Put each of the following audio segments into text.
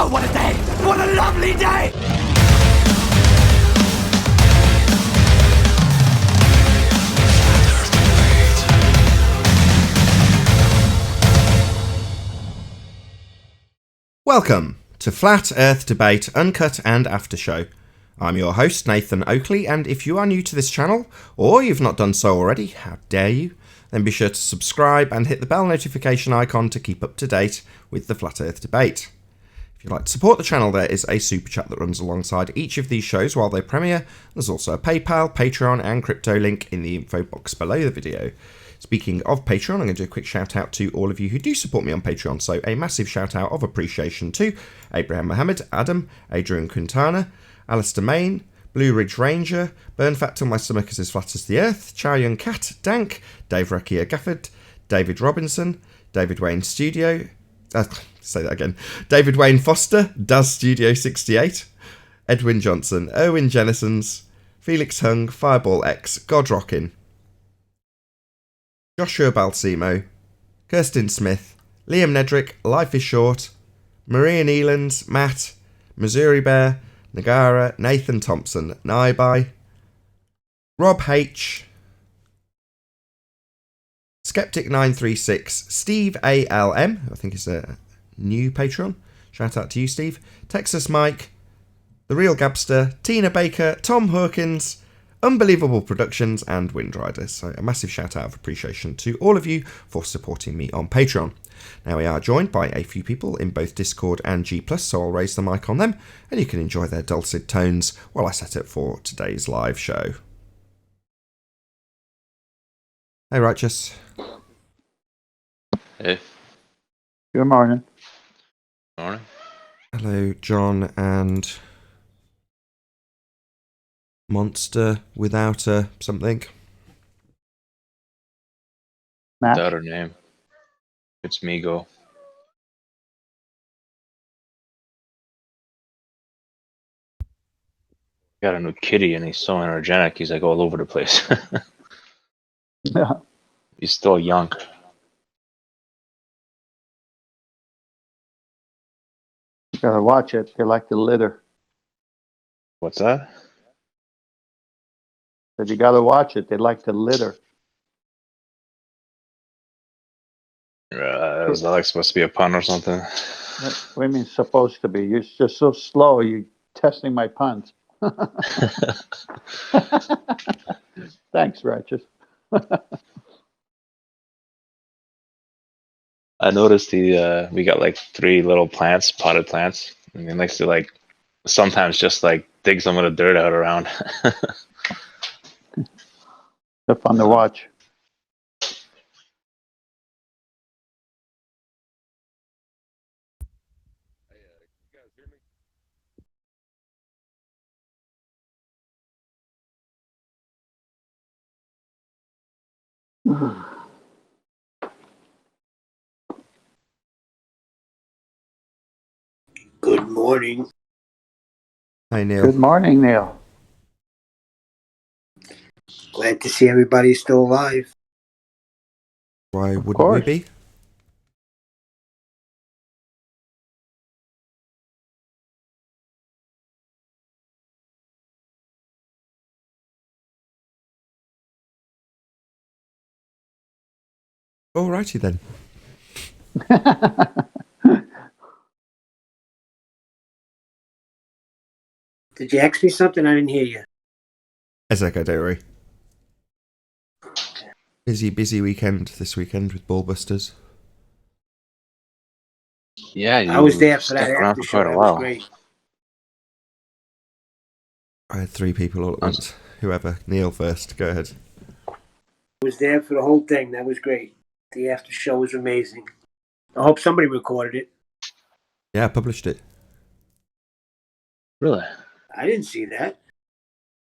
Oh, what a day! What a lovely day! Welcome to Flat Earth Debate Uncut and After Show. I'm your host, Nathan Oakley, and if you are new to this channel, or you've not done so already, how dare you, then be sure to subscribe and hit the bell notification icon to keep up to date with the Flat Earth Debate. If you'd like to support the channel, there is a super chat that runs alongside each of these shows while they premiere. There's also a PayPal, Patreon and crypto link in the info box below the video. Speaking of Patreon, I'm going to do a quick shout out to all of you who do support me on Patreon. So a massive shout out of appreciation to Abraham Mohammed, Adam, Adrian Quintana, Alistair Main, Blue Ridge Ranger, Burn Fat Till My Stomach Is As Flat As the Earth, Chow Young Cat, Dank, Dave Rakia Gafford, David Robinson, David Wayne Studio, say that again, David Wayne Foster, Daz Studio 68, Edwin Johnson, Owen Jennisons, Felix Hung, Fireball X, God Rockin', Joshua Balsimo, Kirsten Smith, Liam Nedrick, Life is Short, Maria Neelands, Matt, Missouri Bear, Nagara, Nathan Thompson, Naibai, Rob H, Skeptic936, Steve ALM, I think is a new patron, shout out to you Steve, Texas Mike, The Real Gabster, Tina Baker, Tom Hawkins, Unbelievable Productions and Windriders. So a massive shout out of appreciation to all of you for supporting me on Patreon. Now we are joined by a few people in both Discord and G+, so I'll raise the mic on them and you can enjoy their dulcet tones while I set up for today's live show. Hey Righteous. Hey. Good morning. Morning. Hello John and Monster without a something. Matt. Without her name. It's Migo. Got a new kitty and he's so energetic, he's like all over the place. Yeah. He's still young. You gotta watch it. They like to litter. What's that? But you gotta watch it. They like to litter. Is that like supposed to be a pun or something? What do you mean supposed to be? You're just so slow. You're testing my puns. Thanks, Righteous. I noticed we got like 3 little plants, potted plants. And he likes to like sometimes just like dig some of the dirt out around. They're fun to watch. Good morning. Hi Neil. Good morning, Neil. Glad to see everybody still alive. Why wouldn't we course. be? Alrighty then. Did you ask me something? I didn't hear you. Ezeko, don't worry. Busy weekend this weekend with Ballbusters. Yeah, you I was there for stuck that around after for show. quite a That while. was great. I had 3 people all at once. Whoever. Neil first. Go ahead. I was there for the whole thing. That was great. The after show was amazing. I hope somebody recorded it. Yeah, I published it. Really? I didn't see that.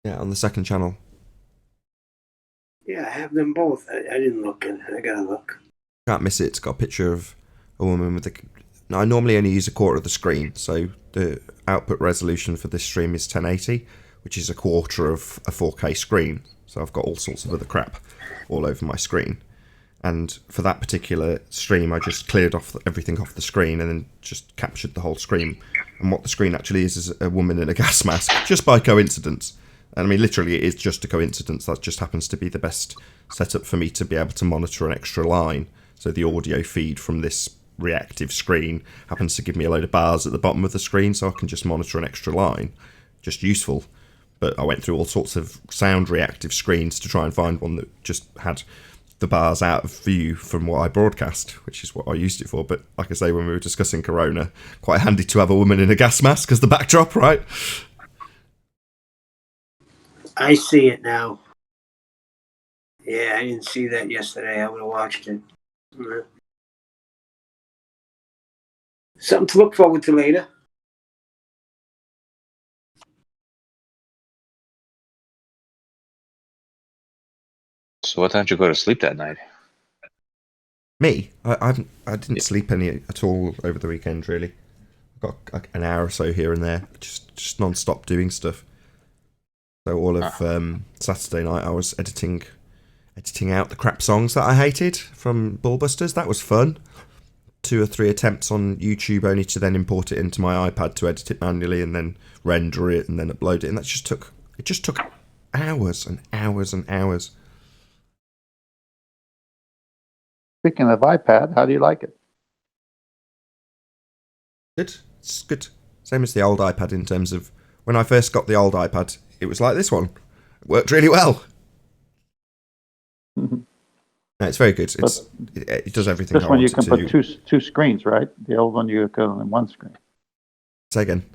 Yeah, on the second channel. Yeah, I have them both. I didn't look. I gotta look. Can't miss it. It's got a picture of a woman with a... Now, I normally only use a quarter of the screen, so the output resolution for this stream is 1080, which is a quarter of a 4K screen. So I've got all sorts of other crap all over my screen. And for that particular stream, I just cleared off everything off the screen and then just captured the whole screen. And what the screen actually is a woman in a gas mask, just by coincidence. And I mean, literally, it is just a coincidence. That just happens to be the best setup for me to be able to monitor an extra line. So the audio feed from this reactive screen happens to give me a load of bars at the bottom of the screen, so I can just monitor an extra line. Just useful. But I went through all sorts of sound reactive screens to try and find one that just had the bars out of view from what I broadcast, which is what I used it for. But like I say, when we were discussing Corona, quite handy to have a woman in a gas mask as the backdrop, right? I see it now. Yeah, I didn't see that yesterday. I would have watched it. Something to look forward to later. So what time did you go to sleep that night? Me? I didn't sleep any at all over the weekend, really. Got like an hour or so here and there, just non-stop doing stuff. So all of Saturday night I was editing out the crap songs that I hated from Ballbusters. That was fun. 2 or 3 attempts on YouTube, only to then import it into my iPad to edit it manually and then render it and then upload it. And that just took hours and hours and hours. Speaking of iPad, how do you like it? Good. It's good. Same as the old iPad in terms of when I first got the old iPad, it was like this one. It worked really well. Mm-hmm. No, it's very good. It does everything. This one you can put two screens, right? The old one you can on one screen. Say again.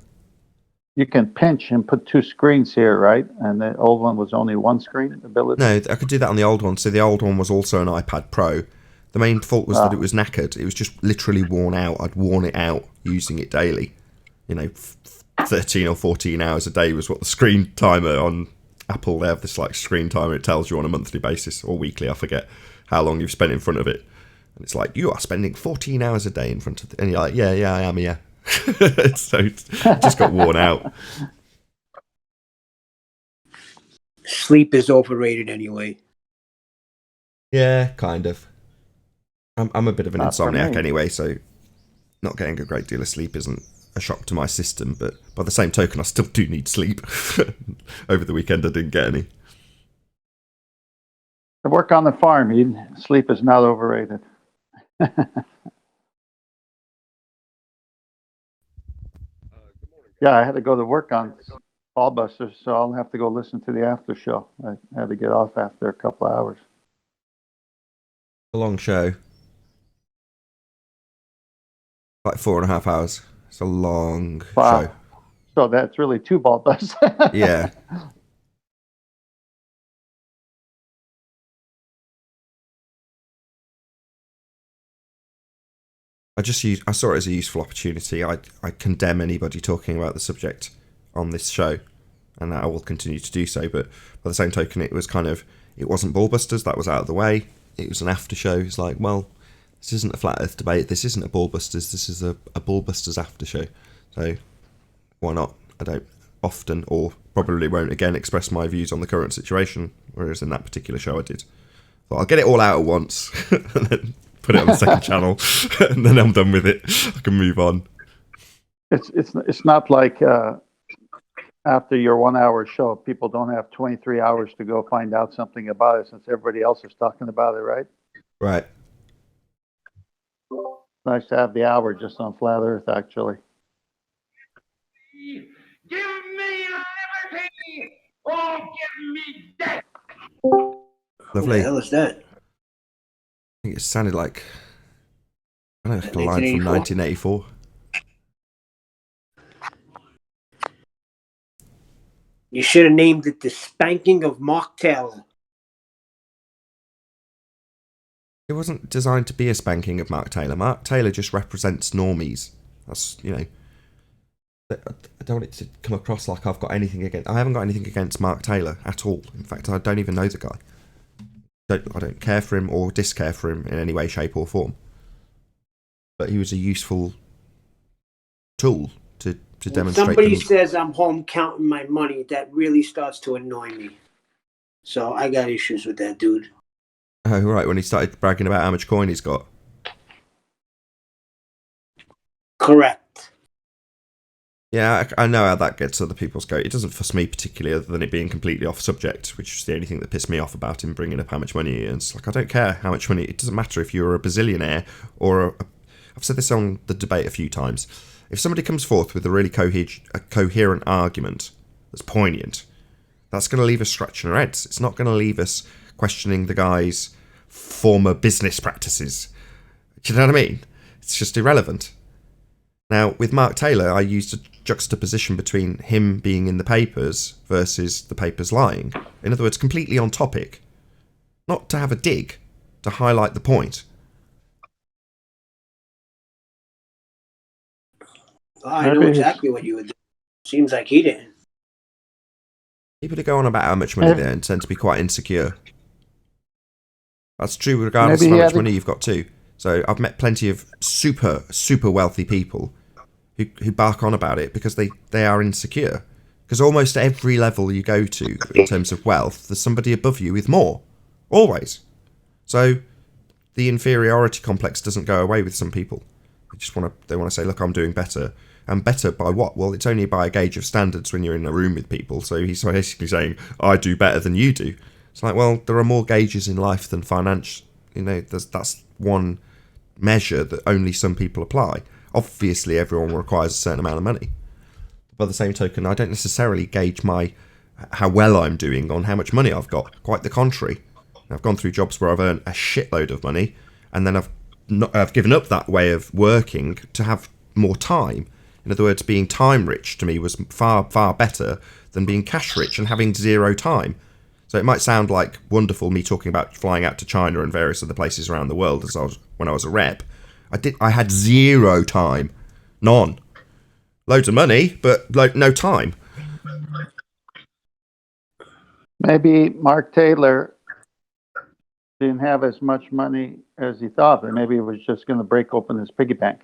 You can pinch and put 2 screens here, right? And the old one was only 1 screen ability. No, I could do that on the old one. So the old one was also an iPad Pro. The main fault was that it was knackered. It was just literally worn out. I'd worn it out using it daily. 13 or 14 hours a day was what the screen timer on Apple, they have this like screen timer. It tells you on a monthly basis or weekly, I forget, how long you've spent in front of it. And it's like, you are spending 14 hours a day in front of it. And you're like, yeah, I am, yeah. So it just got worn out. Sleep is overrated anyway. Yeah, kind of. I'm a bit of an Not for insomniac me. anyway, so not getting a great deal of sleep isn't a shock to my system, but by the same token, I still do need sleep. Over the weekend, I didn't get any. I work on the farm. Sleep is not overrated. Yeah, I had to go to work on Ballbusters, so I'll have to go listen to the after show. I had to get off after a couple of hours. A long show. Like 4.5 hours. It's a long Wow. show. So that's really 2 Ballbusters. Yeah. I saw it as a useful opportunity. I condemn anybody talking about the subject on this show, and I will continue to do so. But by the same token, it wasn't Ballbusters, that was out of the way. It was an after show. It's like, well, this isn't a flat Earth debate. This isn't a Ballbusters. This is a Ballbusters after show. So why not? I don't often, or probably won't again, express my views on the current situation, whereas in that particular show I did. So I'll get it all out at once, and then put it on the second channel, and then I'm done with it. I can move on. It's not like after your 1 hour show, people don't have 23 hours to go find out something about it since everybody else is talking about it, right? Right. Nice to have the hour just on flat Earth, actually. Give me liberty or give me death. What Lovely. the hell is that? I think it sounded like, I don't know, like a line from 1984? 1984. You should have named it The Spanking of Mark Taylor. It wasn't designed to be a spanking of Mark Taylor. Mark Taylor just represents normies. That's, I don't want it to come across like I've got anything against. I haven't got anything against Mark Taylor at all. In fact, I don't even know the guy. I don't care for him or discare for him in any way, shape, or form. But he was a useful tool to When demonstrate. somebody says I'm home counting my money, that really starts to annoy me. So I got issues with that dude. Oh, right, when he started bragging about how much coin he's got. Correct. Yeah, I know how that gets other people's goat. It doesn't fuss me particularly, other than it being completely off subject, which is the only thing that pissed me off about him bringing up how much money he earns. Like, I don't care how much money. It doesn't matter if you're a bazillionaire or I've said this on the debate a few times. If somebody comes forth with a really coherent argument that's poignant, that's going to leave us scratching our heads. It's not going to leave us questioning the guy's former business practices. Do you know what I mean? It's just irrelevant. Now, with Mark Taylor, I used a juxtaposition between him being in the papers versus the papers lying. In other words, completely on topic. Not to have a dig, to highlight the point. I know exactly what you would do. Seems like he didn't. People who go on about how much money they earn tend to be quite insecure. That's true regardless of how much money you've got too. So I've met plenty of super, super wealthy people who bark on about it because they are insecure. Because almost every level you go to in terms of wealth, there's somebody above you with more. Always. So the inferiority complex doesn't go away with some people. They want to say, look, I'm doing better. And better by what? Well, it's only by a gauge of standards when you're in a room with people. So he's basically saying, I do better than you do. It's like, well, there are more gauges in life than finance. You know, that's one measure that only some people apply. Obviously, everyone requires a certain amount of money. By the same token, I don't necessarily gauge how well I'm doing on how much money I've got. Quite the contrary. I've gone through jobs where I've earned a shitload of money, and then I've given up that way of working to have more time. In other words, being time rich to me was far, far better than being cash rich and having zero time. So it might sound like wonderful me talking about flying out to China and various other places around the world when I was a rep. I had zero time. None. Loads of money, but no time. Maybe Mark Taylor didn't have as much money as he thought, but maybe he was just going to break open his piggy bank.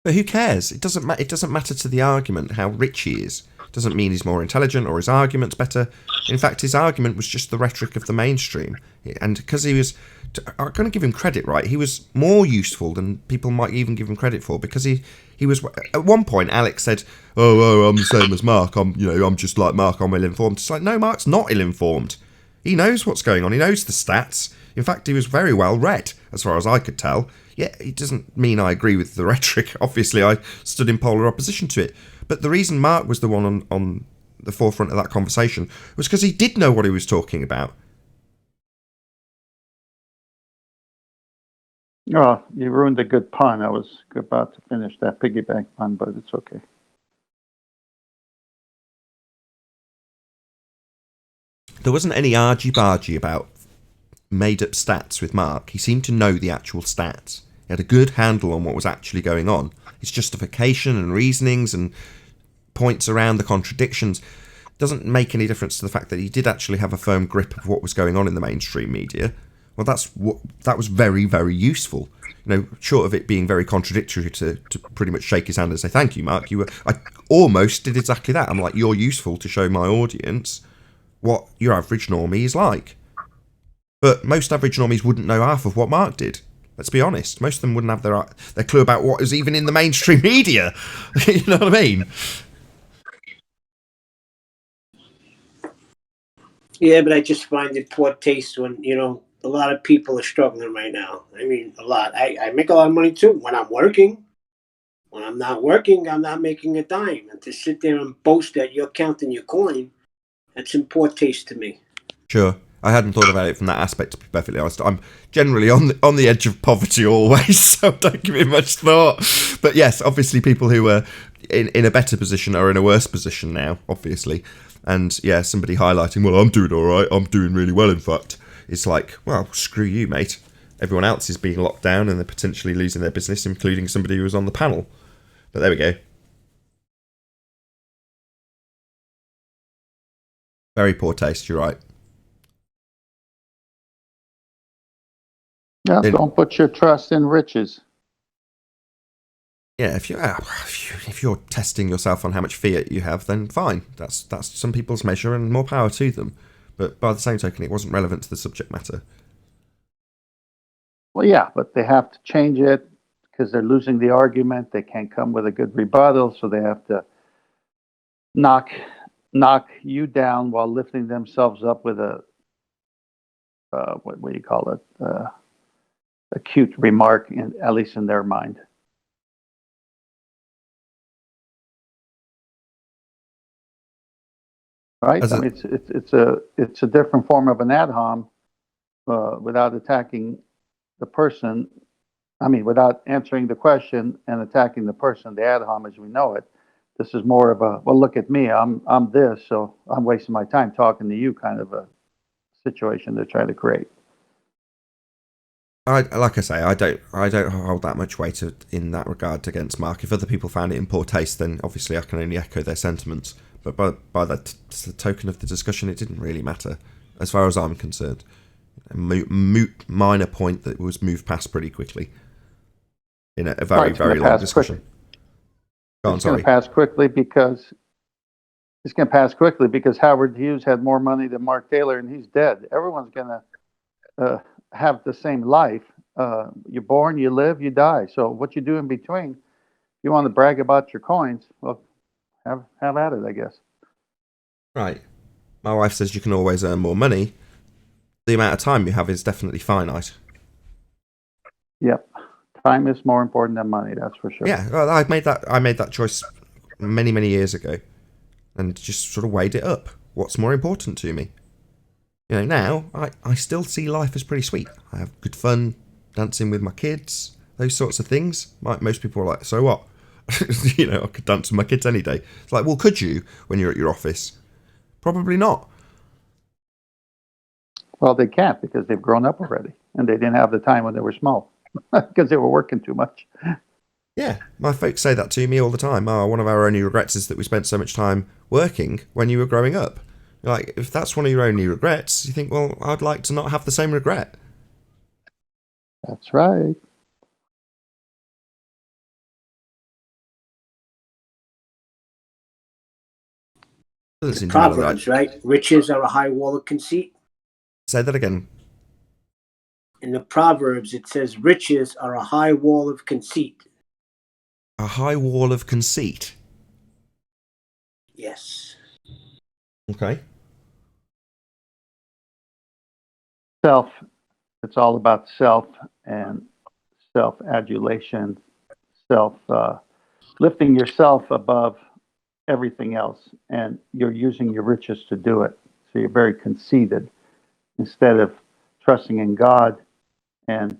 But who cares? It doesn't matter to the argument how rich he is. It doesn't mean he's more intelligent or his argument's better. In fact, his argument was just the rhetoric of the mainstream. And because he was, I'm going to give him credit, right? He was more useful than people might even give him credit for, because he was. At one point, Alex said, "Oh, I'm the same as Mark. I'm just like Mark. I'm ill-informed." It's like, no, Mark's not ill-informed. He knows what's going on. He knows the stats. In fact, he was very well read, as far as I could tell. Yeah, it doesn't mean I agree with the rhetoric. Obviously, I stood in polar opposition to it. But the reason Mark was the one on the forefront of that conversation was because he did know what he was talking about. Oh, you ruined a good pun. I was about to finish that piggy bank pun, but it's okay. There wasn't any argy-bargy about made-up stats with Mark. He seemed to know the actual stats. He had a good handle on what was actually going on. His justification and reasonings and points around the contradictions doesn't make any difference to the fact that he did actually have a firm grip of what was going on in the mainstream media. Well, that was very, very useful. Short of it being very contradictory to pretty much shake his hand and say, thank you, Mark. I almost did exactly that. I'm like, you're useful to show my audience what your average normie is like. But most average normies wouldn't know half of what Mark did. Let's be honest. Most of them wouldn't have their clue about what is even in the mainstream media. You know what I mean? Yeah, but I just find it poor taste when, a lot of people are struggling right now. I mean, a lot. I make a lot of money too when I'm working. When I'm not working, I'm not making a dime. And to sit there and boast that you're counting your coin, that's in poor taste to me. Sure. I hadn't thought about it from that aspect, to be perfectly honest. I'm generally on the edge of poverty always, so don't give it much thought. But yes, obviously people who are in a better position are in a worse position now, obviously. And yeah, somebody highlighting, well, I'm doing all right. I'm doing really well, in fact. It's like, well, screw you, mate. Everyone else is being locked down and they're potentially losing their business, including somebody who was on the panel. But there we go. Very poor taste, you're right. Yeah, don't put your trust in riches. Yeah, if you're testing yourself on how much fiat you have, then fine. That's some people's measure, and more power to them. But by the same token, it wasn't relevant to the subject matter. Well, yeah, but they have to change it because they're losing the argument. They can't come with a good rebuttal, so they have to knock you down while lifting themselves up with a what do you call it? A cute remark, at least in their mind. Right? As I a- mean, it's a different form of an ad hom without attacking the person. I mean, without answering the question and attacking the person, the ad hom as we know it. This is more of a, well, look at me, I'm this, so I'm wasting my time talking to you kind of a situation they're trying to create. Like I say, I don't hold that much weight in that regard against Mark. If other people found it in poor taste, then obviously I can only echo their sentiments. But by the token of the discussion, it didn't really matter, as far as I'm concerned. A moot minor point that was moved past pretty quickly in a very, very long discussion. It's going to pass quickly because Howard Hughes had more money than Mark Taylor, and he's dead. Everyone's going to have the same life. You're born, you live, you die. So what you do in between, if you want to brag about your coins, well, have at it, I guess. Right. My wife says you can always earn more money. The amount of time you have is definitely finite. Yep. Time is more important than money, that's for sure. Yeah, well, I made that choice many, many years ago and just sort of weighed it up. What's more important to me? You know, now I still see life as pretty sweet. I have good fun dancing with my kids, those sorts of things. Most people are like, so what? You know, I could dance with my kids any day. It's like, well, could you when you're at your office? Probably not. Well, they can't because they've grown up already, and they didn't have the time when they were small because they were working too much. Yeah, my folks say that to me all the time. Oh, one of our only regrets is that we spent so much time working when you were growing up. Like, if that's one of your only regrets, you think, well, I'd like to not have the same regret. That's right. Proverbs, right? Riches are a high wall of conceit. Say that again. In the Proverbs, it says riches are a high wall of conceit. A high wall of conceit. Yes. Okay. Self. It's all about self and self-adulation, lifting yourself above everything else, and you're using your riches to do it. So you're very conceited instead of trusting in God and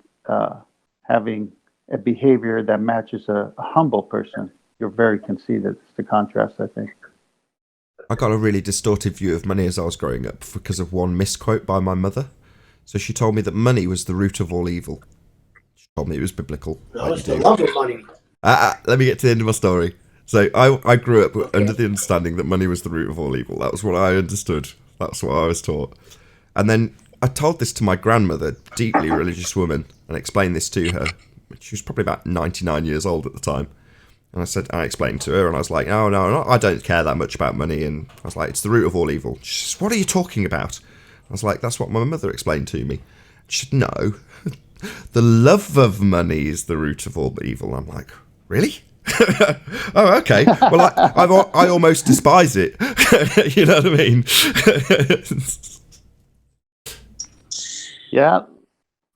having a behavior that matches a humble person. You're very conceited. It's the contrast, I think. I got a really distorted view of money as I was growing up because of one misquote by my mother. So she told me that money was the root of all evil. She told me it was biblical. No, it's the love of money. Let me get to the end of my story. So I grew up under the understanding that money was the root of all evil. That was what I understood. That's what I was taught. And then I told this to my grandmother, deeply religious woman, and explained this to her. She was probably about 99 years old at the time. And I explained to her, and I was like, oh, no, I don't care that much about money. And I was like, it's the root of all evil. She says, what are you talking about? I was like, that's what my mother explained to me. She said, no, the love of money is the root of all evil. I'm like, really? Oh, okay. Well, I almost despise it. You know what I mean? Yeah.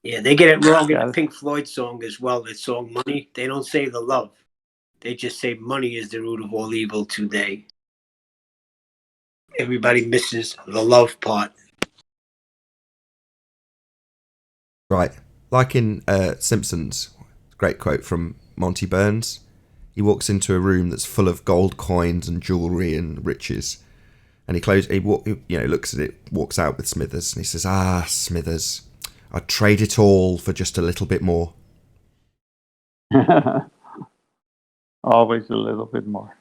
Yeah, they get it wrong in the Pink Floyd song as well. The song Money. They don't say the love. They just say money is the root of all evil today. Everybody misses the love part. Right. Like in Simpsons, great quote from Monty Burns. He walks into a room that's full of gold coins and jewellery and riches. And he looks at it, walks out with Smithers, and he says, Smithers, I'd trade it all for just a little bit more. Always a little bit more.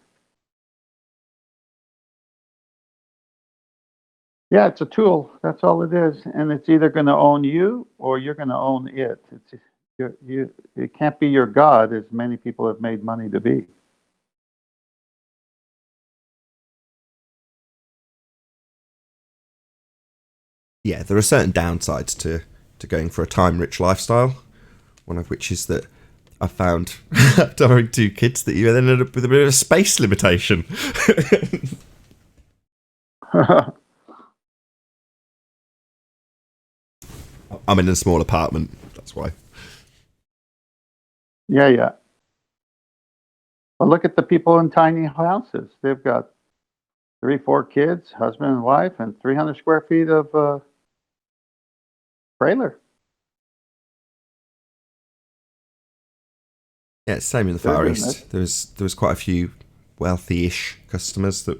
Yeah, it's a tool. That's all it is. And it's either going to own you or you're going to own it. It can't be your God, as many people have made money to be. yeah, there are certain downsides to going for a time-rich lifestyle. One of which is that I found after having 2 kids that you then end up with a bit of a space limitation. I'm in a small apartment, that's why. Yeah. Well, look at the people in tiny houses. They've got 3, 4 kids, husband and wife, and 300 square feet of trailer. Yeah, it's the same in the Far East. There was quite a few wealthy-ish customers that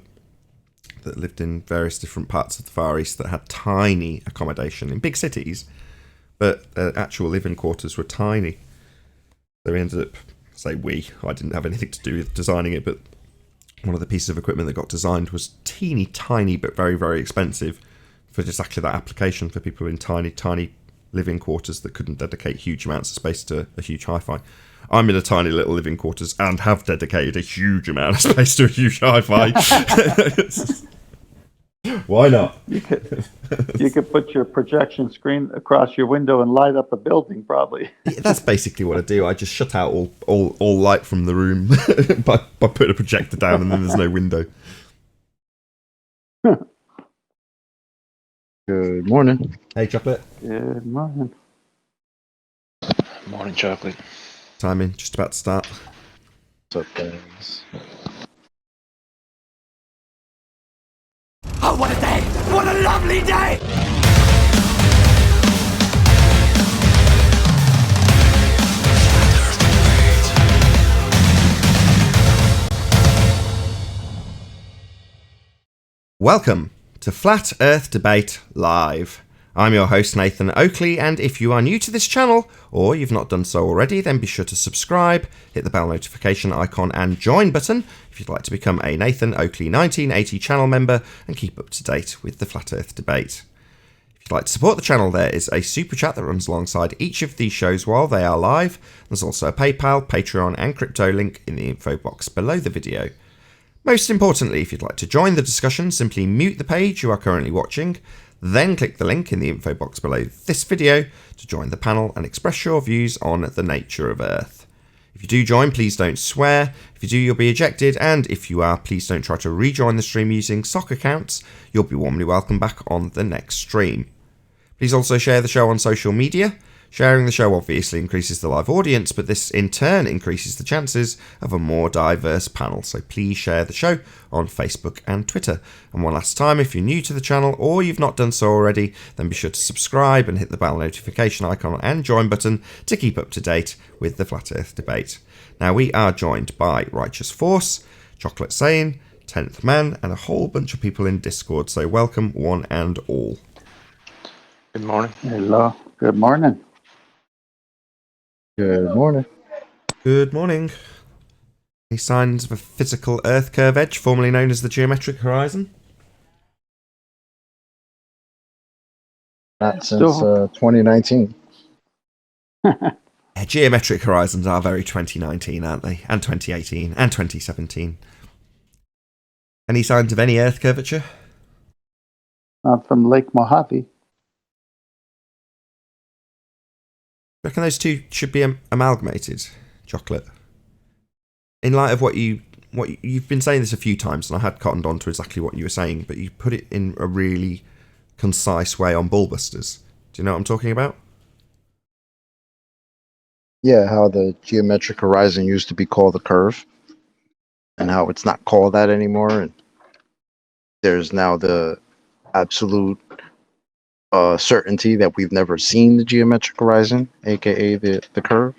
lived in various different parts of the Far East that had tiny accommodation in big cities, but their actual living quarters were tiny. So we ended up, I didn't have anything to do with designing it, but one of the pieces of equipment that got designed was teeny tiny but very, very expensive for exactly that application for people in tiny living quarters that couldn't dedicate huge amounts of space to a huge hi-fi. I'm in a tiny little living quarters and have dedicated a huge amount of space to a huge hi-fi. Why not? You could put your projection screen across your window and light up a building, probably. Yeah, that's basically what I do. I just shut out all light from the room by putting a projector down, and then there's no window. Good morning. Hey, Chocolate. Good morning. Morning, chocolate. Timing, just about to start. What's up, guys? Oh, what a day! What a lovely day! Welcome to Flat Earth Debate Live. I'm your host, Nathan Oakley, and if you are new to this channel, or you've not done so already, then be sure to subscribe, hit the bell notification icon and join button if you'd like to become a Nathan Oakley 1980 channel member and keep up to date with the Flat Earth debate. If you'd like to support the channel, there is a super chat that runs alongside each of these shows while they are live. There's also a PayPal, Patreon and crypto link in the info box below the video. Most importantly, if you'd like to join the discussion, simply mute the page you are currently watching, then click the link in the info box below this video to join the panel and express your views on the nature of Earth. If you do join, please don't swear. If you do, you'll be ejected, and if you are, please don't try to rejoin the stream using sock accounts. You'll be warmly welcome back on the next stream. Please also share the show on social media. Sharing the show obviously increases the live audience, but this in turn increases the chances of a more diverse panel, so please share the show on Facebook and Twitter. And one last time, if you're new to the channel or you've not done so already, then be sure to subscribe and hit the bell notification icon and join button to keep up to date with the Flat Earth debate. Now, we are joined by Righteous Force, Chocolate Sane, 10th Man, and a whole bunch of people in Discord, so welcome one and all. Good morning. Hello. Good morning. Good morning. Good morning. Any signs of a physical Earth curve edge, formerly known as the geometric horizon? Not since 2019. Yeah, geometric horizons are very 2019, aren't they? And 2018 and 2017. Any signs of any Earth curvature? Not from Lake Mojave. I reckon those two should be amalgamated, Chocolate. In light of what you've been saying this a few times, and I had cottoned on to exactly what you were saying, but you put it in a really concise way on Bullbusters. Do you know what I'm talking about? Yeah, how the geometric horizon used to be called the curve, and how it's not called that anymore. And there's now the absolute certainty that we've never seen the geometric horizon, aka the curve.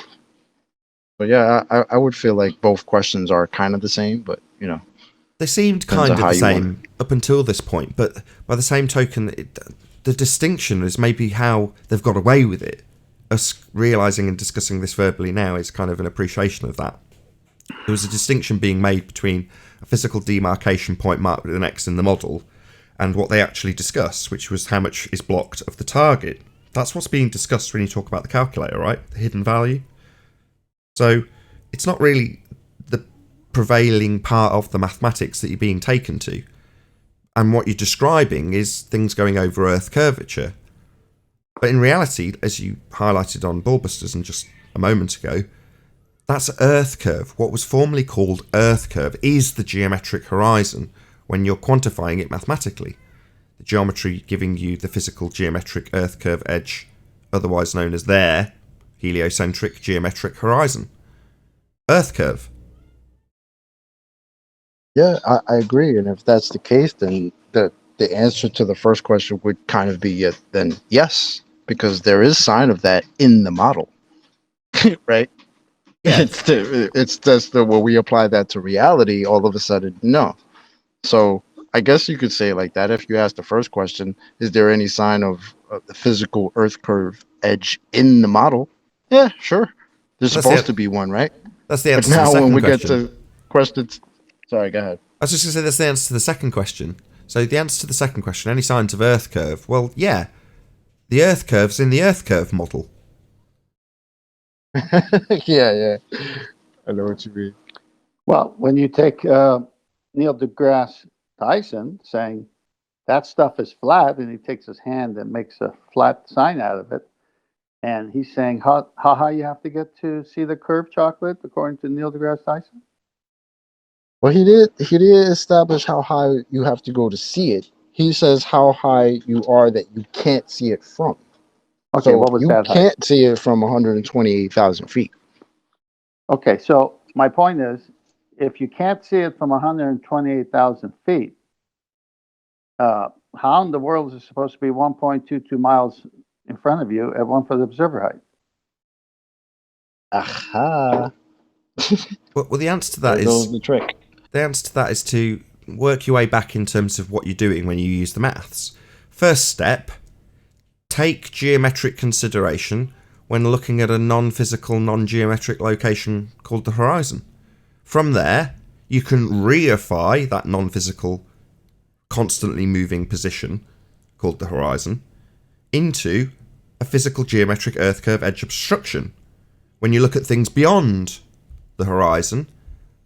But yeah, I would feel like both questions are kind of the same, but you know, they seemed kind of the same up until this point. But by the same token, the distinction is maybe how they've got away with it. Us realizing and discussing this verbally now is kind of an appreciation of that. There was a distinction being made between a physical demarcation point marked with an X in the model and what they actually discuss, which was how much is blocked of the target. That's what's being discussed when you talk about the calculator, right? The hidden value. So it's not really the prevailing part of the mathematics that you're being taken to. And what you're describing is things going over Earth curvature. But in reality, as you highlighted on Ballbusters and just a moment ago, that's Earth curve. What was formerly called Earth curve is the geometric horizon when you're quantifying it mathematically. The geometry giving you the physical geometric Earth curve edge, otherwise known as their heliocentric geometric horizon. Earth curve. Yeah, I agree. And if that's the case, then the answer to the first question would kind of be then yes, because there is sign of that in the model, right? Yeah. It's just that when we apply that to reality, all of a sudden, no. So I guess you could say it like that. If you ask the first question, is there any sign of the physical Earth curve edge in the model? Yeah, sure. There's supposed to be one, right? That's the But answer to the now second when we question. get to questions, sorry, go ahead. I was just going to say that's the answer to the second question. So the answer to the second question, any signs of Earth curve? Well, yeah. The Earth curve's in the Earth curve model. Yeah. I know what you mean. Well, when you take Neil deGrasse Tyson saying that stuff is flat, and he takes his hand and makes a flat sign out of it, and he's saying how high you have to get to see the curved chocolate, according to Neil deGrasse Tyson? Well, he did establish how high you have to go to see it. He says how high you are that you can't see it from. Okay, So what was you that height? can't see it from 128,000 feet. Okay, so my point is, if you can't see it from 128,000 feet, how in the world is it supposed to be 1.22 miles in front of you at 1 foot observer height? Aha. Well, the answer to that There goes the trick. The answer to that is to work your way back in terms of what you're doing when you use the maths. First step, take geometric consideration when looking at a non-physical, non-geometric location called the horizon. From there, you can reify that non-physical, constantly moving position called the horizon into a physical geometric Earth curve edge obstruction when you look at things beyond the horizon.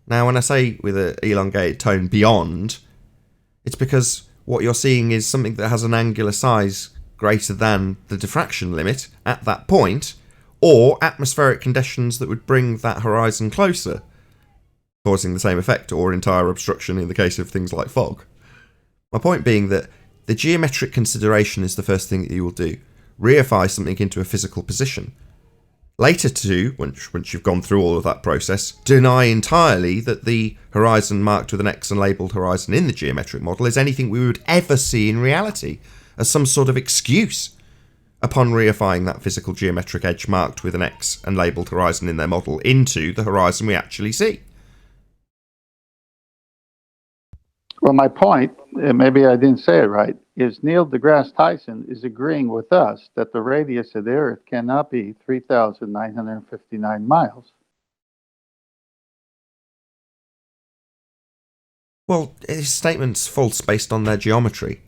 Now, when I say with an elongated tone beyond, it's because what you're seeing is something that has an angular size greater than the diffraction limit at that point, or atmospheric conditions that would bring that horizon closer, causing the same effect or entire obstruction in the case of things like fog. My point being that the geometric consideration is the first thing that you will do. Reify something into a physical position. Later to, once you've gone through all of that process, deny entirely that the horizon marked with an X and labelled horizon in the geometric model is anything we would ever see in reality, as some sort of excuse, upon reifying that physical geometric edge marked with an X and labelled horizon in their model into the horizon we actually see. Well, my point, and maybe I didn't say it right, is Neil deGrasse Tyson is agreeing with us that the radius of the Earth cannot be 3,959 miles. Well, his statement's false based on their geometry.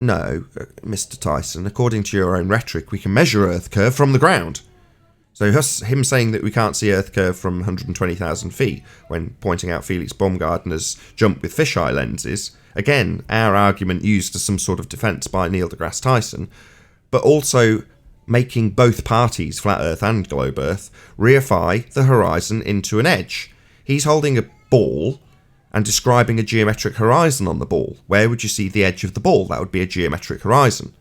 No, Mr. Tyson, according to your own rhetoric, we can measure Earth curve from the ground. So him saying that we can't see Earth curve from 120,000 feet when pointing out Felix Baumgartner's jump with fisheye lenses, again, our argument used as some sort of defence by Neil deGrasse Tyson, but also making both parties, Flat Earth and Globe Earth, reify the horizon into an edge. He's holding a ball and describing a geometric horizon on the ball. Where would you see the edge of the ball? That would be a geometric horizon.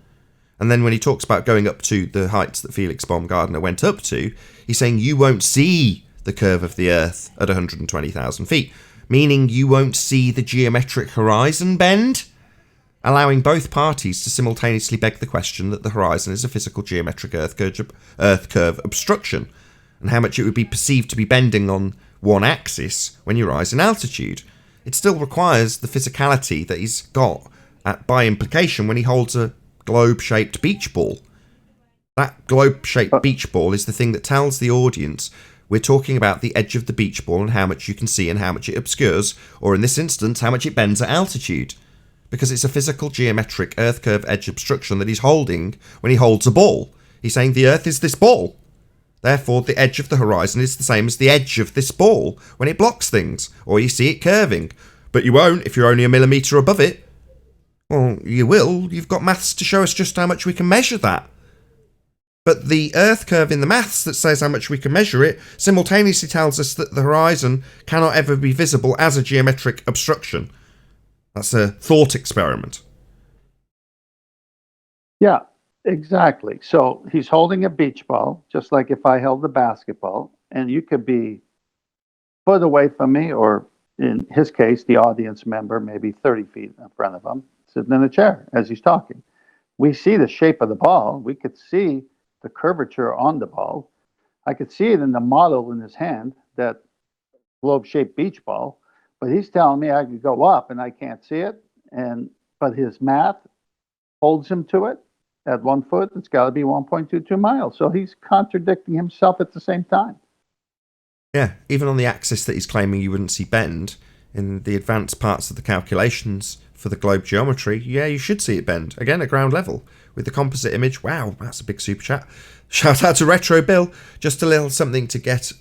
And then when he talks about going up to the heights that Felix Baumgartner went up to, he's saying you won't see the curve of the Earth at 120,000 feet, meaning you won't see the geometric horizon bend, allowing both parties to simultaneously beg the question that the horizon is a physical geometric Earth curve obstruction, and how much it would be perceived to be bending on one axis when you rise in altitude. It still requires the physicality that he's got by implication when he holds a globe-shaped beach ball. That globe-shaped beach ball is the thing that tells the audience we're talking about the edge of the beach ball and how much you can see and how much it obscures, or in this instance, how much it bends at altitude. Because it's a physical geometric Earth curve edge obstruction that he's holding when he holds a ball. He's saying the Earth is this ball. Therefore, the edge of the horizon is the same as the edge of this ball when it blocks things, or you see it curving. But you won't if you're only a millimetre above it. Well, you will. You've got maths to show us just how much we can measure that. But the Earth curve in the maths that says how much we can measure it simultaneously tells us that the horizon cannot ever be visible as a geometric obstruction. That's a thought experiment. Yeah, exactly. So he's holding a beach ball, just like if I held the basketball, and you could be a foot away from me, or in his case, the audience member, maybe 30 feet in front of him, sitting in a chair as he's talking. We see the shape of the ball. We could see the curvature on the ball. I could see it in the model in his hand, that globe-shaped beach ball, but he's telling me I could go up and I can't see it. But his math holds him to it. At 1 foot, it's got to be 1.22 miles. So he's contradicting himself at the same time. Yeah, even on the axis that he's claiming you wouldn't see bend, in the advanced parts of the calculations for the globe geometry, yeah, you should see it bend. Again, at ground level. With the composite image, wow, that's a big super chat. Shout out to Retro Bill. Just a little something to get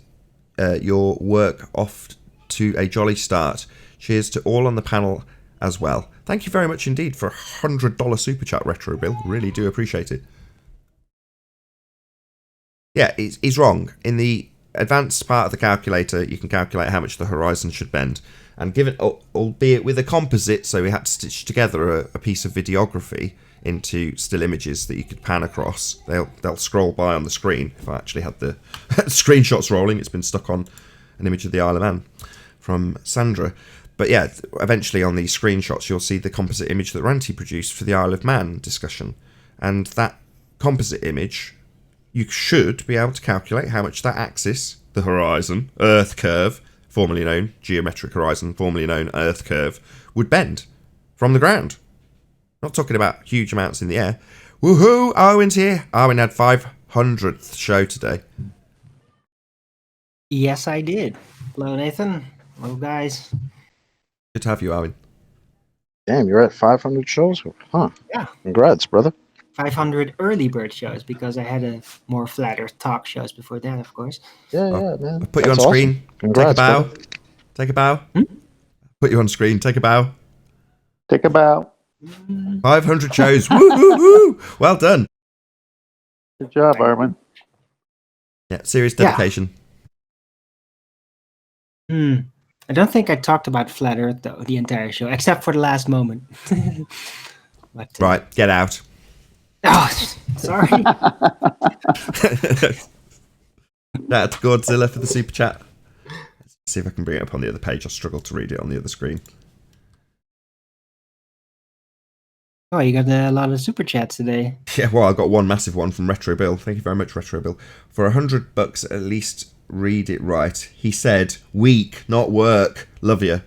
your work off to a jolly start. Cheers to all on the panel as well. Thank you very much indeed for a $100 super chat, Retro Bill. Really do appreciate it. Yeah, he's wrong. In the advanced part of the calculator, you can calculate how much the horizon should bend. And given, albeit with a composite, so we had to stitch together a piece of videography into still images that you could pan across. They'll scroll by on the screen. If I actually had the screenshots rolling, it's been stuck on an image of the Isle of Man from Sandra. But yeah, eventually on these screenshots, you'll see the composite image that Ranty produced for the Isle of Man discussion. And that composite image, you should be able to calculate how much that axis, the horizon, Earth curve, formerly known geometric horizon, formerly known Earth curve, would bend from the ground. Not talking about huge amounts in the air. Woohoo! Arwen's here. Arwen had 500th show today. Yes, I did. Hello, Nathan. Hello, guys. Good to have you, Arwen. Damn, you're at 500 shows? Huh. Yeah. Congrats, brother. 500 early bird shows because I had a more flatter talk shows before that, of course. Yeah, Oh, yeah, man. I'll put you on That's screen. awesome. Congrats, Take a bow. brother. Take a bow. Put you on screen. Take a bow. Take a bow. 500 shows. Woo, woo, woo. Well done. Good job, Armin. Yeah, serious dedication. I don't think I talked about flat Earth though the entire show, except for the last moment. But, Right, get out. Oh, sorry. That's Godzilla for the super chat. Let's see if I can bring it up on the other page. I struggle to read it on the other screen. Oh, you got a lot of super chats today. Yeah, well, I got one massive one from Retro Bill. Thank you very much, Retro Bill. For $100, at least read it right. He said, "Week, not work. Love you."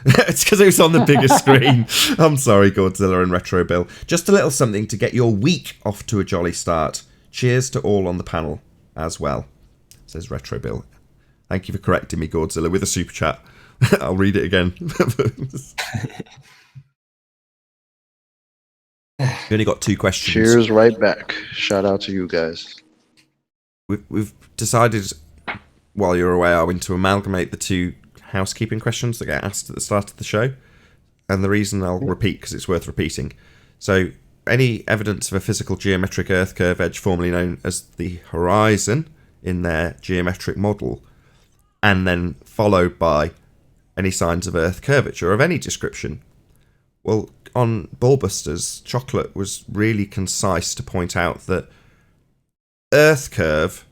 It's because it was on the biggest screen. I'm sorry, Godzilla and Retro Bill. Just a little something to get your week off to a jolly start. Cheers to all on the panel as well, says Retro Bill. Thank you for correcting me, Godzilla, with a super chat. I'll read it again. We only got 2 questions. Cheers right back. Shout out to you guys. We've decided, while you're away, Arwin, to amalgamate the 2 housekeeping questions that get asked at the start of the show. And the reason I'll repeat, because it's worth repeating. So, any evidence of a physical geometric Earth curve edge, formerly known as the horizon, in their geometric model, and then followed by any signs of Earth curvature of any description. Well, on Ballbusters, Chocolate was really concise to point out that Earth curve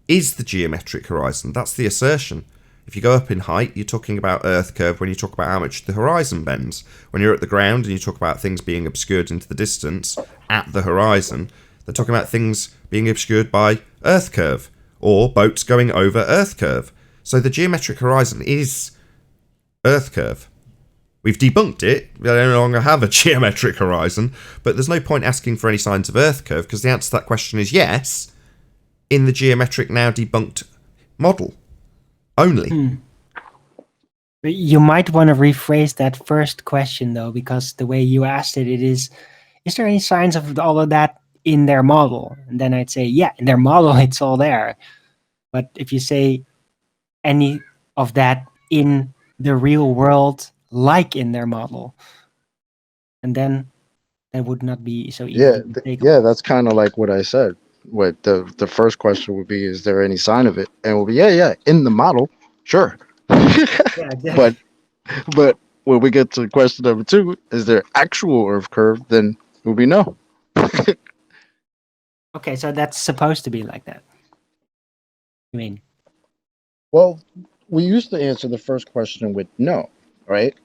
is the geometric horizon. That's the assertion. If you go up in height, you're talking about Earth curve when you talk about how much the horizon bends. When you're at the ground and you talk about things being obscured into the distance at the horizon, they're talking about things being obscured by Earth curve or boats going over Earth curve. So the geometric horizon is Earth curve. We've debunked it. We no longer have a geometric horizon, but there's no point asking for any signs of Earth curve because the answer to that question is yes in the geometric now debunked model only. You might want to rephrase that first question though, because the way you asked it is there any signs of all of that in their model? And then I'd say, yeah, in their model, it's all there. But if you say any of that in the real world, like in their model, and then that would not be so easy Yeah, to take. yeah, that's kind of like what I said. What the first question would be, is there any sign of it? And it will be, yeah, in the model, sure. Yeah, exactly. But when we get to question number 2, is there actual Earth curve? Then it will be no. Okay, so that's supposed to be like that. I mean, Well, we used to answer the first question with no, right?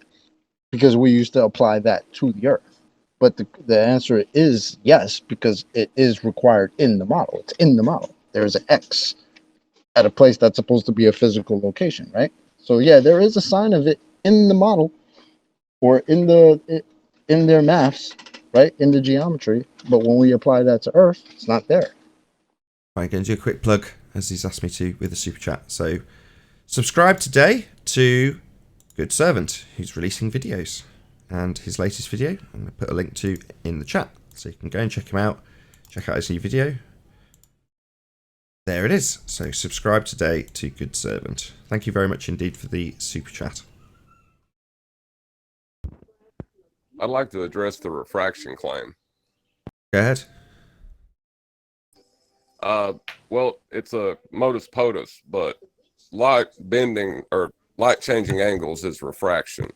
Because we used to apply that to the Earth. But the answer is yes, because it is required in the model. It's in the model. There's an X at a place that's supposed to be a physical location, right? So yeah, there is a sign of it in the model, or in their maths, right? In the geometry. But when we apply that to Earth, it's not there. I'm going to do a quick plug, as he's asked me to, with the super chat. So, subscribe today to Good Servant, who's releasing videos. And his latest video, I'm going to put a link to in the chat. So you can go and check him out. Check out his new video. There it is. So subscribe today to Good Servant. Thank you very much indeed for the super chat. I'd like to address the refraction claim. Go ahead. Well, it's a modus ponens, but light bending or light changing angles is refraction.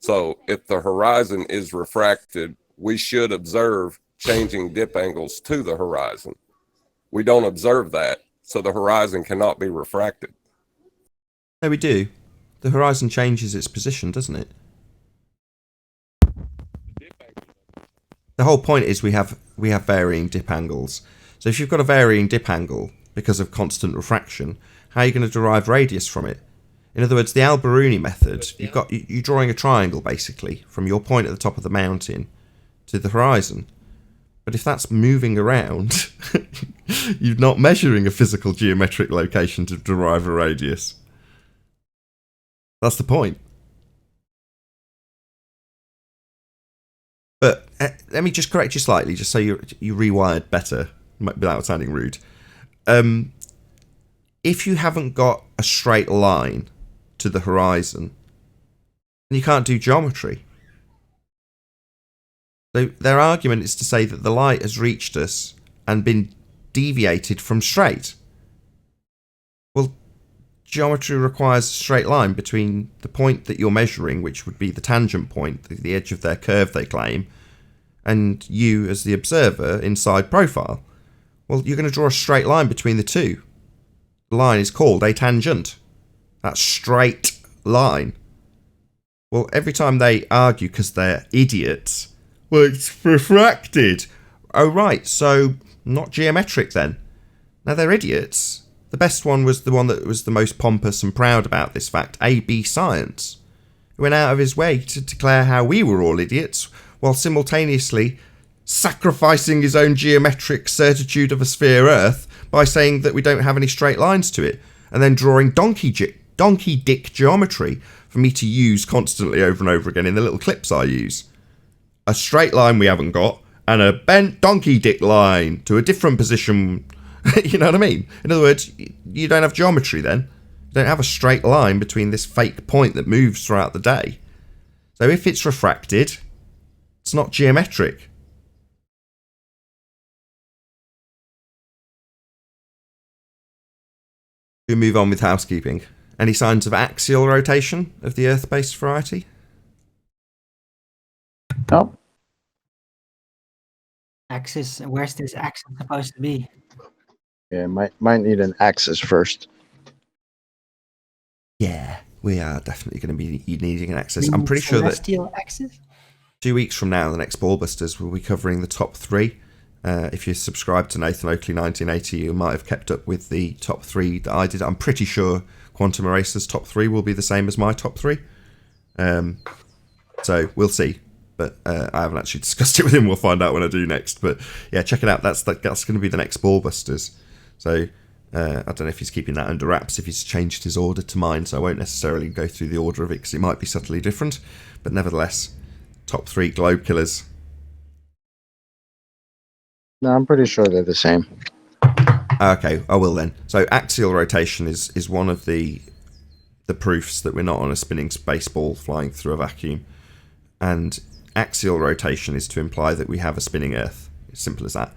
So if the horizon is refracted, we should observe changing dip angles to the horizon. We don't observe that, so the horizon cannot be refracted. No, we do. The horizon changes its position, doesn't it? The whole point is we have varying dip angles. So if you've got a varying dip angle because of constant refraction, how are you going to derive radius from it? In other words, the Al-Biruni method, you're drawing a triangle basically from your point at the top of the mountain to the horizon. But if that's moving around, you're not measuring a physical geometric location to derive a radius. That's the point. But let me just correct you slightly, just so you rewired better, without sounding rude. If you haven't got a straight line to the horizon, then you can't do geometry. So their argument is to say that the light has reached us and been deviated from straight. Well, geometry requires a straight line between the point that you're measuring, which would be the tangent point, the edge of their curve they claim, and you as the observer inside profile. Well, you're going to draw a straight line between the two. The line is called a tangent. That straight line. Well, every time they argue because they're idiots, well, it's refracted. Oh, right, so not geometric then. Now, they're idiots. The best one was the one that was the most pompous and proud about this fact, AB Science, who went out of his way to declare how we were all idiots, while simultaneously sacrificing his own geometric certitude of a sphere Earth by saying that we don't have any straight lines to it, and then drawing donkey dick geometry for me to use constantly over and over again in the little clips I use. A straight line we haven't got, and a bent donkey dick line to a different position. You know what I mean? In other words, you don't have geometry then. You don't have a straight line between this fake point that moves throughout the day. So if it's refracted, it's not geometric. We move on with housekeeping. Any signs of axial rotation of the Earth-based variety? No. axis. Where's this axis supposed to be? Yeah, might need an axis first. Yeah, we are definitely going to be needing an axis. I'm pretty sure that celestial axis. 2 weeks from now, the next Ballbusters, we'll be covering the top 3. If you subscribe to Nathan Oakley 1980, you might have kept up with the top 3 that I did. I'm pretty sure Quantum Eraser's top 3 will be the same as my top 3. So we'll see. But I haven't actually discussed it with him. We'll find out when I do next. But yeah, check it out. That's going to be the next Ballbusters. So I don't know if he's keeping that under wraps, if he's changed his order to mine. So I won't necessarily go through the order of it because it might be subtly different. But nevertheless, top 3 globe killers. No, I'm pretty sure they're the same. Okay, I will then. So axial rotation is one of the proofs that we're not on a spinning space ball flying through a vacuum. And axial rotation is to imply that we have a spinning Earth. It's simple as that.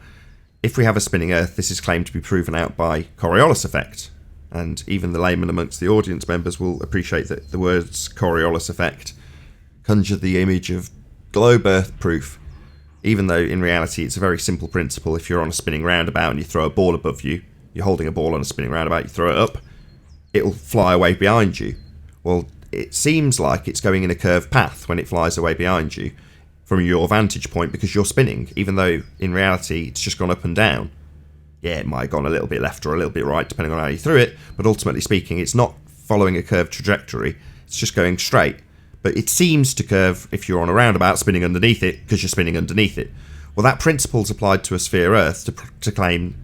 If we have a spinning Earth, this is claimed to be proven out by Coriolis effect. And even the layman amongst the audience members will appreciate that the words Coriolis effect conjure the image of globe Earth proof, even though in reality it's a very simple principle. If you're on a spinning roundabout and you throw a ball above you, you're holding a ball on a spinning roundabout, you throw it up, it'll fly away behind you. Well, it seems like it's going in a curved path when it flies away behind you from your vantage point because you're spinning, even though in reality it's just gone up and down. Yeah, it might have gone a little bit left or a little bit right depending on how you threw it, but ultimately speaking it's not following a curved trajectory, it's just going straight. But it seems to curve if you're on a roundabout spinning underneath it because you're spinning underneath it. Well, that principle's applied to a sphere Earth to claim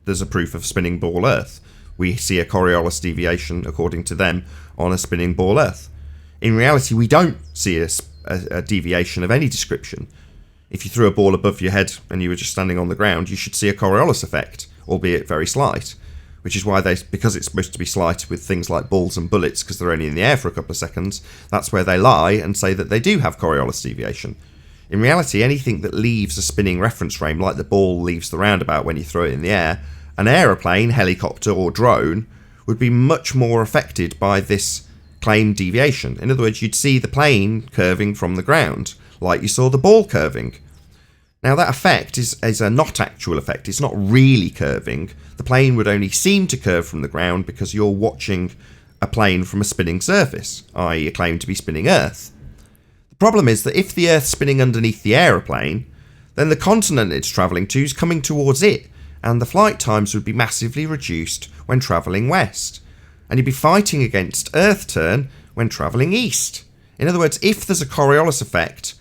there's a proof of spinning ball Earth. We see a Coriolis deviation, according to them, on a spinning ball Earth. In reality, we don't see a deviation of any description. If you threw a ball above your head and you were just standing on the ground, you should see a Coriolis effect, albeit very slight. Which is why because it's supposed to be slight with things like balls and bullets, because they're only in the air for a couple of seconds, that's where they lie and say that they do have Coriolis deviation. In reality, anything that leaves a spinning reference frame, like the ball leaves the roundabout when you throw it in the air, an aeroplane, helicopter or drone would be much more affected by this claimed deviation. In other words, you'd see the plane curving from the ground, like you saw the ball curving. Now that effect is a not actual effect, it's not really curving. The plane would only seem to curve from the ground because you're watching a plane from a spinning surface, i.e. a claim to be spinning Earth. The problem is that if the Earth's spinning underneath the aeroplane, then the continent it's travelling to is coming towards it, and the flight times would be massively reduced when travelling west. And you'd be fighting against Earth turn when travelling east. In other words, if there's a Coriolis effect,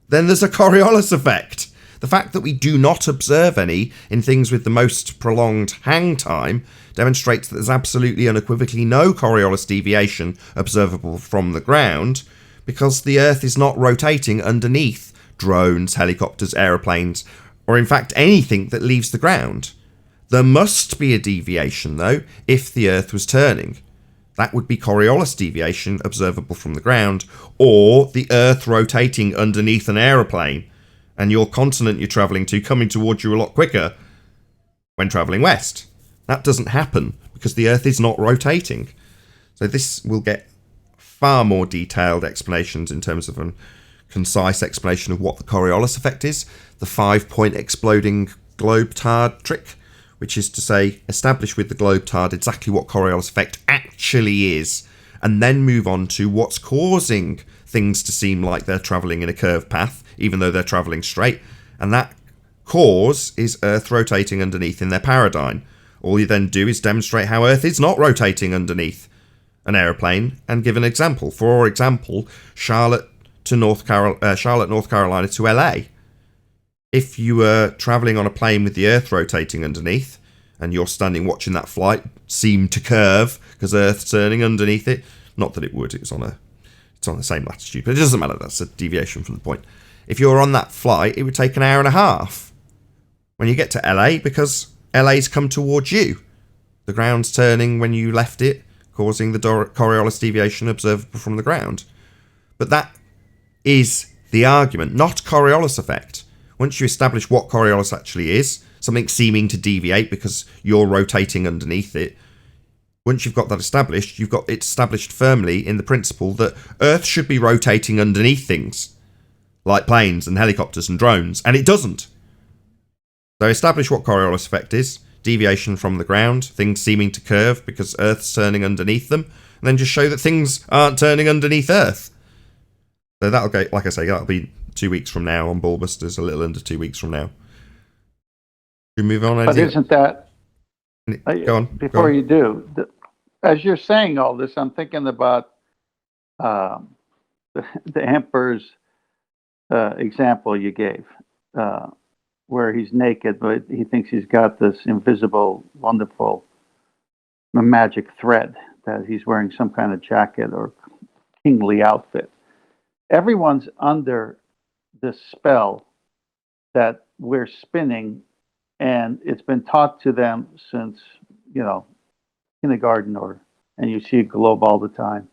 then there's a Coriolis effect. The fact that we do not observe any in things with the most prolonged hang time demonstrates that there's absolutely unequivocally no Coriolis deviation observable from the ground, because the Earth is not rotating underneath drones, helicopters, aeroplanes, or in fact anything that leaves the ground. There must be a deviation, though, if the Earth was turning. That would be Coriolis deviation observable from the ground, or the Earth rotating underneath an aeroplane, and your continent you're travelling to coming towards you a lot quicker when travelling west. That doesn't happen because the Earth is not rotating. So this will get far more detailed explanations in terms of a concise explanation of what the Coriolis effect is, the 5-point exploding globe tard trick, which is to say, establish with the globe tard exactly what Coriolis effect actually is, and then move on to what's causing things to seem like they're travelling in a curved path, even though they're travelling straight, and that cause is Earth rotating underneath in their paradigm. All you then do is demonstrate how Earth is not rotating underneath an aeroplane, and give an example. For example, Charlotte, North Carolina to LA. If you were travelling on a plane with the Earth rotating underneath, and you're standing watching that flight seem to curve because Earth's turning underneath it, not that it would, it's on the same latitude, but it doesn't matter, that's a deviation from the point. If you're on that flight, it would take an hour and a half when you get to LA, because LA's come towards you. The ground's turning when you left it, causing the Coriolis deviation observable from the ground. But that is the argument, not Coriolis effect. Once you establish what Coriolis actually is, something seeming to deviate because you're rotating underneath it, once you've got that established, you've got it established firmly in the principle that Earth should be rotating underneath things, like planes and helicopters and drones, and it doesn't. So establish what Coriolis effect is, deviation from the ground, things seeming to curve because Earth's turning underneath them, and then just show that things aren't turning underneath Earth. So that'll go, like I say, that'll be 2 weeks from now on Ballbusters, a little under 2 weeks from now. We move on. But isn't that... Go on. Before you do, as you're saying all this, I'm thinking about the emperor's example you gave, where he's naked, but he thinks he's got this invisible, wonderful magic thread, that he's wearing some kind of jacket or kingly outfit. Everyone's under this spell that we're spinning, and it's been taught to them since, kindergarten, and you see a globe all the time.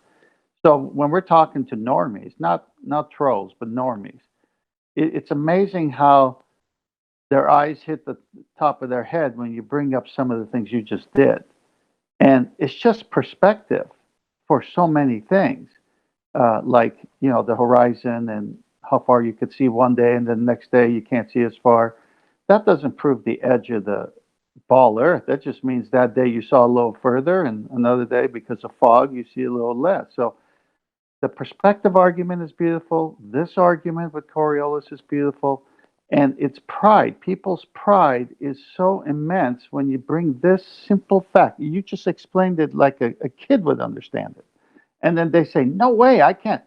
So when we're talking to normies, not trolls, but normies, it's amazing how their eyes hit the top of their head when you bring up some of the things you just did. And it's just perspective for so many things, like, the horizon and how far you could see one day and then the next day you can't see as far. That doesn't prove the edge of the ball Earth. That just means that day you saw a little further, and another day because of fog you see a little less. So the perspective argument is beautiful. This argument with Coriolis is beautiful. And it's pride. People's pride is so immense when you bring this simple fact. You just explained it like a kid would understand it. And then they say, no way, I can't.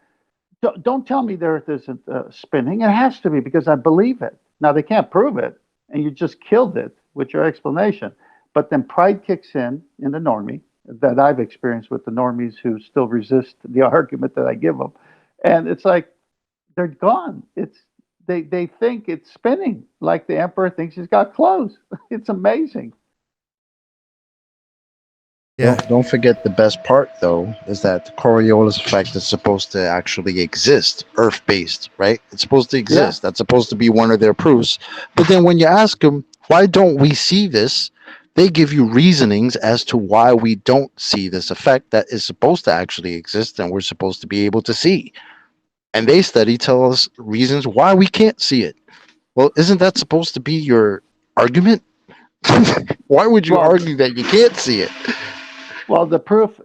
Don't tell me the Earth isn't spinning. It has to be because I believe it. Now, they can't prove it, and you just killed it with your explanation. But then pride kicks in the normie that I've experienced with the normies who still resist the argument that I give them. And it's like they're gone. They think it's spinning like the emperor thinks he's got clothes. It's amazing. Yeah. Don't forget the best part, though, is that the Coriolis effect is supposed to actually exist, Earth-based, right? It's supposed to exist. That's supposed to be one of their proofs. But then when you ask them, why don't we see this? They give you reasonings as to why we don't see this effect that is supposed to actually exist and we're supposed to be able to see. And they tell us reasons why we can't see it. Well, isn't that supposed to be your argument? Why would you argue that you can't see it? Well, the proof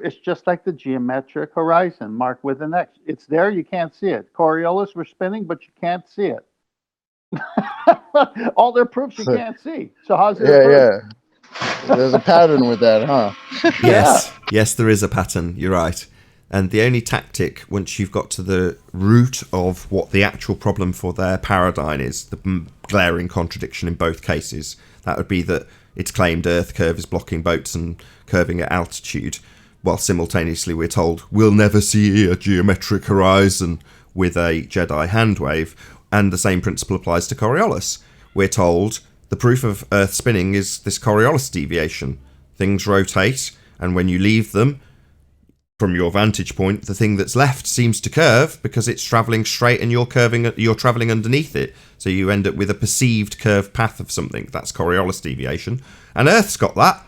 is just like the geometric horizon marked with an X. It's there, you can't see it. Coriolis, we're spinning, but you can't see it. All their proofs you can't see. So how's it? Yeah. There's a pattern with that, huh? Yes, there is a pattern. You're right. And the only tactic, once you've got to the root of what the actual problem for their paradigm is, the glaring contradiction in both cases, that would be that it's claimed Earth curve is blocking boats and curving at altitude, while simultaneously we're told we'll never see a geometric horizon with a Jedi hand wave. And the same principle applies to Coriolis. We're told the proof of Earth spinning is this Coriolis deviation. Things rotate, and when you leave them, from your vantage point, the thing that's left seems to curve because it's travelling straight and you're travelling underneath it. So you end up with a perceived curved path of something. That's Coriolis deviation. And Earth's got that.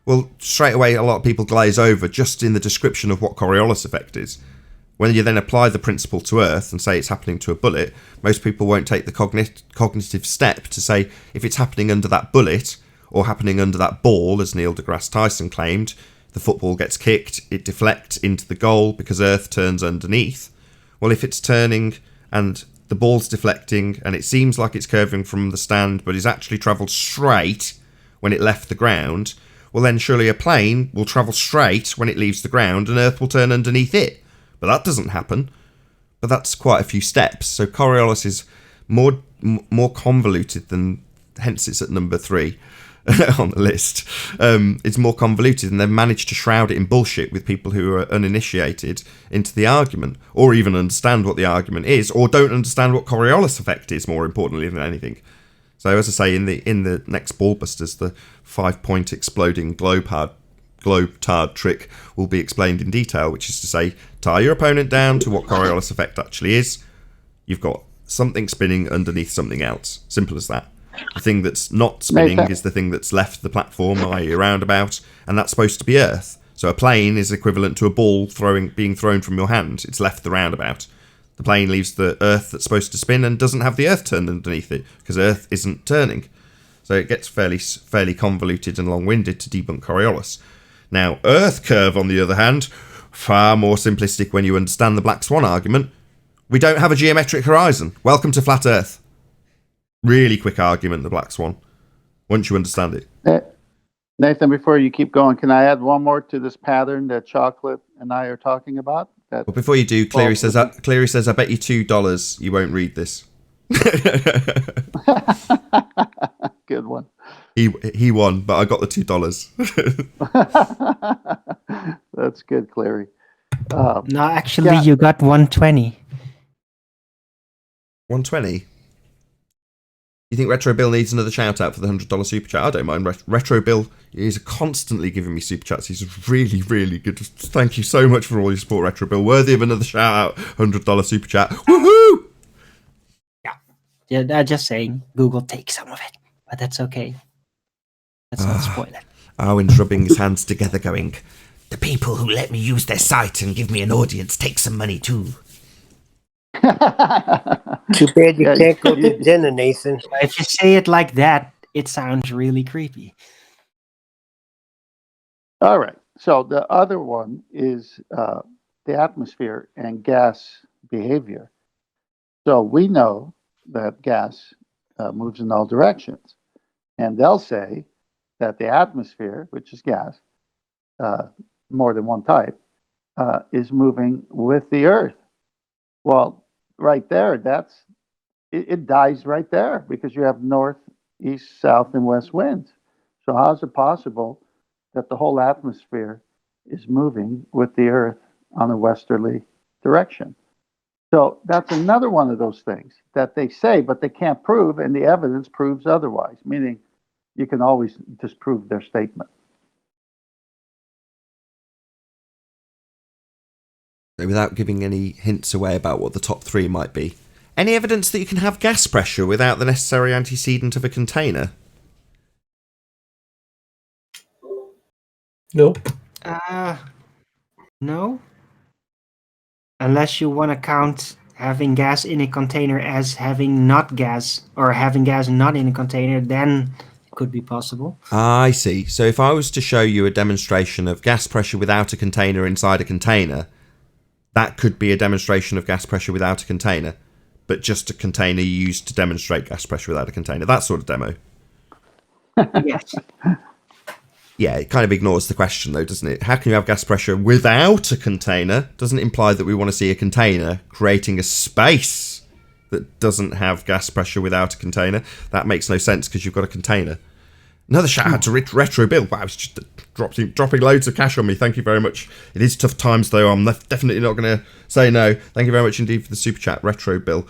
Well, straight away, a lot of people glaze over just in the description of what Coriolis effect is. When you then apply the principle to Earth and say it's happening to a bullet, most people won't take the cognitive step to say if it's happening under that bullet or happening under that ball, as Neil deGrasse Tyson claimed, the football gets kicked, it deflects into the goal because Earth turns underneath. Well, if it's turning and the ball's deflecting and it seems like it's curving from the stand but is actually travelled straight when it left the ground, well then surely a plane will travel straight when it leaves the ground and Earth will turn underneath it. But that doesn't happen. But that's quite a few steps. So Coriolis is more convoluted than, hence it's at number 3. On the list. It's more convoluted, and they've managed to shroud it in bullshit with people who are uninitiated into the argument, or even understand what the argument is, or don't understand what Coriolis effect is, more importantly than anything. So as I say, in the next Ballbusters, the 5-point exploding globe tard trick will be explained in detail, which is to say, tie your opponent down to what Coriolis effect actually is. You've got something spinning underneath something else. Simple as that. The thing that's not spinning is the thing that's left the platform, i.e. a roundabout, and that's supposed to be Earth. So a plane is equivalent to a ball being thrown from your hand. It's left the roundabout. The plane leaves the Earth that's supposed to spin and doesn't have the Earth turned underneath it, because Earth isn't turning. So it gets fairly convoluted and long-winded to debunk Coriolis. Now, Earth curve, on the other hand, far more simplistic when you understand the Black Swan argument. We don't have a geometric horizon. Welcome to Flat Earth. Really quick argument, the Black Swan, once you understand it. Nathan, before you keep going, can I add one more to this pattern that Chocolate and I are talking about? Well, before you do, Cleary says, I bet you $2 you won't read this. Good one. He won, but I got the $2. That's good, Cleary. No, actually, you got 120. 120? You think Retro Bill needs another shout out for the $100 super chat? I don't mind. Retro Bill is constantly giving me super chats. He's really, really good. Thank you so much for all your support, Retro Bill. Worthy of another shout out, $100 super chat. Woohoo! Yeah, I'm just saying Google take some of it, but that's okay. Let's not spoil it. Arwen's rubbing his hands together going, the people who let me use their site and give me an audience take some money too. Too bad you can't go to dinner, Nathan. If you say it like that, it sounds really creepy. All right. So the other one is the atmosphere and gas behavior. So we know that gas moves in all directions. And they'll say that the atmosphere, which is gas, more than one type, is moving with the Earth. Well, right there, it dies right there because you have north, east, south, and west winds. So how is it possible that the whole atmosphere is moving with the Earth on a westerly direction? So that's another one of those things that they say, but they can't prove, and the evidence proves otherwise, meaning you can always disprove their statement. Without giving any hints away about what the top 3 might be, any evidence that you can have gas pressure without the necessary antecedent of a container? Nope. No. Unless you want to count having gas in a container as having not gas, or having gas not in a container, then it could be possible. I see. So if I was to show you a demonstration of gas pressure without a container inside a container, that could be a demonstration of gas pressure without a container, but just a container used to demonstrate gas pressure without a container. That sort of demo. Yes. Yeah, it kind of ignores the question, though, doesn't it? How can you have gas pressure without a container? Doesn't imply that we want to see a container creating a space that doesn't have gas pressure without a container. That makes no sense because you've got a container. Another shout out to Retro Bill. Wow, it's just dropping loads of cash on me. Thank you very much. It is tough times, though. I'm definitely not going to say no. Thank you very much indeed for the super chat, Retro Bill.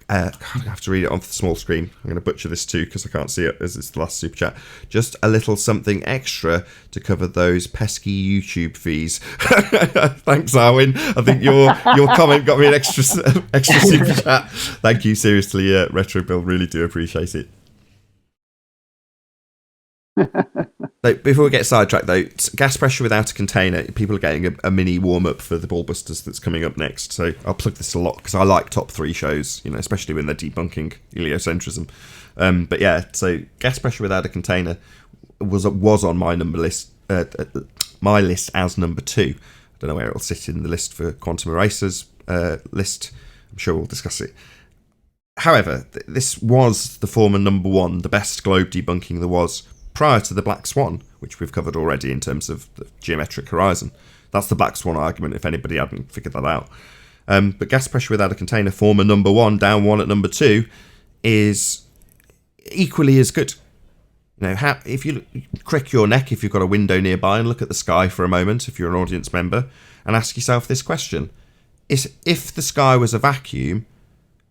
I have to read it on the small screen. I'm going to butcher this too because I can't see it as it's the last super chat. Just a little something extra to cover those pesky YouTube fees. Thanks, Arwen. I think your comment got me an extra super chat. Thank you, seriously, Retro Bill. Really do appreciate it. So before we get sidetracked, though, gas pressure without a container, people are getting a mini warm-up for the Ballbusters that's coming up next. So I'll plug this a lot because I like top 3 shows, especially when they're debunking heliocentrism. But yeah, so gas pressure without a container was on my list as number 2. I don't know where it'll sit in the list for Quantum Erasers list. I'm sure we'll discuss it. However, this was the former number 1, the best globe debunking there was prior to the Black Swan, which we've covered already in terms of the geometric horizon. That's the Black Swan argument, if anybody hadn't figured that out. But gas pressure without a container, former number 1, down 1 at number 2, is equally as good. If you crick your neck if you've got a window nearby and look at the sky for a moment, if you're an audience member, and ask yourself this question. If the sky was a vacuum,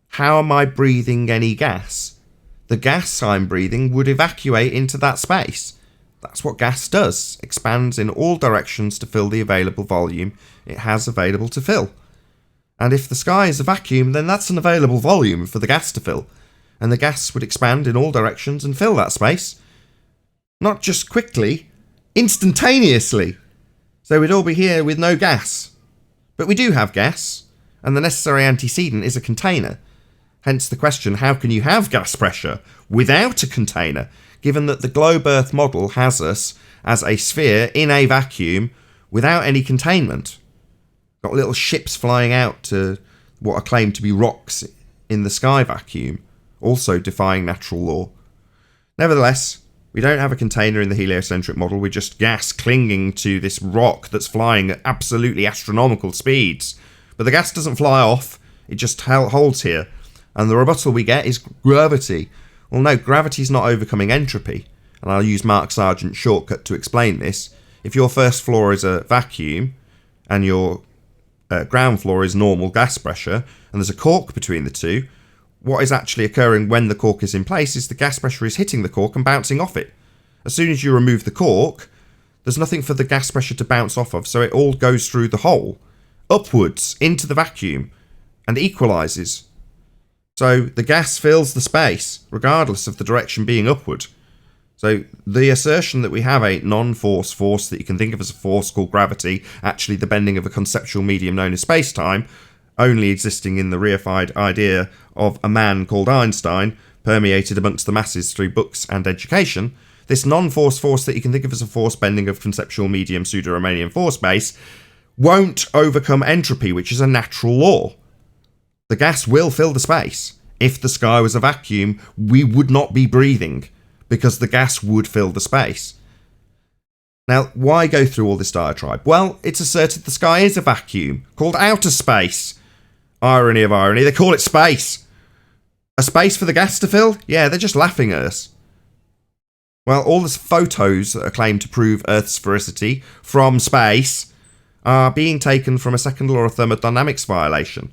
how am I breathing any gas? The gas I'm breathing would evacuate into that space. That's what gas does. Expands in all directions to fill the available volume it has available to fill. And if the sky is a vacuum, then that's an available volume for the gas to fill. And the gas would expand in all directions and fill that space. Not just quickly, instantaneously. So we'd all be here with no gas. But we do have gas, and the necessary antecedent is a container. Hence the question, how can you have gas pressure without a container, given that the globe Earth model has us as a sphere in a vacuum without any containment? Got little ships flying out to what are claimed to be rocks in the sky vacuum, also defying natural law. Nevertheless, we don't have a container in the heliocentric model, we're just gas clinging to this rock that's flying at absolutely astronomical speeds. But the gas doesn't fly off, it just holds here. And the rebuttal we get is gravity. Well, no, gravity's not overcoming entropy. And I'll use Mark Sargent's shortcut to explain this. If your first floor is a vacuum, and your ground floor is normal gas pressure, and there's a cork between the two, what is actually occurring when the cork is in place is the gas pressure is hitting the cork and bouncing off it. As soon as you remove the cork, there's nothing for the gas pressure to bounce off of, so it all goes through the hole, upwards, into the vacuum, and equalises. So the gas fills the space, regardless of the direction being upward. So the assertion that we have a non-force force that you can think of as a force called gravity, actually the bending of a conceptual medium known as space-time, only existing in the reified idea of a man called Einstein, permeated amongst the masses through books and education, this non-force force that you can think of as a force bending of conceptual medium pseudo-Riemannian force space won't overcome entropy, which is a natural law. The gas will fill the space. If the sky was a vacuum, we would not be breathing, because the gas would fill the space. Now, why go through all this diatribe? Well, it's asserted the sky is a vacuum, called outer space. Irony of irony, they call it space. A space for the gas to fill? Yeah, they're just laughing at us. Well, all the photos that are claimed to prove Earth's sphericity from space are being taken from a second law of thermodynamics violation.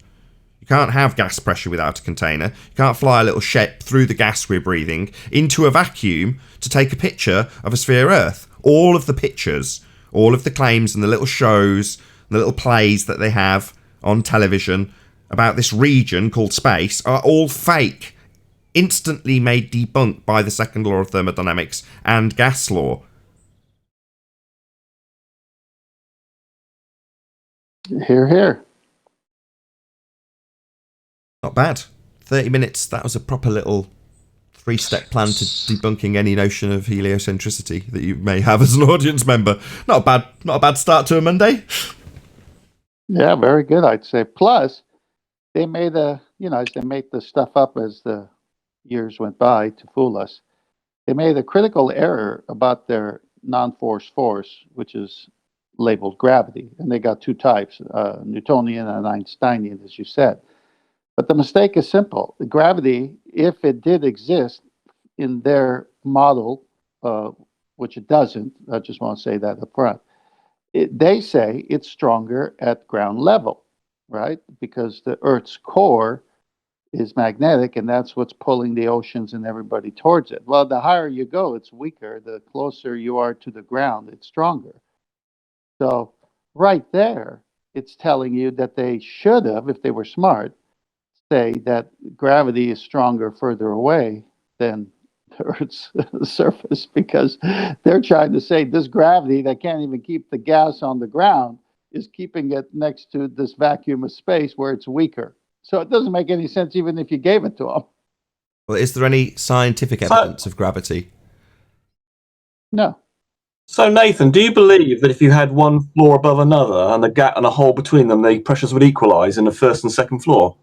You can't have gas pressure without a container. You can't fly a little ship through the gas we're breathing into a vacuum to take a picture of a sphere Earth. All of the pictures, all of the claims and the little shows, the little plays that they have on television about this region called space are all fake. Instantly made debunked by the second law of thermodynamics and gas law. Hear, hear. Not bad. 30 minutes, that was a proper little 3-step plan to debunking any notion of heliocentricity that you may have as an audience member. Not a bad start to a Monday. Yeah, very good, I'd say. Plus, they made they made the stuff up as the years went by to fool us. They made a critical error about their non-force force, which is labeled gravity. And they got two types, Newtonian and Einsteinian, as you said. But the mistake is simple. The gravity, if it did exist in their model, which it doesn't, I just want to say that up front, they say it's stronger at ground level, right? Because the Earth's core is magnetic, and that's what's pulling the oceans and everybody towards it. Well, the higher you go, it's weaker. The closer you are to the ground, it's stronger. So right there, it's telling you that they should have, if they were smart, say that gravity is stronger further away than the Earth's surface, because they're trying to say this gravity that can't even keep the gas on the ground is keeping it next to this vacuum of space where it's weaker. So it doesn't make any sense even if you gave it to them. Well, is there any scientific evidence of gravity? No. So Nathan, do you believe that if you had one floor above another and a gap and a hole between them, the pressures would equalise in the first and second floor?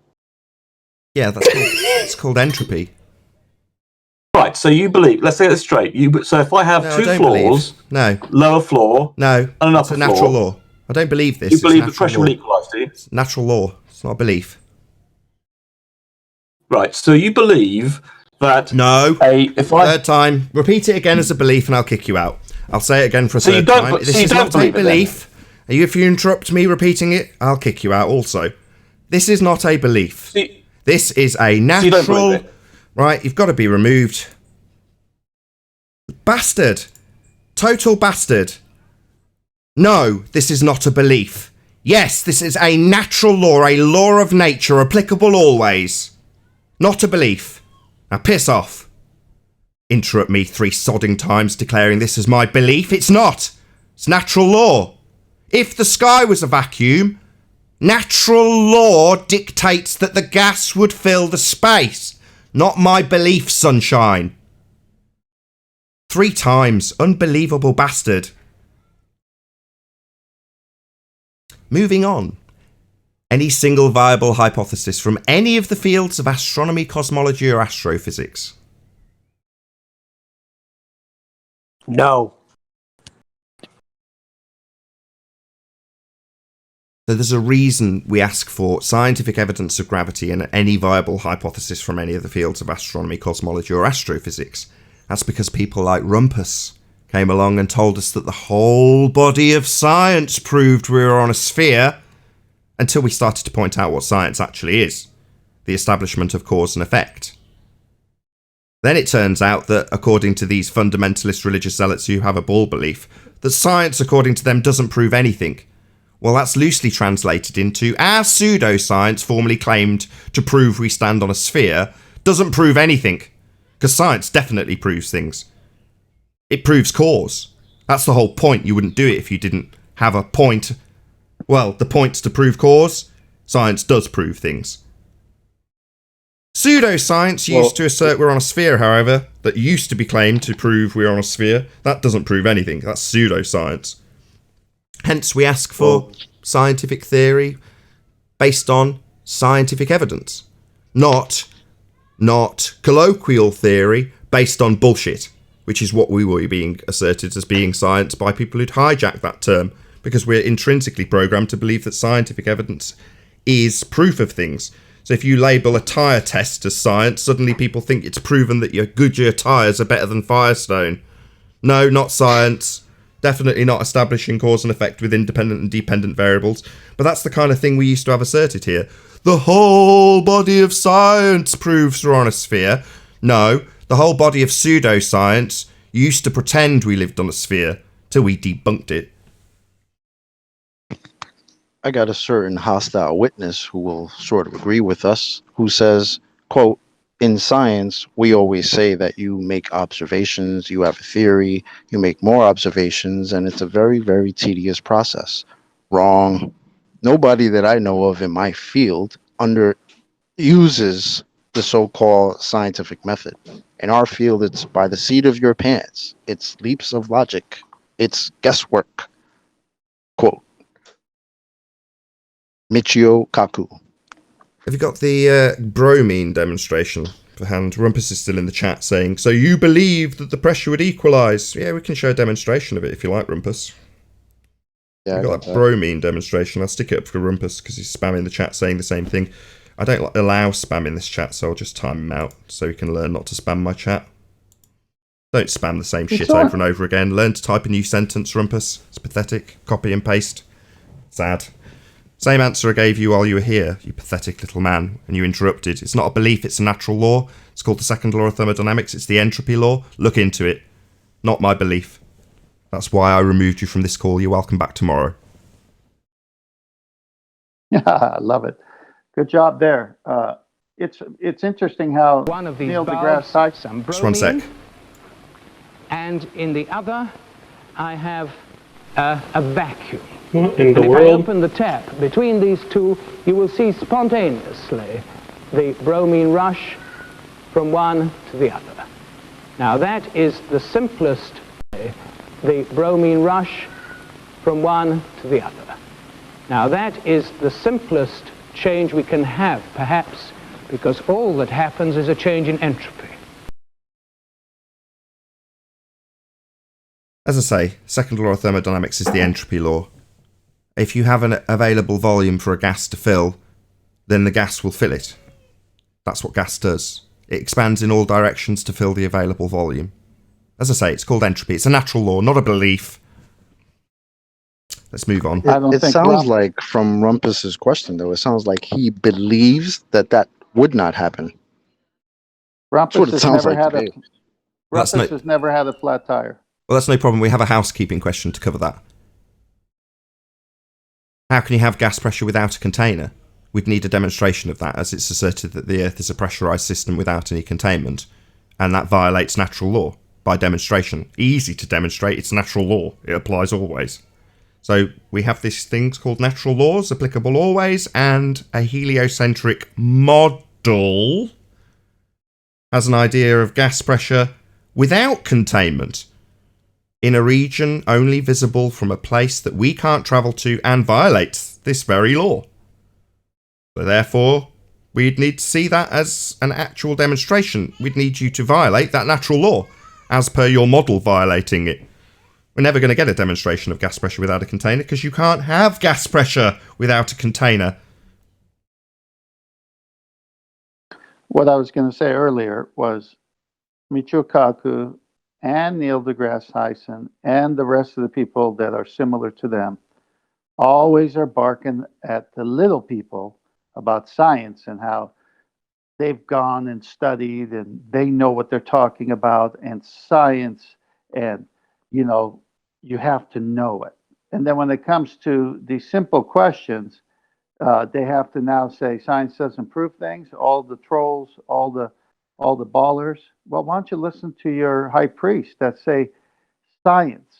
Yeah, it's called entropy. Right, so you believe, let's say it straight. So if I have two floors, lower floor, and an upper floor. It's a natural law. I don't believe this. You believe the pressure will equalise, do you? It's natural law. It's not a belief. Right, so you believe that... No. Third time. Repeat it again as a belief and I'll kick you out. I'll say it again for a third time. This is not a belief. If you interrupt me repeating it, I'll kick you out also. This is not a belief. This is a natural... Right, you've got to be removed. Bastard. Total bastard. No, this is not a belief. Yes, this is a natural law, a law of nature, applicable always. Not a belief. Now piss off. Interrupt me 3 sodding times declaring this as my belief. It's not. It's natural law. If the sky was a vacuum, natural law dictates that the gas would fill the space. Not my belief, sunshine. 3 times. Unbelievable bastard. Moving on. Any single viable hypothesis from any of the fields of astronomy, cosmology, or astrophysics? No. So there's a reason we ask for scientific evidence of gravity and any viable hypothesis from any of the fields of astronomy, cosmology, or astrophysics. That's because people like Rumpus came along and told us that the whole body of science proved we were on a sphere, until we started to point out what science actually is, the establishment of cause and effect. Then it turns out that, according to these fundamentalist religious zealots who have a bull belief, that science, according to them, doesn't prove anything. Well, that's loosely translated into our pseudoscience formerly claimed to prove we stand on a sphere doesn't prove anything. Because science definitely proves things. It proves cause. That's the whole point. You wouldn't do it if you didn't have a point. Well, the point's to prove cause. Science does prove things. Pseudoscience used to assert we're on a sphere, however, that used to be claimed to prove we're on a sphere. That doesn't prove anything. That's pseudoscience. Hence, we ask for scientific theory based on scientific evidence, not colloquial theory based on bullshit, which is what we were being asserted as being science by people who'd hijacked that term, because we're intrinsically programmed to believe that scientific evidence is proof of things. So if you label a tyre test as science, suddenly people think it's proven that your Goodyear tyres are better than Firestone. No, not science. Definitely not establishing cause and effect with independent and dependent variables. But that's the kind of thing we used to have asserted here. The whole body of science proves we're on a sphere. No, the whole body of pseudoscience used to pretend we lived on a sphere till we debunked it. I got a certain hostile witness who will sort of agree with us, who says, quote, in science, we always say that you make observations, you have a theory, you make more observations, and it's a very, very tedious process. Wrong. Nobody that I know of in my field uses the so-called scientific method. In our field, it's by the seat of your pants. It's leaps of logic. It's guesswork. Quote, Michio Kaku. Have you got the bromine demonstration for hand? Rumpus is still in the chat saying, so you believe that the pressure would equalise? Yeah, we can show a demonstration of it if you like, Rumpus. Yeah, We've got that bromine demonstration. I'll stick it up for Rumpus because he's spamming the chat saying the same thing. I don't allow spam in this chat, so I'll just time him out so he can learn not to spam my chat. Don't spam the same shit over and over again. Learn to type a new sentence, Rumpus. It's pathetic. Copy and paste. Sad. Same answer I gave you while you were here, you pathetic little man, and you interrupted. It's not a belief, it's a natural law. It's called the second law of thermodynamics. It's the entropy law. Look into it. Not my belief. That's why I removed you from this call. You're welcome back tomorrow. Yeah, I love it. Good job there. It's interesting how one of these Neil valves, deGrasse Tyson. some bromine, Just one sec. and in the other, I have a vacuum. What in the And if I world? open the tap between these two, you will see spontaneously the bromine rush from one to the other. Now that is the simplest way, the bromine rush from one to the other. Now that is the simplest change we can have, perhaps, because all that happens is a change in entropy. As I say, second law of thermodynamics is the entropy law. If you have an available volume for a gas to fill, then the gas will fill it. That's what gas does. It expands in all directions to fill the available volume. As I say, it's called entropy. It's a natural law, not a belief. Let's move on. It sounds like, from Rumpus's question, though, it sounds like he believes that would not happen. Rumpus has never had to me. Rumpus has never had a flat tire. Well, that's no problem. We have a housekeeping question to cover that. How can you have gas pressure without a container? We'd need a demonstration of that, as it's asserted that the Earth is a pressurised system without any containment, and that violates natural law by demonstration. Easy to demonstrate, it's natural law. It applies always. So we have these things called natural laws, applicable always, and a heliocentric model has an idea of gas pressure without containment in a region only visible from a place that we can't travel to and violates this very law. So therefore, we'd need to see that as an actual demonstration. We'd need you to violate that natural law, as per your model violating it. We're never going to get a demonstration of gas pressure without a container, because you can't have gas pressure without a container. What I was going to say earlier was Michio Kaku and Neil deGrasse Tyson and the rest of the people that are similar to them always are barking at the little people about science and how they've gone and studied and they know what they're talking about and science and, you know, you have to know it. And then when it comes to the simple questions, they have to now say science doesn't prove things. All the trolls, all the ballers. Well, why don't you listen to your high priest that say science?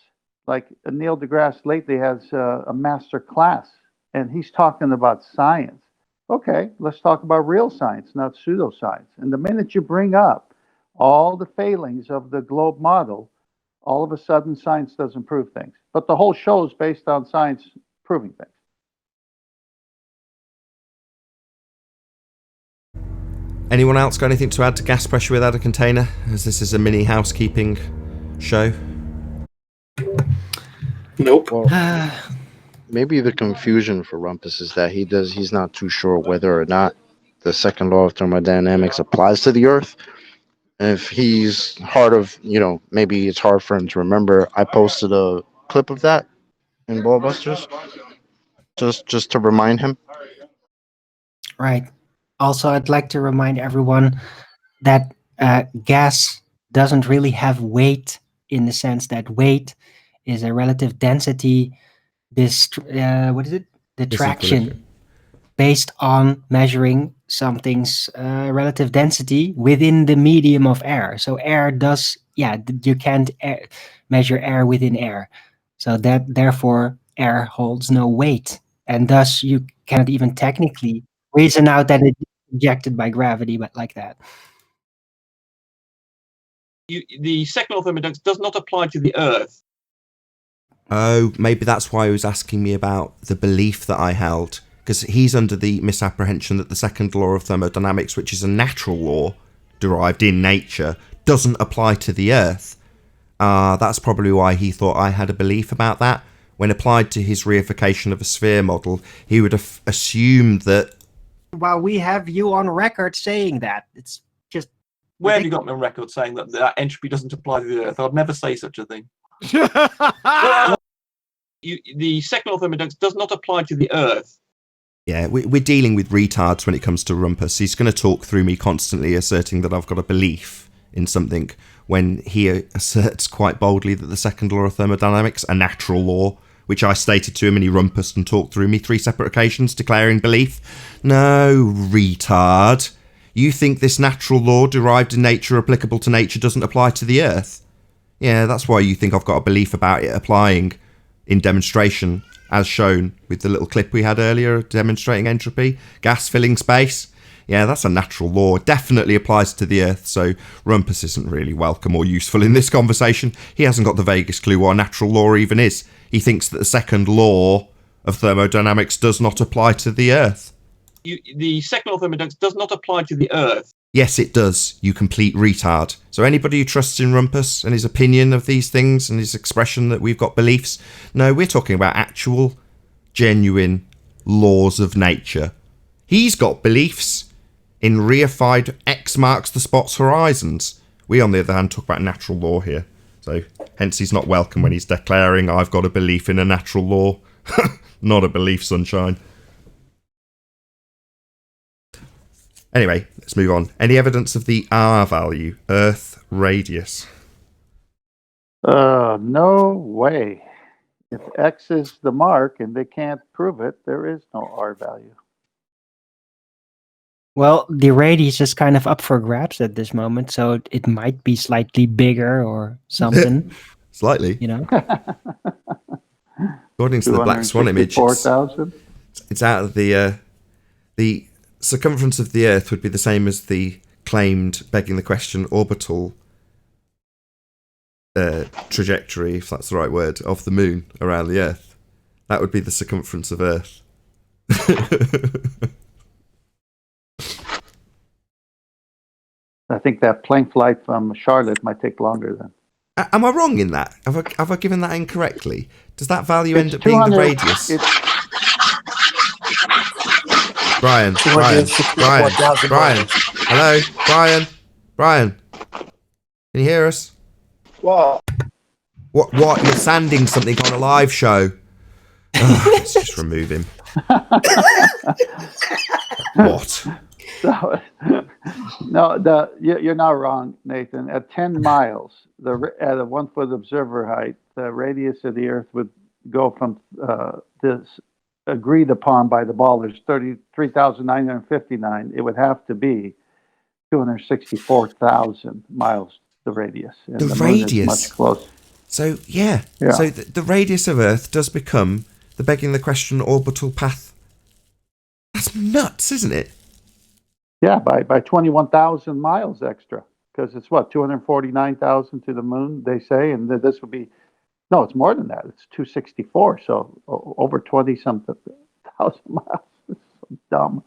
Like Neil deGrasse lately has a master class, and he's talking about science. Okay, let's talk about real science, not pseudoscience. And the minute you bring up all the failings of the globe model, all of a sudden science doesn't prove things. But the whole show is based on science proving things. Anyone else got anything to add to gas pressure without a container, as this is a mini housekeeping show? Nope. Well, maybe the confusion for Rumpus is that he's not too sure whether or not the second law of thermodynamics applies to the Earth. If he's maybe it's hard for him to remember. I posted a clip of that in Ballbusters just to remind him. Right. Also, I'd like to remind everyone that gas doesn't really have weight, in the sense that weight is a relative density. What is it? Detraction, based on measuring something's relative density within the medium of air. So air does, you can't measure air within air. So that therefore air holds no weight, and thus you cannot even technically reason out that it's ejected by gravity, but like that. The second law of thermodynamics does not apply to the Earth. Oh, maybe that's why he was asking me about the belief that I held, because he's under the misapprehension that the second law of thermodynamics, which is a natural law derived in nature, doesn't apply to the Earth. That's probably why he thought I had a belief about that. When applied to his reification of a sphere model, he would have assumed that... Well, we have you on record saying that. It's just... Where have you got me on record saying that entropy doesn't apply to the Earth? I'd never say such a thing. The second law of thermodynamics does not apply to the Earth. Yeah, we're dealing with retards when it comes to Rumpus. He's going to talk through me constantly asserting that I've got a belief in something, when he asserts quite boldly that the second law of thermodynamics, a natural law, which I stated to him and he rumpused and talked through me 3 separate occasions, declaring belief. No, retard. You think this natural law derived in nature, applicable to nature, doesn't apply to the Earth? Yeah, that's why you think I've got a belief about it applying in demonstration, as shown with the little clip we had earlier demonstrating entropy, gas filling space. Yeah, that's a natural law. It definitely applies to the Earth, so Rumpus isn't really welcome or useful in this conversation. He hasn't got the vaguest clue what a natural law even is. He thinks that the second law of thermodynamics does not apply to the Earth. The second law of thermodynamics does not apply to the Earth. Yes, it does, you complete retard. So anybody who trusts in Rumpus and his opinion of these things and his expression that we've got beliefs, no, we're talking about actual, genuine laws of nature. He's got beliefs in reified X marks the spot's horizons. We, on the other hand, talk about natural law here. So hence he's not welcome when he's declaring, I've got a belief in a natural law. Not a belief, sunshine. Anyway, let's move on. Any evidence of the R value, Earth radius? No way. If X is the mark and they can't prove it, there is no R value. Well, the radius is kind of up for grabs at this moment, so it might be slightly bigger or something. Slightly. You know? According to the Black Swan image, it's out of the circumference of the Earth would be the same as the claimed, begging the question, orbital trajectory, if that's the right word, of the Moon around the Earth. That would be the circumference of Earth. I think that plane flight from Charlotte might take longer then. Am I wrong in that? Have I given that incorrectly? Does that value end up being the radius? Brian. Hello? Brian. Can you hear us? What? What? You're sanding something on a live show. Let's just remove him. What? No, you're not wrong, Nathan. At 10 miles, at a 1 foot observer height, the radius of the Earth would go from this agreed upon by the ballers 33,959, it would have to be 264,000 miles the radius. And The moon is radius. much closer. So, yeah. Yeah. So the radius of Earth does become the begging the question orbital path. That's nuts, isn't it? Yeah, by 21,000 miles extra. Because it's what, 249,000 to the moon, they say, and this would be, no, it's more than that. It's 264, so over 20-something thousand miles. It's so dumb.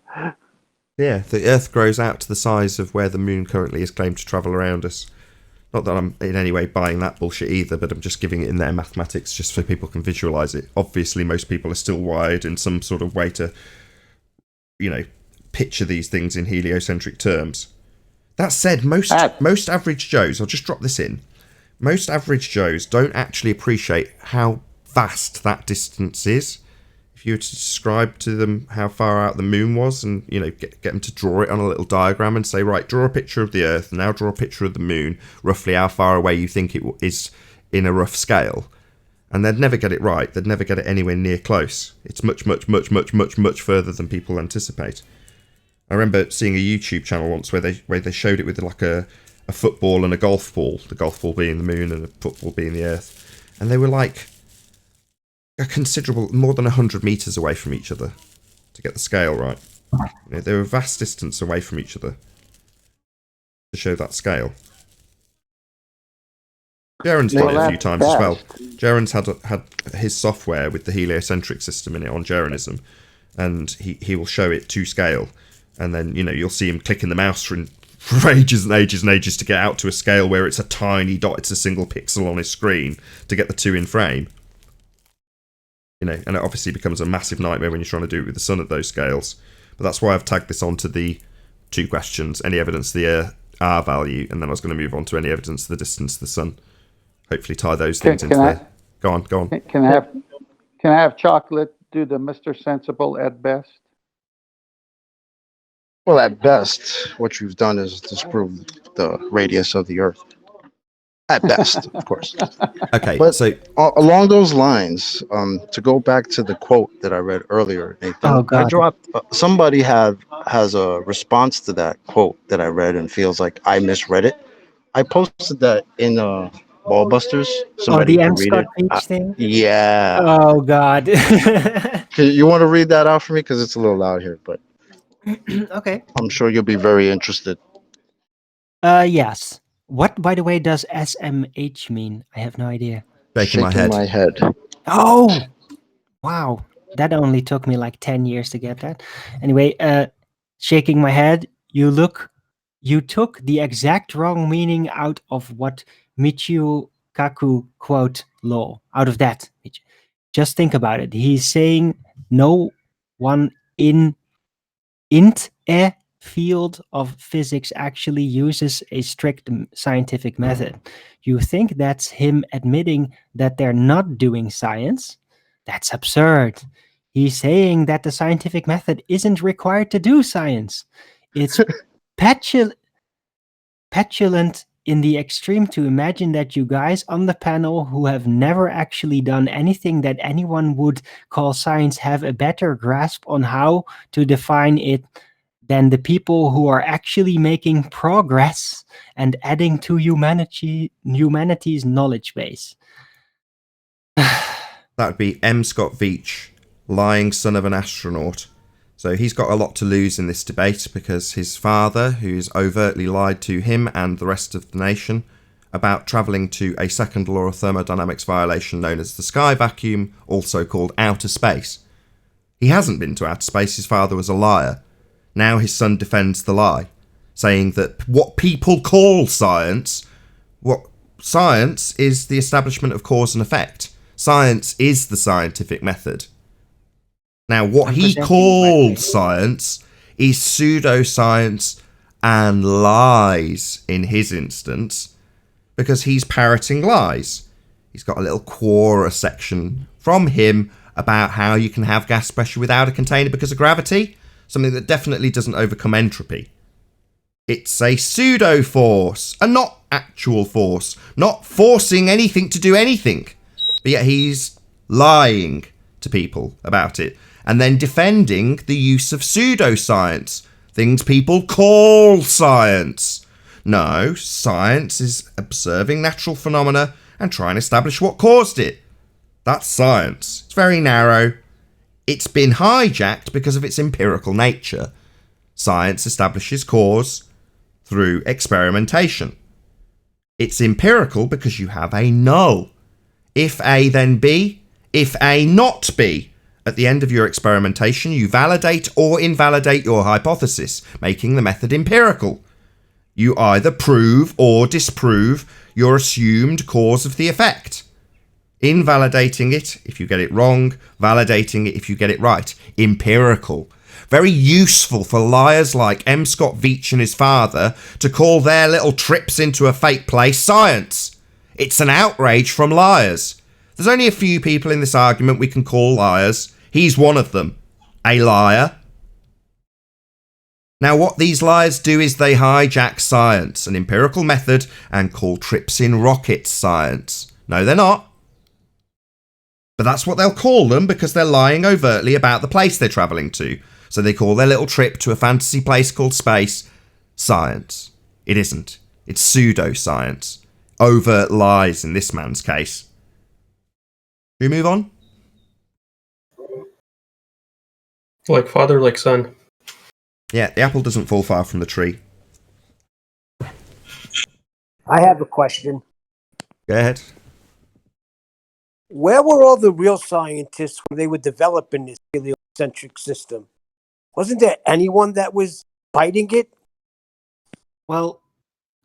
Yeah, the Earth grows out to the size of where the moon currently is claimed to travel around us. Not that I'm in any way buying that bullshit either, but I'm just giving it in their mathematics just so people can visualise it. Obviously, most people are still wired in some sort of way to, picture these things in heliocentric terms. That said, most average Joes, I'll just drop this in, most average Joes don't actually appreciate how vast that distance is. If you were to describe to them how far out the moon was and, get them to draw it on a little diagram and say, right, draw a picture of the Earth, now draw a picture of the moon, roughly how far away you think it is in a rough scale. And they'd never get it right. They'd never get it anywhere near close. It's much, much, much, much, much, much further than people anticipate. I remember seeing a YouTube channel once where they showed it with like a football and a golf ball, the golf ball being the moon and the football being the Earth. And they were like a considerable, more than 100 metres away from each other to get the scale right. They were a vast distance away from each other to show that scale. Jaron's done it a few times as well. Jaron's had his software with the heliocentric system in it on Jaronism, and he will show it to scale, and then you'll see him clicking the mouse for ages and ages and ages to get out to a scale where it's a tiny dot, it's a single pixel on his screen to get the two in frame. And it obviously becomes a massive nightmare when you're trying to do it with the sun at those scales. But that's why I've tagged this onto the 2 questions: any evidence of the R value, and then I was going to move on to any evidence of the distance to the sun. Hopefully tie those things into there. Go on. Can I have chocolate do the Mr. Sensible at best? Well, at best, what you've done is disprove the radius of the Earth. At best, of course. Okay, but so along those lines, to go back to the quote that I read earlier, Nathan, I dropped. Somebody has a response to that quote that I read and feels like I misread it. I posted that in Ballbusters. Somebody the can M. read Scott it. Peach thing? Yeah. Oh, God. You want to read that out for me? Because it's a little loud here, but Okay. I'm sure you'll be very interested. Yes. What, by the way, does SMH mean? I have no idea. Shaking my head. Oh! Wow. That only took me like 10 years to get that. Anyway, shaking my head, you took the exact wrong meaning out of what Michio Kaku quote law. Out of that. Just think about it. He's saying no one in a field of physics actually uses a strict scientific method. You think that's him admitting that they're not doing science? That's absurd. He's saying that the scientific method isn't required to do science. It's petulant in the extreme to imagine that you guys on the panel who have never actually done anything that anyone would call science have a better grasp on how to define it than the people who are actually making progress and adding to humanity's knowledge base. That would be M. Scott Veach, lying son of an astronaut. So he's got a lot to lose in this debate because his father, who's overtly lied to him and the rest of the nation about travelling to a second law of thermodynamics violation known as the sky vacuum, also called outer space. He hasn't been to outer space, his father was a liar. Now his son defends the lie, saying that what people call science is the establishment of cause and effect. Science is the scientific method. Now, what he calls science is pseudoscience and lies in his instance, because he's parroting lies. He's got a little Quora section from him about how you can have gas pressure without a container because of gravity, something that definitely doesn't overcome entropy. It's a pseudo force, and not actual force, not forcing anything to do anything. But yet he's lying to people about it, and then defending the use of pseudoscience, things people call science. No, science is observing natural phenomena and trying to establish what caused it. That's science. It's very narrow. It's been hijacked because of its empirical nature. Science establishes cause through experimentation. It's empirical because you have a null. If A, then B. If A, not B. At the end of your experimentation, you validate or invalidate your hypothesis, making the method empirical. You either prove or disprove your assumed cause of the effect. Invalidating it if you get it wrong, validating it if you get it right. Empirical. Very useful for liars like M. Scott Veitch and his father to call their little trips into a fake place science. It's an outrage from liars. There's only a few people in this argument we can call liars. He's one of them. A liar. Now, what these liars do is they hijack science, an empirical method, and call trips in rockets science. No, they're not. But that's what they'll call them because they're lying overtly about the place they're travelling to. So they call their little trip to a fantasy place called space science. It isn't. It's pseudoscience. Overt lies in this man's case. Should we move on? Like father, like son. Yeah, the apple doesn't fall far from the tree. I have a question. Go ahead. Where were all the real scientists when they were developing this heliocentric system? Wasn't there anyone that was fighting it? Well,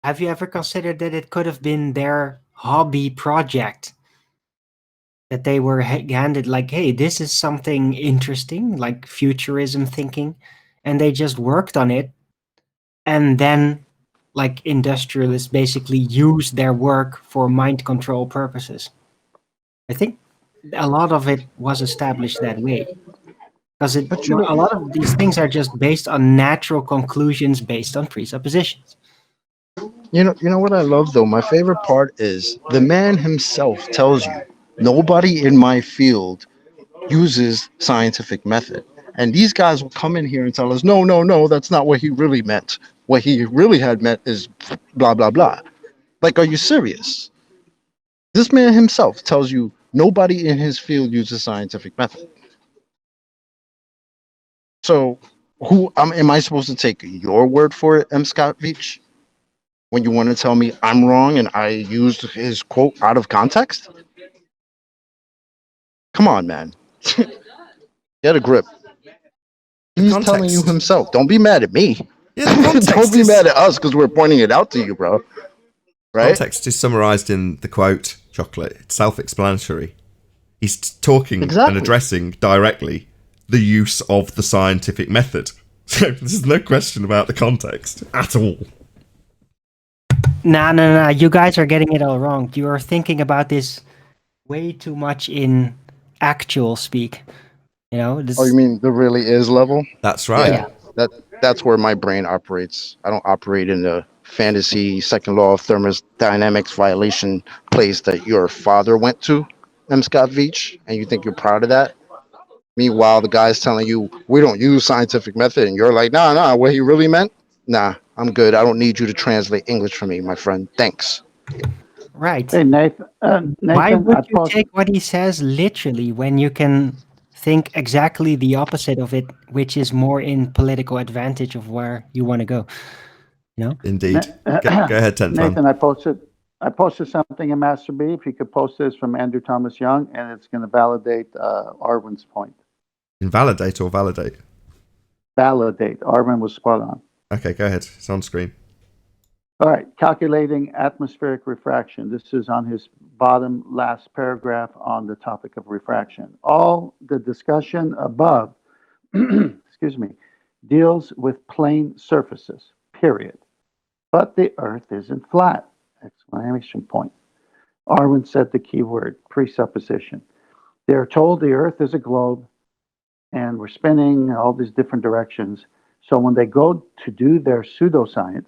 have you ever considered that it could have been their hobby project? That they were handed like, hey, this is something interesting, like futurism thinking, and they just worked on it, and then like industrialists basically used their work for mind control purposes. I think a lot of it was established that way. Because a lot of these things are just based on natural conclusions based on presuppositions. You know what I love though? My favorite part is the man himself tells you nobody in my field uses scientific method. And these guys will come in here and tell us, no, that's not what he really meant. What he really had meant is blah, blah, blah. Like, are you serious? This man himself tells you nobody in his field uses scientific method. So, who am I supposed to take your word for it, M. Scott Veitch? When you want to tell me I'm wrong and I used his quote out of context? Come on, man. Get a grip. He's telling you himself. Don't be mad at me. Yeah, don't be mad at us because we're pointing it out to you, bro. Right? Context is summarized in the quote, chocolate. It's self-explanatory. He's talking and addressing directly the use of the scientific method. So there's no question about the context at all. No. You guys are getting it all wrong. You are thinking about this way too much in actual speak. You know? Oh, you mean the really is level? That's right. Yeah. That's where my brain operates. I don't operate in the fantasy second law of thermodynamics violation place that your father went to, M. Scott Veitch, and you think you're proud of that. Meanwhile, the guy's telling you we don't use scientific method, and you're like, nah, what he really meant? Nah, I'm good. I don't need you to translate English for me, my friend. Thanks. Right. Hey, Nathan. Why would you take what he says literally when you can think exactly the opposite of it, which is more in political advantage of where you want to go? You know? Indeed. Go ahead, Tenth Nathan, I posted something in Master B. If you could post this from Andrew Thomas Young, and it's going to validate Arwen's point. Invalidate or validate? Validate. Arwen was spot on. Okay, go ahead. It's on screen. All right. Calculating atmospheric refraction. This is on his bottom last paragraph on the topic of refraction. All the discussion above, excuse me, deals with plane surfaces, period. But the Earth isn't flat! Exclamation point. Arwen said the key word, presupposition. They are told the Earth is a globe, and we're spinning all these different directions. So when they go to do their pseudoscience,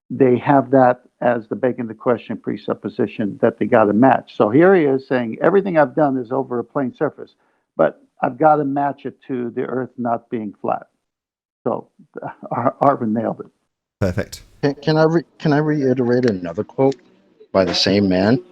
they have that as the begging the question presupposition that they got to match. So here he is saying everything I've done is over a plane surface, but I've got to match it to the Earth not being flat. So Arvin nailed it. Perfect. Can I reiterate another quote by the same man?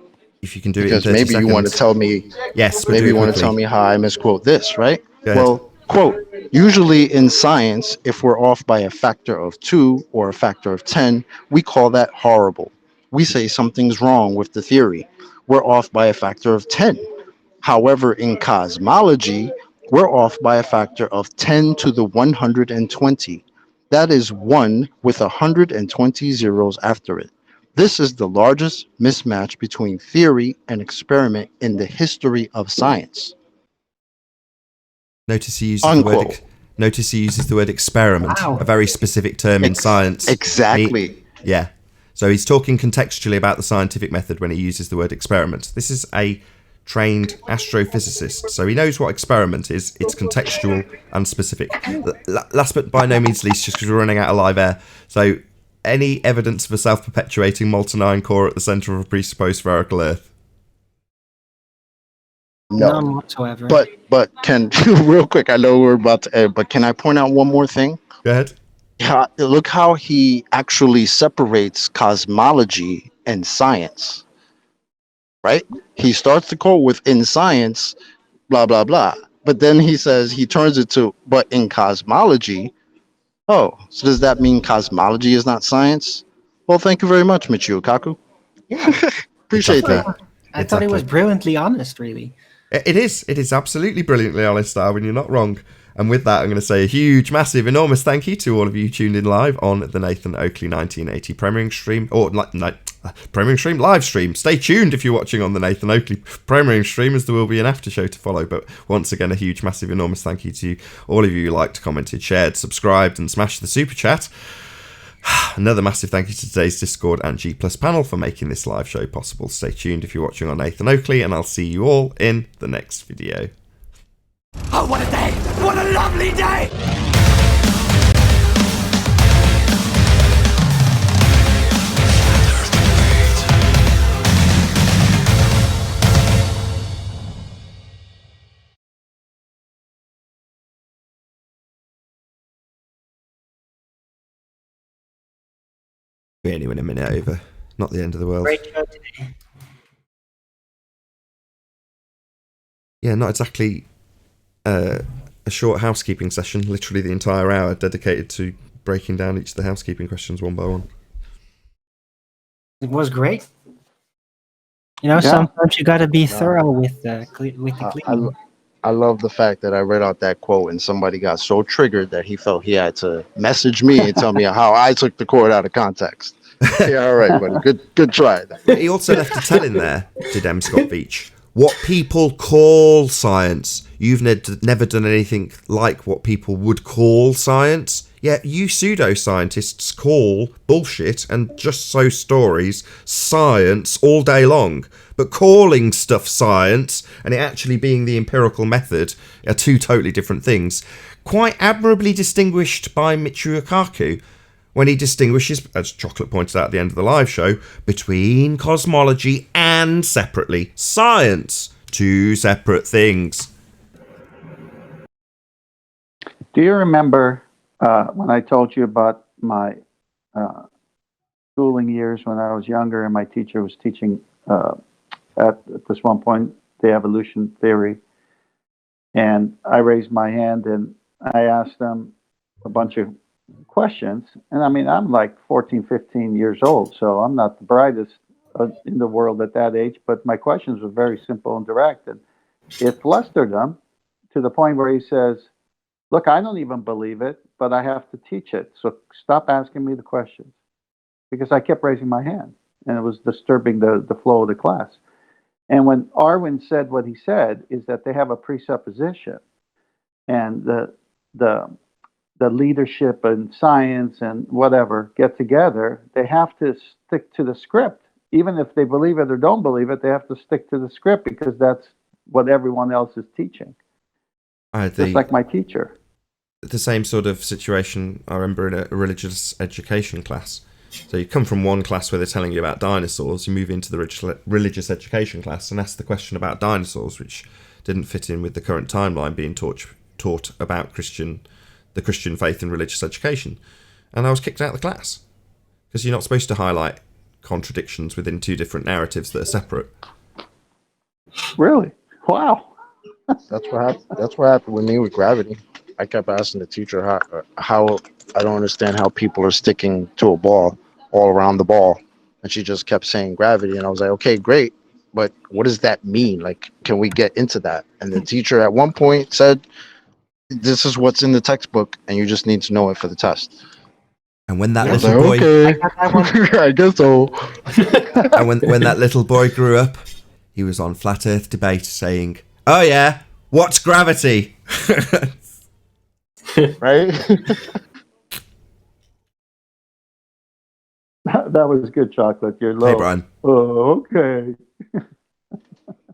If you can do Because it in 30 maybe seconds. you want to tell me. Yes, but maybe do it you want to quickly. tell me how I misquote this, right? Go ahead. Well, quote, usually in science, if we're off by a factor of 2 or a factor of 10, we call that horrible. We say something's wrong with the theory. We're off by a factor of 10. However, in cosmology, we're off by a factor of 10 to the 120. That is 1 with 120 zeros after it. This is the largest mismatch between theory and experiment in the history of science. Notice he uses Unquote. the word experiment, Wow. a very specific term in science. Exactly. Yeah. So he's talking contextually about the scientific method when he uses the word experiment. This is a trained astrophysicist, so he knows what experiment is. It's contextual and specific. Last but by no means least, just because we're running out of live air. So any evidence of a self-perpetuating molten iron core at the centre of a presupposed spherical Earth? No. None whatsoever. But can real quick, I know we're about to end, but can I point out one more thing? Go ahead. Look how he actually separates cosmology and science. Right? He starts the quote with "in science," blah blah blah, but then he says he turns it to "but in cosmology." Oh, so does that mean cosmology is not science? Well, thank you very much, Michio Kaku. Yeah. Appreciate Exactly. that. I thought he was Exactly. brilliantly honest, really. It is absolutely brilliantly honest, Darwin. You're not wrong. And with that, I'm going to say a huge, massive, enormous thank you to all of you tuned in live on the Nathan Oakley 1980 premiering stream, or premiering stream, live stream. Stay tuned if you're watching on the Nathan Oakley premiering stream, as there will be an after show to follow. But once again, a huge, massive, enormous thank you to all of you who liked, commented, shared, subscribed, and smashed the super chat. Another massive thank you to today's Discord and G Plus panel for making this live show possible. Stay tuned if you're watching on Nathan Oakley, and I'll see you all in the next video. Oh, what a day! What a lovely day! Be anywhere in a minute over. Not the end of the world. Great show today. Yeah, not exactly a short housekeeping session. Literally the entire hour dedicated to breaking down each of the housekeeping questions one by one. It was great. You know, Yeah. sometimes you got to be thorough with the cleaning. I love the fact that I read out that quote and somebody got so triggered that he felt he had to message me and tell me how I took the quote out of context. Yeah, all right, buddy. Good try. He also left a tell in there, did M. Scott Veach. What people call science. You've never done anything like what people would call science. Yet you pseudoscientists call bullshit and just so stories science all day long. But calling stuff science and it actually being the empirical method are two totally different things. Quite admirably distinguished by Michio Kaku when he distinguishes, as Chocolate pointed out at the end of the live show, between cosmology and, separately, science. Two separate things. Do you remember when I told you about my schooling years when I was younger and my teacher was teaching at this one point the evolution theory, and I raised my hand and I asked them a bunch of questions, and I mean I'm like 14, 15 years old, so I'm not the brightest in the world at that age, but my questions were very simple and direct, and it flustered him to the point where he says, look, I don't even believe it, but I have to teach it, so stop asking me the questions, because I kept raising my hand and it was disturbing the flow of the class. And when Arvin said what he said is that they have a presupposition, and the leadership and science and whatever get together, they have to stick to the script. Even if they believe it or don't believe it, they have to stick to the script because that's what everyone else is teaching. Just like my teacher. The same sort of situation I remember in a religious education class. So you come from one class where they're telling you about dinosaurs, you move into the religious education class and ask the question about dinosaurs, which didn't fit in with the current timeline being taught about the Christian faith and religious education. And I was kicked out of the class because you're not supposed to highlight contradictions within two different narratives that are separate. Really? Wow. That's what happened with me with gravity. I kept asking the teacher how I don't understand how people are sticking to a ball all around the ball, and she just kept saying gravity, and I was like, okay, great, but what does that mean? Like, can we get into that? And the teacher at one point said, "This is what's in the textbook, and you just need to know it for the test." And when that I was little like, boy, okay, I guess so. and when that little boy grew up, he was on Flat Earth Debate saying, "Oh yeah, what's gravity?" Right? That was good, Chocolate. You're low. Hey, Brian. Oh, okay.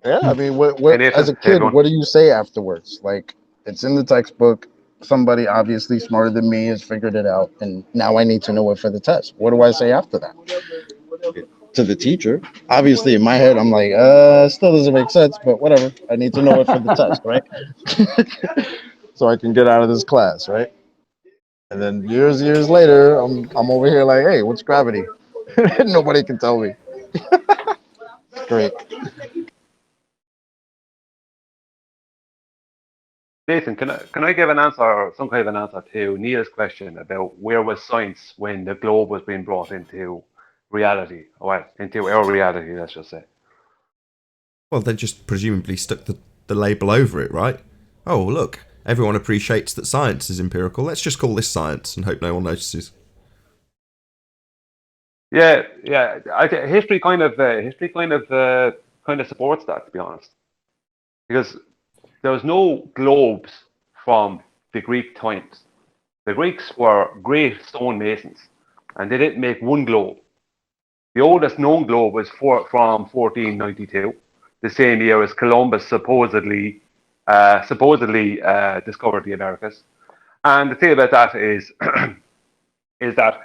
Yeah, I mean, Hey, Nathan. as a Hey, kid, everyone. what do you say afterwards? Like, it's in the textbook. Somebody obviously smarter than me has figured it out, and now I need to know it for the test. What do I say after that? To the teacher. Obviously, in my head, I'm like, still doesn't make sense, but whatever. I need to know it for the test, right? So I can get out of this class, right? And then years later, I'm over here like, hey, what's gravity? Nobody can tell me. Great. Nathan, can I give an answer, or some kind of an answer to Neil's question about where was science when the globe was being brought into reality, well, into our reality, let's just say. Well, they just presumably stuck the label over it, right? Oh, look, everyone appreciates that science is empirical. Let's just call this science and hope no one notices. Yeah. History kind of supports that, to be honest, because there was no globes from the Greek times. The Greeks were great stonemasons, and they didn't make one globe. The oldest known globe was from 1492, the same year as Columbus supposedly discovered the Americas. And the thing about that is, is that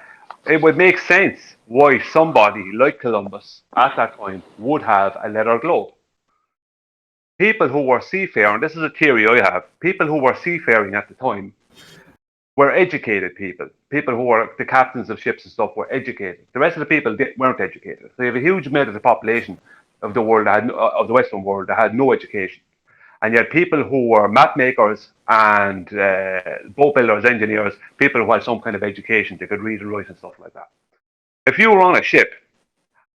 it would make sense why somebody like Columbus at that time would have a leather globe. People who were seafaring, this is a theory I have, people who were seafaring at the time were educated people. People who were the captains of ships and stuff were educated. The rest of the people weren't educated. So you have a huge amount of the population of the world of the Western world that had no education. And yet people who were map makers and boat builders, engineers, people who had some kind of education, they could read and write and stuff like that. If you were on a ship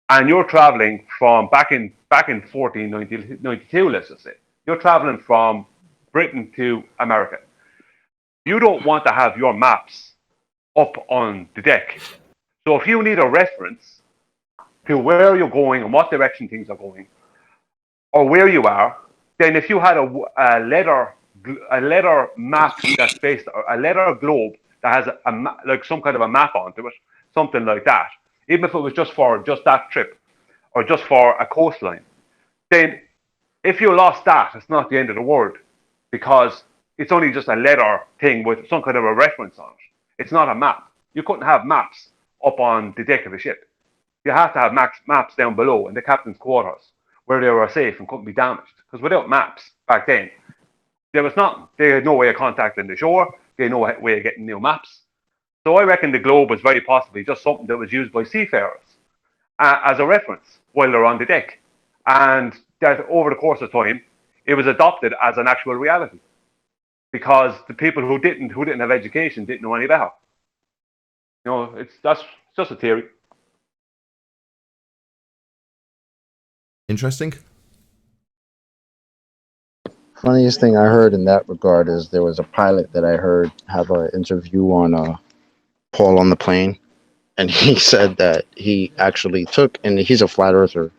and you're traveling from back in 1492, let's just say, you're traveling from Britain to America, you don't want to have your maps up on the deck. So if you need a reference to where you're going and what direction things are going, or where you are, then if you had a leather map that's based, a leather globe that has like some kind of a map onto it, something like that, even if it was just for just that trip or just for a coastline, then if you lost that, it's not the end of the world, because it's only just a leather thing with some kind of a reference on it. It's not a map. You couldn't have maps up on the deck of a ship. You have to have maps down below in the captain's quarters where they were safe and couldn't be damaged. Because without maps back then, there was nothing. They had no way of contacting the shore. They had no way of getting new maps. So I reckon the globe was very possibly just something that was used by seafarers as a reference while they're on the deck. And that over the course of time, it was adopted as an actual reality, because the people who didn't have education didn't know any better. You know, that's just a theory. Interesting. Funniest thing I heard in that regard is there was a pilot that I heard have an interview on Paul on the Plane, and he said that he actually took, and he's a flat earther,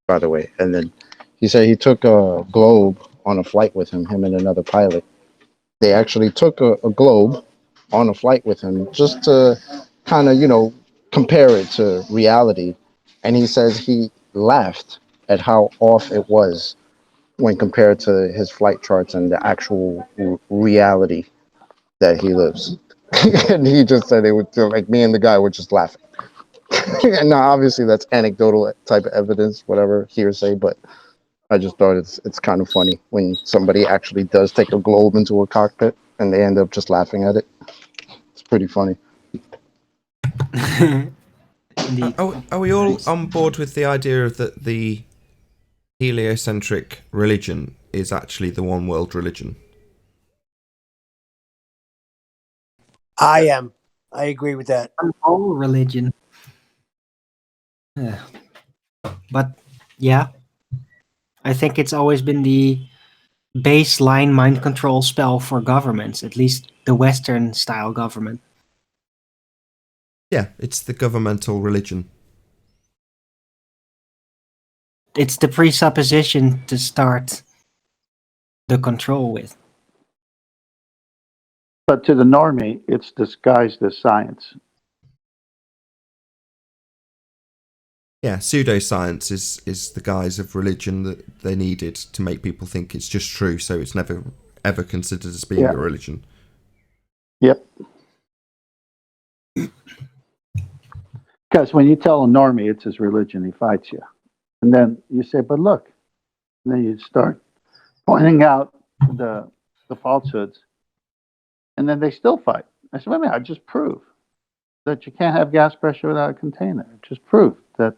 by the way, and then he said he took a globe on a flight with him and another pilot. They actually took a globe on a flight with him just to kind of, compare it to reality. And he says he laughed at how off it was when compared to his flight charts and the actual reality that he lives. And he just said it would feel like me and the guy were just laughing. No, obviously that's anecdotal type of evidence, whatever, hearsay, but I just thought it's kind of funny when somebody actually does take a globe into a cockpit and they end up just laughing at it. It's pretty funny. Indeed. Are we all on board with the idea of that the heliocentric religion is actually the one world religion? I am. I agree with that. Whole religion. Yeah. But yeah, I think it's always been the baseline mind control spell for governments, at least the Western style government. Yeah, it's the governmental religion. It's the presupposition to start the control with. But to the normie, it's disguised as science. Yeah, pseudoscience is the guise of religion that they needed to make people think it's just true, so it's never ever considered as being a religion. Yep. Because when you tell a normie it's his religion, he fights you. And then you say, but look. And then you start pointing out the falsehoods. And then they still fight. I said, wait a minute, I just proved that you can't have gas pressure without a container. I just proved that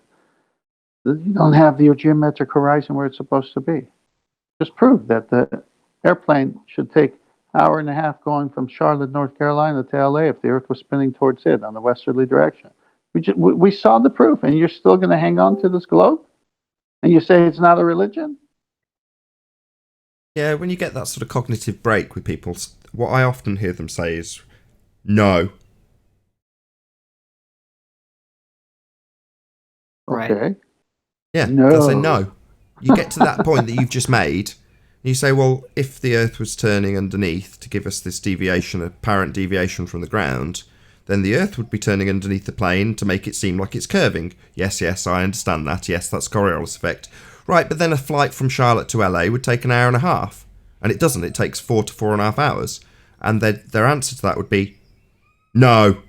you don't have the geometric horizon where it's supposed to be. Just proved that the airplane should take an hour and a half going from Charlotte, North Carolina to LA if the Earth was spinning towards it on the westerly direction. We saw the proof, and you're still going to hang on to this globe? And you say it's not a religion? Yeah, when you get that sort of cognitive break with people, what I often hear them say is, no. Right. Okay. Yeah, they'll say no. You get to that point that you've just made, and you say, well, if the Earth was turning underneath to give us this deviation, apparent deviation from the ground, then the Earth would be turning underneath the plane to make it seem like it's curving. Yes, I understand that. Yes, that's Coriolis effect. Right, but then a flight from Charlotte to LA would take an hour and a half. And it doesn't. It takes 4 to 4.5 hours. And their answer to that would be, no.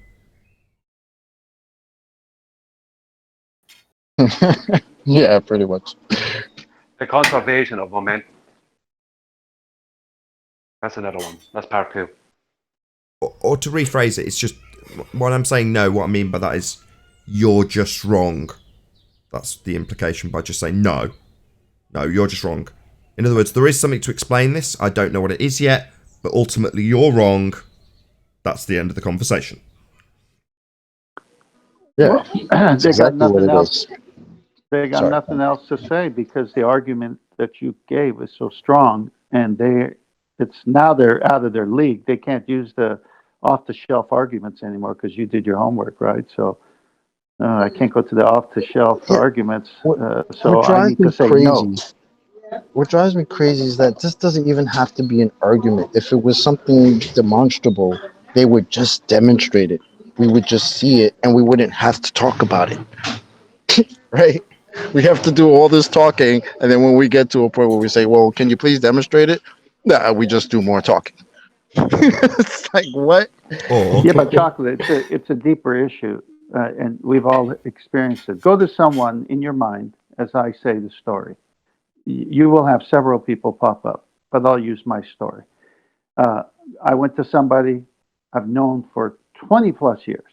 Yeah, pretty much. The conservation of momentum. That's another one. That's part 2. Or to rephrase it, it's just, when I'm saying no, what I mean by that is, you're just wrong. That's the implication by just saying no. No, you're just wrong. In other words, there is something to explain this. I don't know what it is yet, but ultimately you're wrong. That's the end of the conversation. Yeah, that's They got exactly what nothing it else. is. They got Sorry. nothing else to say because the argument that you gave is so strong, and it's now they're out of their league. They can't use the off-the-shelf arguments anymore because you did your homework, right? So I can't go to the off-the-shelf arguments. So I need to say no. What drives me crazy is that this doesn't even have to be an argument. If it was something demonstrable, they would just demonstrate it. We would just see it, and we wouldn't have to talk about it. Right? We have to do all this talking, and then when we get to a point where we say, well, can you please demonstrate it? Nah, we just do more talking. It's like, what? Or, but chocolate, it's a deeper issue, and we've all experienced it. Go to someone in your mind, as I say the story. You will have several people pop up, but I'll use my story. I went to somebody I've known for 20 plus years.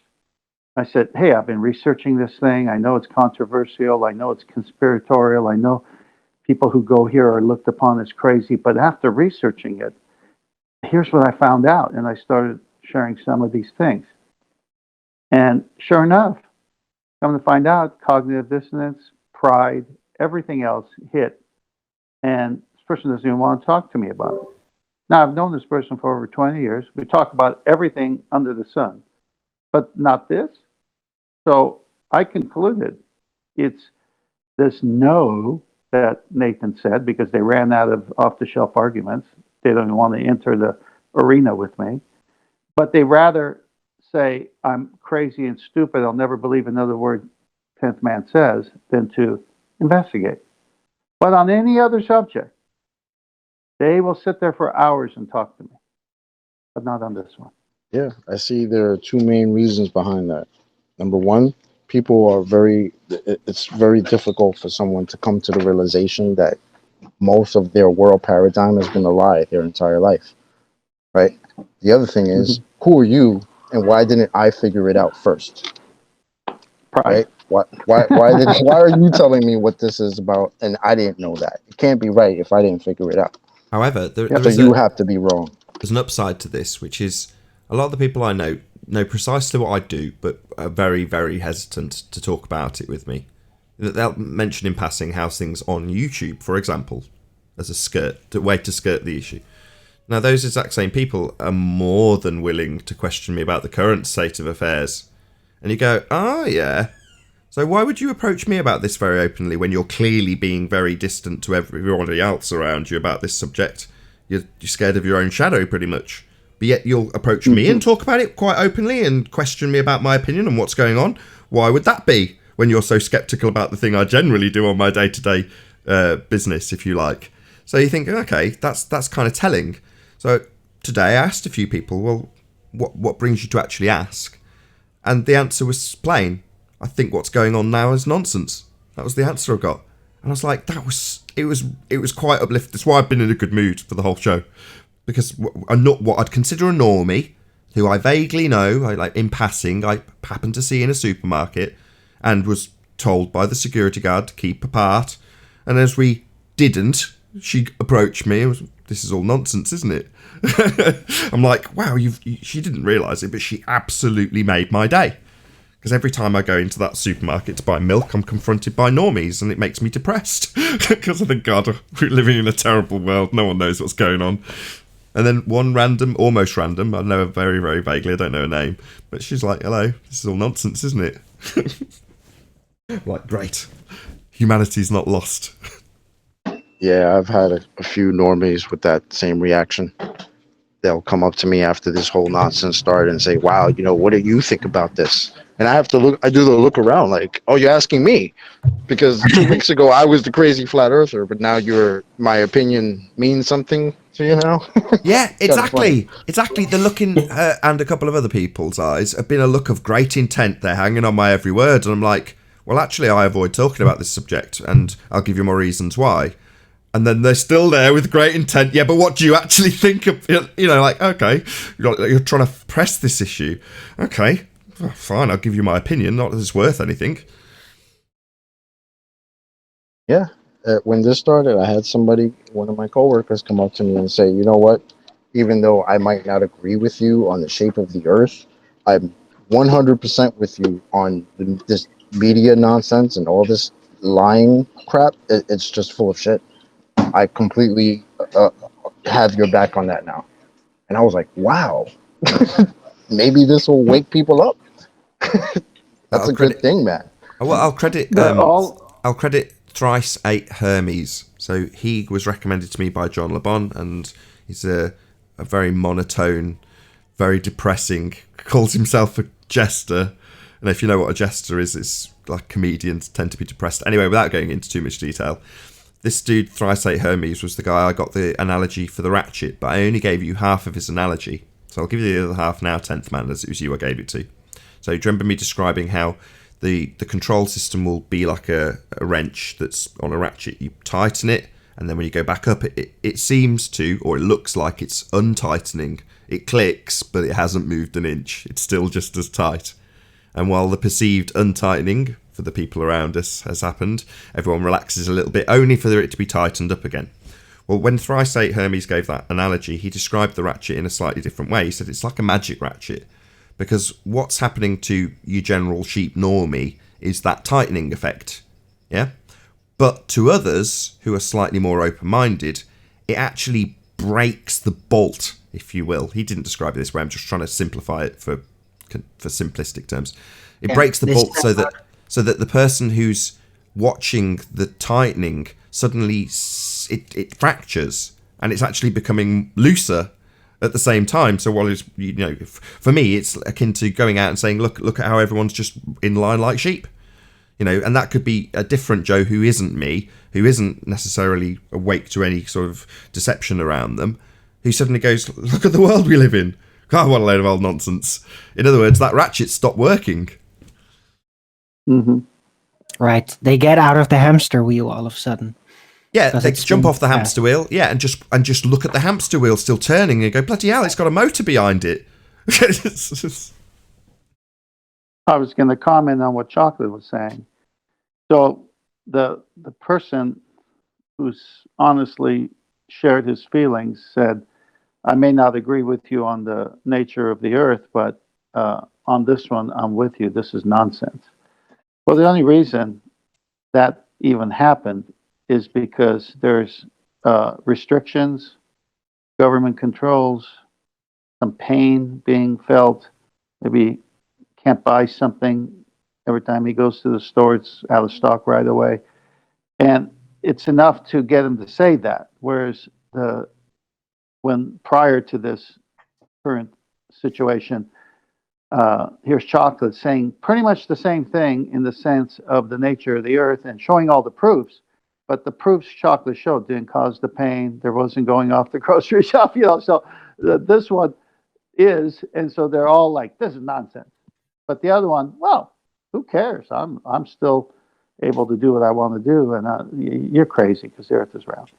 I said, hey, I've been researching this thing. I know it's controversial. I know it's conspiratorial. I know people who go here are looked upon as crazy. But after researching it, here's what I found out. And I started sharing some of these things. And sure enough, come to find out, cognitive dissonance, pride, everything else hit. And this person doesn't even want to talk to me about it. Now, I've known this person for over 20 years. We talk about everything under the sun, but not this. So I concluded it's this no that Nathan said, because they ran out of off-the-shelf arguments. They don't want to enter the arena with me. But they rather say, I'm crazy and stupid, I'll never believe another word 10th man says, than to investigate. But on any other subject, they will sit there for hours and talk to me. But not on this one. Yeah, I see there are two main reasons behind that. Number one, people are it's very difficult for someone to come to the realization that most of their world paradigm has been a lie their entire life, right? The other thing is, who are you and why didn't I figure it out first? Right? Why are you telling me what this is about and I didn't know that? It can't be right if I didn't figure it out. However, You have to be wrong. There's an upside to this, which is a lot of the people I know precisely what I do, but are very, very hesitant to talk about it with me. They'll mention in passing how things on YouTube, for example, as a way to skirt the issue. Now, those exact same people are more than willing to question me about the current state of affairs. And you go, yeah. So why would you approach me about this very openly when you're clearly being very distant to everybody else around you about this subject? You're scared of your own shadow, pretty much. But yet you'll approach me and talk about it quite openly and question me about my opinion and what's going on. Why would that be when you're so sceptical about the thing I generally do on my day-to-day business, if you like? So you think, okay, that's kind of telling. So today I asked a few people, well, what brings you to actually ask? And the answer was plain. I think what's going on now is nonsense. That was the answer I got. And I was like, it was quite uplifting. That's why I've been in a good mood for the whole show. Because I'm not what I'd consider a normie, who I vaguely know, like in passing, I happened to see in a supermarket and was told by the security guard to keep apart. And as we didn't, she approached me. This is all nonsense, isn't it? I'm like, wow, she didn't realise it, but she absolutely made my day. Because every time I go into that supermarket to buy milk, I'm confronted by normies, and it makes me depressed. Because I think, God, we're living in a terrible world. No one knows what's going on. And then one almost random, I know her very, very vaguely, I don't know her name, but she's like, hello, this is all nonsense, isn't it? Like, great. Humanity's not lost. Yeah, I've had a few normies with that same reaction. They'll come up to me after this whole nonsense started and say, wow, what do you think about this? And I do the look around like, oh, you're asking me? Because 2 weeks ago I was the crazy flat earther, but now my opinion means something to you now? Yeah, exactly. Exactly. The look in her and a couple of other people's eyes have been a look of great intent. They're hanging on my every word. And I'm like, well, actually, I avoid talking about this subject and I'll give you more reasons why. And then they're still there with great intent. Yeah, but what do you actually think of, like, okay, you're trying to press this issue. Okay, fine, I'll give you my opinion, not that it's worth anything. Yeah, when this started, I had one of my coworkers come up to me and say, you know what, even though I might not agree with you on the shape of the earth, I'm 100% with you on this media nonsense and all this lying crap. It's just full of shit. I completely have your back on that now. And I was like, wow, maybe this will wake people up. That's a good thing, man. Well, I'll credit Thrice 8 Hermes. So he was recommended to me by John LeBon, and he's a very monotone, very depressing, calls himself a jester. And if you know what a jester is, it's like comedians tend to be depressed. Anyway, without going into too much detail, this dude, Thrice 8 Hermes, was the guy I got the analogy for the ratchet, but I only gave you half of his analogy. So I'll give you the other half now, 10th man, as it was you I gave it to. So do you remember me describing how the control system will be like a wrench that's on a ratchet? You tighten it, and then when you go back up, it seems to, or it looks like it's untightening. It clicks, but it hasn't moved an inch. It's still just as tight. And while the perceived untightening for the people around us has happened, everyone relaxes a little bit, only for it to be tightened up again. Well, when Thrice 8 Hermes gave that analogy, he described the ratchet in a slightly different way. He said it's like a magic ratchet, because what's happening to you general sheep normie is that tightening effect, yeah? But to others who are slightly more open-minded, it actually breaks the bolt, if you will. He didn't describe it this way. I'm just trying to simplify it for simplistic terms. It breaks the bolt so that the person who's watching the tightening suddenly it fractures, and it's actually becoming looser at the same time. So while it's, for me, it's akin to going out and saying, look at how everyone's just in line like sheep, and that could be a different Joe who isn't me, who isn't necessarily awake to any sort of deception around them, who suddenly goes, look at the world we live in. God, what a load of old nonsense. In other words, that ratchet stopped working. Mm-hmm. Right. They get out of the hamster wheel all of a sudden. Yeah, Because they it's jump been- off the hamster wheel, yeah, and just look at the hamster wheel still turning and go, bloody hell, it's got a motor behind it. I was going to comment on what Chocolate was saying. So the person who's honestly shared his feelings said, I may not agree with you on the nature of the earth, but on this one, I'm with you. This is nonsense. Well, the only reason that even happened is because there's restrictions, government controls, some pain being felt. Maybe can't buy something every time he goes to the store, it's out of stock right away. And it's enough to get him to say that. Whereas when prior to this current situation, here's Chocolate saying pretty much the same thing in the sense of the nature of the earth and showing all the proofs. But the proofs Chocolate showed didn't cause the pain. There wasn't going off the grocery shop, So this one is, and so they're all like, this is nonsense. But the other one, well, who cares? I'm still able to do what I want to do, and you're crazy because the earth is round.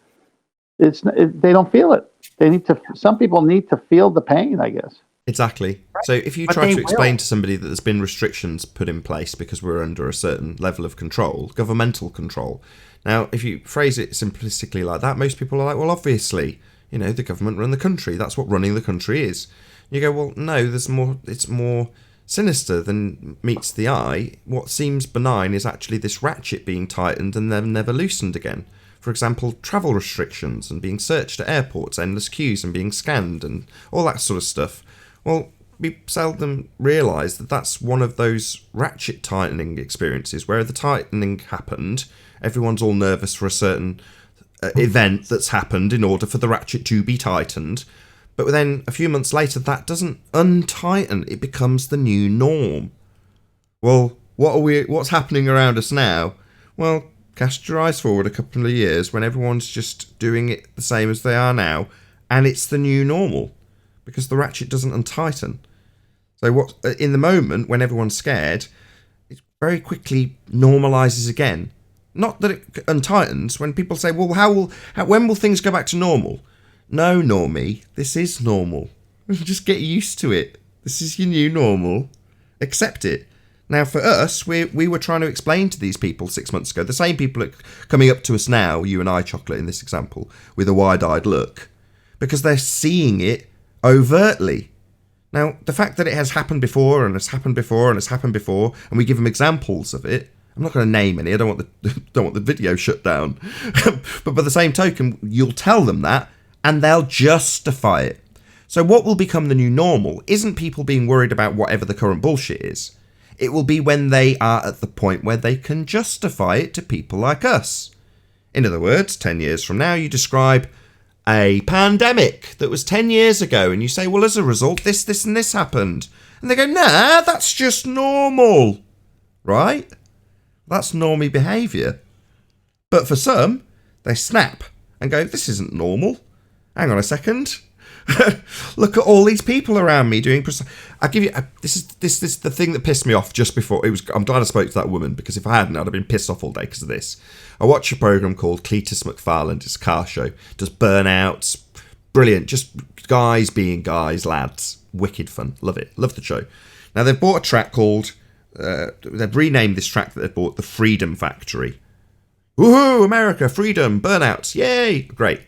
They don't feel it. They need to. Some people need to feel the pain, I guess. Exactly. So if you But try they to explain will. to somebody that there's been restrictions put in place because we're under a certain level of control, governmental control. Now, if you phrase it simplistically like that, most people are like, well, obviously, the government run the country. That's what running the country is. You go, well, no, there's more. It's more sinister than meets the eye. What seems benign is actually this ratchet being tightened and then never loosened again. For example, travel restrictions and being searched at airports, endless queues and being scanned and all that sort of stuff. Well, we seldom realise that that's one of those ratchet tightening experiences where the tightening happened, everyone's all nervous for a certain event that's happened in order for the ratchet to be tightened. But then a few months later, that doesn't untighten. It becomes the new norm. Well, what's happening around us now? Well, cast your eyes forward a couple of years when everyone's just doing it the same as they are now, and it's the new normal because the ratchet doesn't untighten. So what in the moment when everyone's scared, it very quickly normalizes again. Not that it untightens. When people say, "Well, when will things go back to normal?" No, normie, this is normal. Just get used to it. This is your new normal. Accept it. Now, for us, we were trying to explain to these people 6 months ago, the same people are coming up to us now, you and I, Chocolate, in this example, with a wide-eyed look, because they're seeing it overtly. Now, the fact that it has happened before, and has happened before, and has happened before, and we give them examples of it, I'm not going to name any, I don't want the video shut down, but by the same token, you'll tell them that, and they'll justify it. So what will become the new normal isn't people being worried about whatever the current bullshit is. It will be when they are at the point where they can justify it to people like us. In other words, 10 years from now, you describe a pandemic that was 10 years ago, and you say, well, as a result, this, and this happened. And they go, nah, that's just normal. Right? That's normie behaviour. But for some, they snap and go, this isn't normal. Hang on a second. Look at all these people around me doing. I'll give you. This is the thing that pissed me off just before it was. I'm glad I spoke to that woman because if I hadn't, I'd have been pissed off all day because of this. I watch a program called Cletus McFarland. It's a car show. Does burnouts. Brilliant. Just guys being guys, lads. Wicked fun. Love it. Love the show. Now they've bought a track called. They've renamed this track that they've bought the Freedom Factory. Woohoo! America, freedom, burnouts, yay! Great.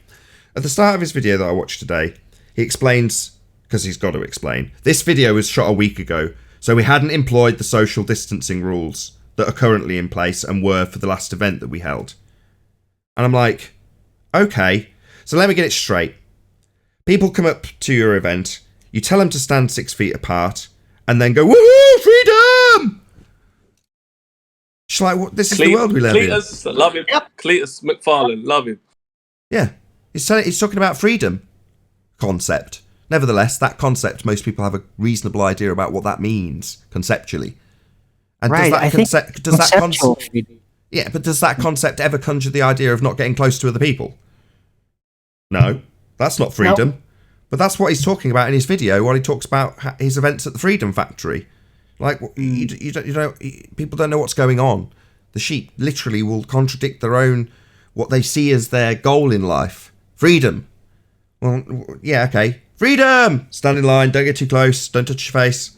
At the start of his video that I watched today, he explains, because he's got to explain, this video was shot a week ago, so we hadn't employed the social distancing rules that are currently in place and were for the last event that we held. And I'm like, okay, so let me get it straight. People come up to your event, you tell them to stand 6 feet apart, and then go, woohoo, freedom! She's like, what? This is the world we live in. Cletus, love him. Yep. Cletus McFarland, love him. Yeah, he's talking about freedom concept. Nevertheless, that concept, most people have a reasonable idea about what that means conceptually. And right, does that concept? Yeah, but does that concept ever conjure the idea of not getting close to other people? No, that's not freedom. No. But that's what he's talking about in his video while he talks about his events at the Freedom Factory. Like people don't know what's going on. The sheep literally will contradict their own, what they see as their goal in life. Freedom. Well, yeah, okay. Freedom! Stand in line, don't get too close, don't touch your face.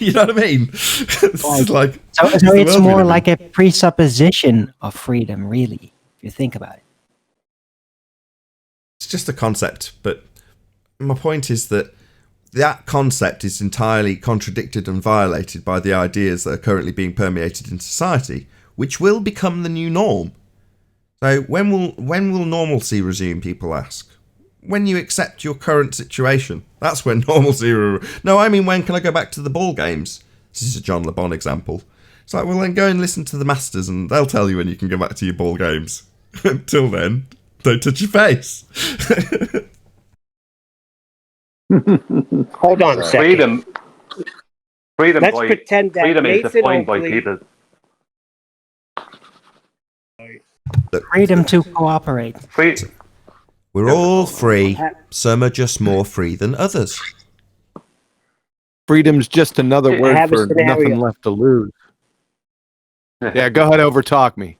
You know what I mean? It's like, so it's more like a presupposition of freedom, really, if you think about it. It's just a concept, but my point is that concept is entirely contradicted and violated by the ideas that are currently being permeated in society, which will become the new norm. So when will normalcy resume, people ask? When you accept your current situation. That's when normalcy... No, I mean, when can I go back to the ball games? This is a John Le Bon example. It's like, well, then go and listen to the Masters and they'll tell you when you can go back to your ball games. Until then, don't touch your face. Hold on a second. Freedom Let's pretend that freedom is Nathan defined by Oakley- people. Freedom to cooperate. We're all free. Some are just more free than others. Freedom's just another word have a for scenario. nothing left to lose. Yeah, go ahead, overtalk me.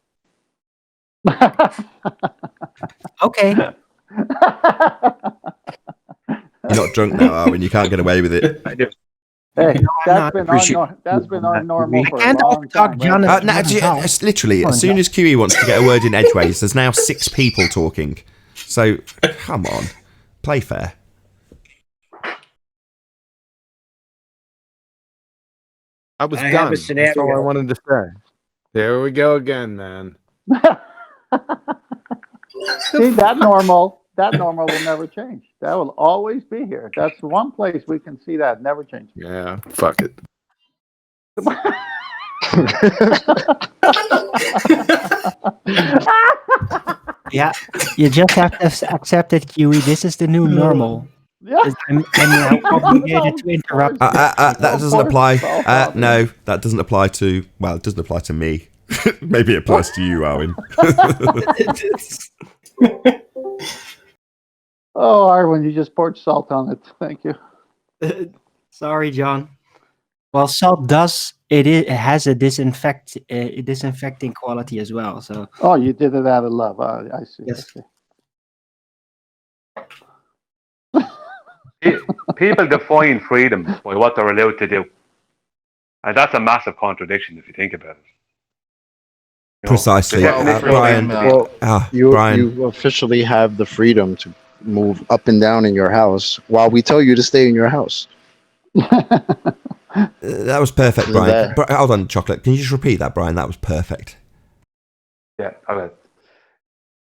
Okay. You're not drunk now, Arwen. You can't get away with it. Hey, not. that's been our normal for a can't long time. overtalk John. right? No, it's literally, as soon as QE wants to get a word in edgeways, there's now 6 people talking. So, come on. Play fair. I was I have done. a That's all I scenario. wanted to say. There we go again, man. See, that normal will never change. That will always be here. That's one place we can see that never change. Yeah, fuck it. Yeah, you just have to accept it, Kiwi. This is the new normal. Yeah. I'm now obligated to interrupt. That doesn't apply. No, that doesn't apply to... Well, it doesn't apply to me. Maybe it applies to you, Arwen. Oh, Arwen, you just poured salt on it. Thank you. Sorry, John. Well, salt it has a disinfecting quality as well. So Oh, you did it out of love. I see. Yes. I see. People define freedom by what they're allowed to do. And that's a massive contradiction if you think about it. You know, Precisely. the definition of Brian, freedom- Brian. You officially have the freedom to move up and down in your house while we tell you to stay in your house. That was perfect, Isn't Brian. that- Hold on, Chocolate. Can you just repeat that, Brian? That was perfect. Yeah, all right.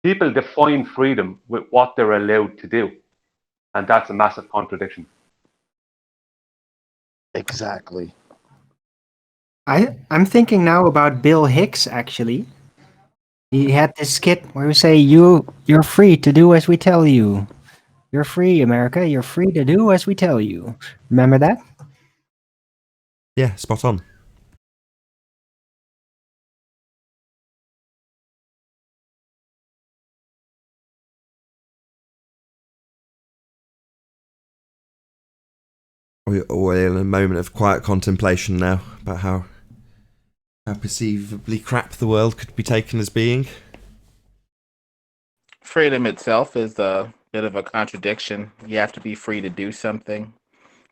People define freedom with what they're allowed to do. And that's a massive contradiction. Exactly. I'm thinking now about Bill Hicks. Actually, he had this skit where we say you're free to do as we tell you. You're free, America. You're free to do as we tell you. Remember that? Yeah, spot on. We're in a moment of quiet contemplation now about how perceivably crap the world could be taken as being. Freedom itself is a bit of a contradiction. You have to be free to do something,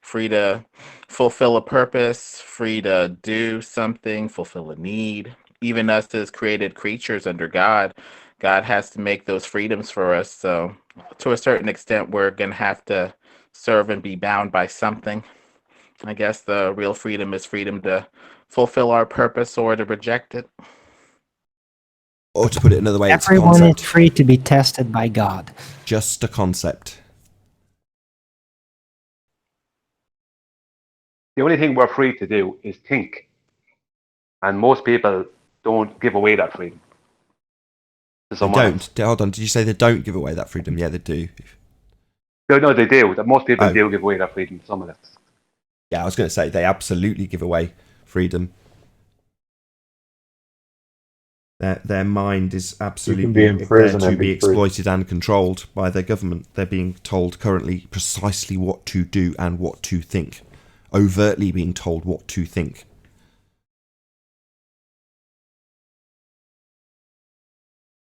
free to fulfill a purpose, free to do something, fulfill a need. Even us as created creatures under God, God has to make those freedoms for us. So to a certain extent, we're going to have to serve and be bound by something. I guess the real freedom is freedom to fulfill our purpose or to reject it. Or to put it another way, it's a Everyone concept. is free to be tested by God. Just a concept. The only thing we're free to do is think. And most people don't give away that freedom. To They someone else. don't. Hold on, did you say they don't give away that freedom? Yeah, they do. No, they do. Most people Oh. do give away that freedom to someone else. Yeah, I was going to say they absolutely give away freedom. Their mind is absolutely be in there prison to and be be free. exploited and controlled by their government. They're being told currently precisely what to do and what to think. overtly being told what to think.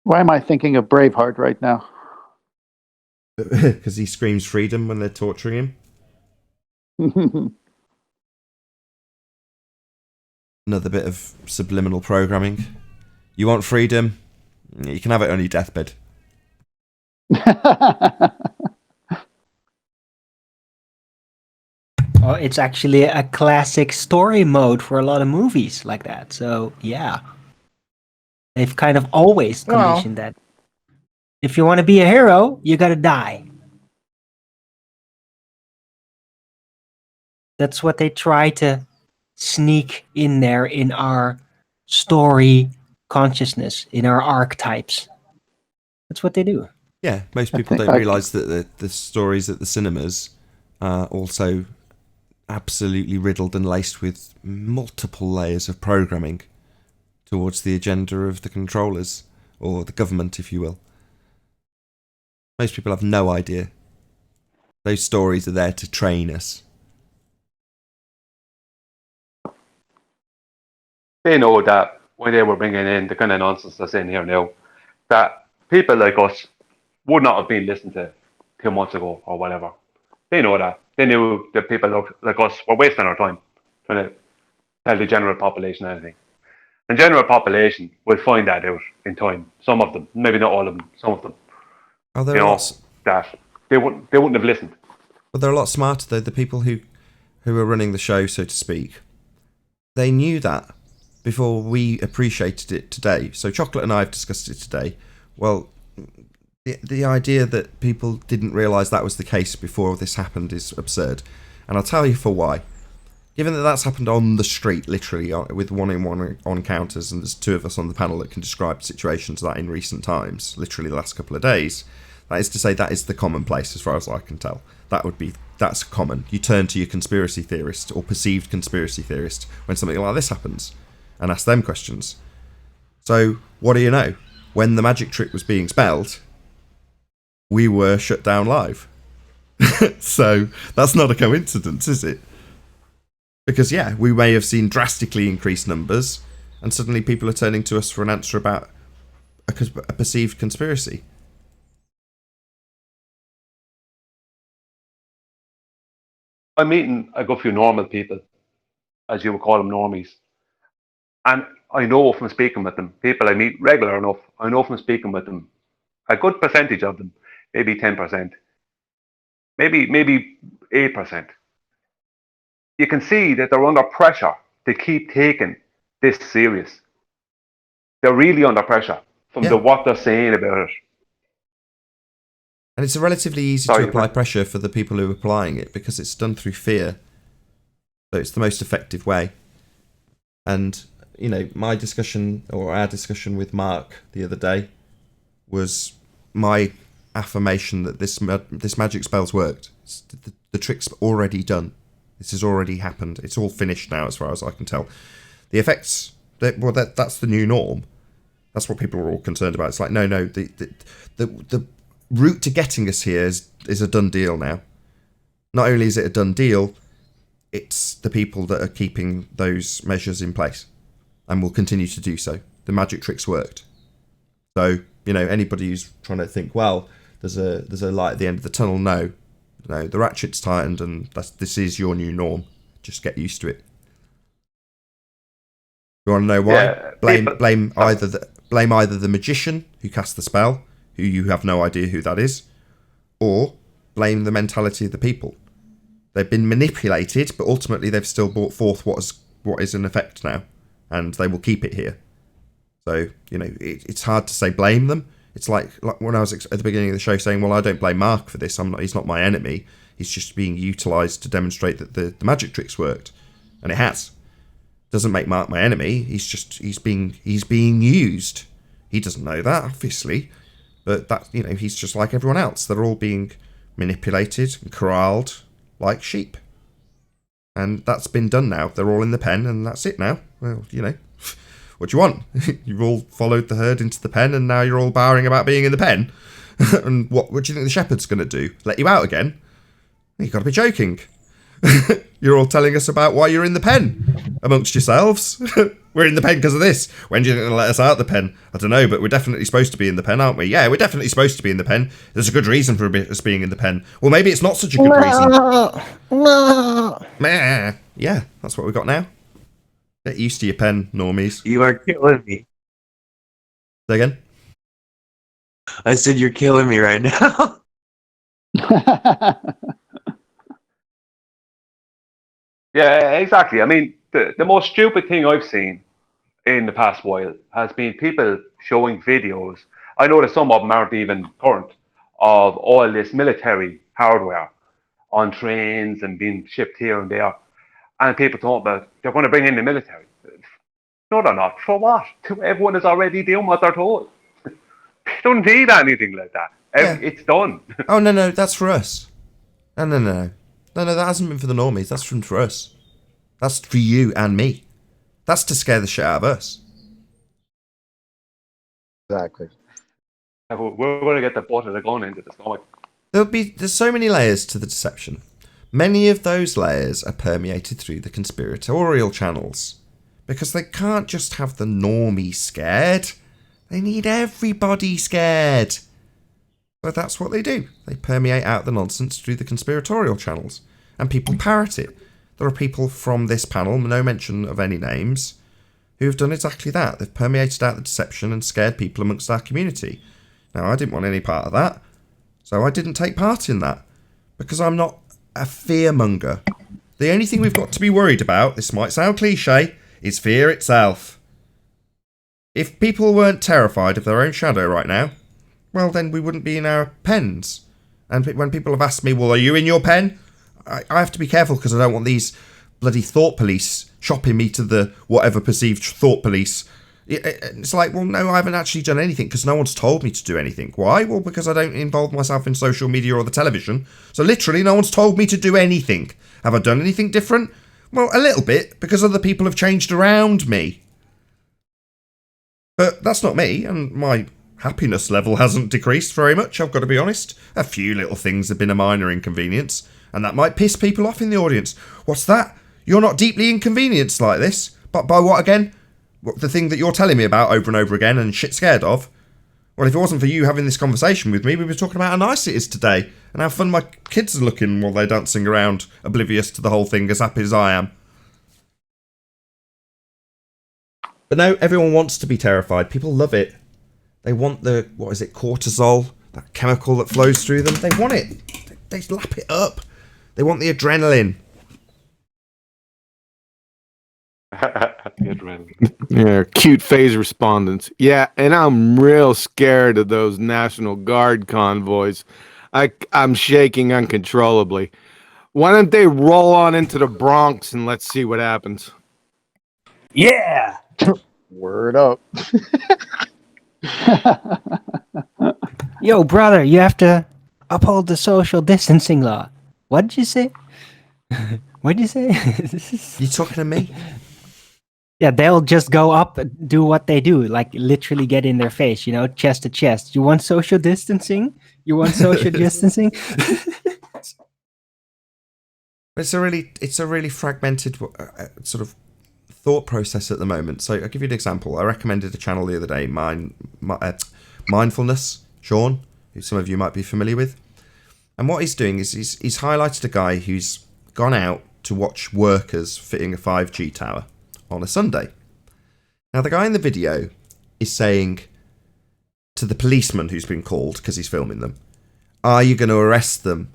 Why am I thinking of Braveheart right now? Because he screams freedom when they're torturing him. Another bit of subliminal programming. You want freedom? You can have it on your deathbed. Oh, it's actually a classic story mode for a lot of movies like that. So yeah, they've kind of always conditioned that. If you want to be a hero, you gotta die. That's what they try to sneak in there in our story consciousness, in our archetypes. That's what they do. Yeah, most people don't realise that the stories at the cinemas are also absolutely riddled and laced with multiple layers of programming towards the agenda of the controllers, or the government, if you will. Most people have no idea. Those stories are there to train us. They know that when they were bringing in the kind of nonsense that's in here now, that people like us would not have been listened to 2 months ago or whatever. They know that. They knew that people like us were wasting our time trying to tell the general population anything. The general population will find that out in time. Some of them, maybe not all of them, some of them. Oh, there are lots. That they wouldn't have listened. But they're a lot smarter though. The people who are running the show, so to speak, they knew that before we appreciated it today. So Chocolate and I have discussed it today. Well, the idea that people didn't realise that was the case before this happened is absurd. And I'll tell you for why. Given that that's happened on the street, literally, with one-on-one encounters, and there's 2 of us on the panel that can describe situations like that in recent times, literally the last couple of days, that is to say that is the commonplace as far as I can tell. That's common. You turn to your conspiracy theorist or perceived conspiracy theorist when something like this happens and ask them questions. So, what do you know? When the magic trick was being spelled, we were shut down live. So, that's not a coincidence, is it? Because, yeah, we may have seen drastically increased numbers, and suddenly people are turning to us for an answer about a perceived conspiracy. I'm meeting a good few normal people, as you would call them, normies. And I know from speaking with them, people I meet regular enough, I know from speaking with them, a good percentage of them, maybe 10%, maybe 8%. You can see that they're under pressure to keep taking this serious. They're really under pressure from what they're saying about it. And it's relatively easy to apply pressure for the people who are applying it because it's done through fear. So it's the most effective way. And, you know, my discussion, or our discussion with Mark the other day, was my affirmation that this magic spell's worked. The trick's already done. This has already happened. It's all finished now, as far as I can tell. The effects, that's the new norm. That's what people are all concerned about. It's like, no, the route to getting us here is a done deal now. Not only is it a done deal, it's the people that are keeping those measures in place and will continue to do so. The magic trick's worked. So, you know, anybody who's trying to think, well, there's a light at the end of the tunnel, no, the ratchet's tightened and this is your new norm. Just get used to it. You want to know why? Yeah, blame either the magician who cast the spell, who you have no idea who that is, or blame the mentality of the people. They've been manipulated, but ultimately they've still brought forth what is in effect now, and they will keep it here. So, you know, it's hard to say blame them. It's like when I was at the beginning of the show saying, well, I don't blame Mark for this. He's not my enemy. He's just being utilised to demonstrate that the magic tricks worked, and it has. Doesn't make Mark my enemy. He's being used. He doesn't know that, obviously, but that, you know, he's just like everyone else. They're all being manipulated and corralled like sheep, and that's been done now. They're all in the pen, and that's it now. Well, you know, what do you want? You've all followed the herd into the pen, and now you're all bowing about being in the pen. And what do you think the shepherd's going to do? Let you out again? You've got to be joking. You're all telling us about why you're in the pen amongst yourselves. We're in the pen because of this. When are you going to let us out the pen? I don't know, but we're definitely supposed to be in the pen, aren't we? Yeah, we're definitely supposed to be in the pen. There's a good reason for us being in the pen. Well, maybe it's not such a good reason. Meh. Yeah, that's what we've got now. Get used to your pen, normies. You are killing me. Say again? I said you're killing me right now. Yeah, exactly. I mean, the most stupid thing I've seen in the past while has been people showing videos. I know that some of them aren't even current, of all this military hardware on trains and being shipped here and there. And people talk about they're going to bring in the military. No, they're not. For what? Everyone is already doing what they're told. They don't need anything like that. Yeah. It's done. Oh, no, that's for us. No, that hasn't been for the normies. That's for us. That's for you and me. That's to scare the shit out of us. Exactly. We're going to get the butt of the gun into the stomach. There's so many layers to the deception. Many of those layers are permeated through the conspiratorial channels. Because they can't just have the normie scared. They need everybody scared. So that's what they do. They permeate out the nonsense through the conspiratorial channels. And people parrot it. There are people from this panel, no mention of any names, who have done exactly that. They've permeated out the deception and scared people amongst our community. Now, I didn't want any part of that. So I didn't take part in that. Because I'm not a fearmonger. The only thing we've got to be worried about, this might sound cliche, is fear itself. If people weren't terrified of their own shadow right now, well, then we wouldn't be in our pens. And when people have asked me, well, are you in your pen? I have to be careful because I don't want these bloody thought police shopping me to the whatever perceived thought police. It's like, well, no, I haven't actually done anything because no one's told me to do anything. Why? Well, because I don't involve myself in social media or the television. So literally no one's told me to do anything. Have I done anything different? Well, a little bit, because other people have changed around me. But that's not me, and my happiness level hasn't decreased very much, I've got to be honest. A few little things have been a minor inconvenience, and that might piss people off in the audience. What's that? You're not deeply inconvenienced like this? But by what again? What, the thing that you're telling me about over and over again and shit scared of? Well, if it wasn't for you having this conversation with me, we'd be talking about how nice it is today and how fun my kids are looking while they're dancing around, oblivious to the whole thing, as happy as I am. But no, everyone wants to be terrified. People love it. They want the, what is it, cortisol, that chemical that flows through them. They want it. They lap it up. They want the adrenaline. The adrenaline. Yeah, cute phase respondents. Yeah, and I'm real scared of those National Guard convoys. I'm shaking uncontrollably. Why don't they roll on into the Bronx and let's see what happens? Yeah. Word up. Yo, brother, you have to uphold the social distancing law. What did you say? What did you say? You talking to me? Yeah, they'll just go up and do what they do, like literally get in their face, you know, chest to chest. You want social distancing? You want social distancing? It's a really fragmented sort of thought process at the moment. So I'll give you an example. I recommended a channel the other day, Mindfulness, Sean, who some of you might be familiar with. And what he's doing is he's highlighted a guy who's gone out to watch workers fitting a 5G tower on a Sunday. Now, the guy in the video is saying to the policeman who's been called because he's filming them, are you going to arrest them?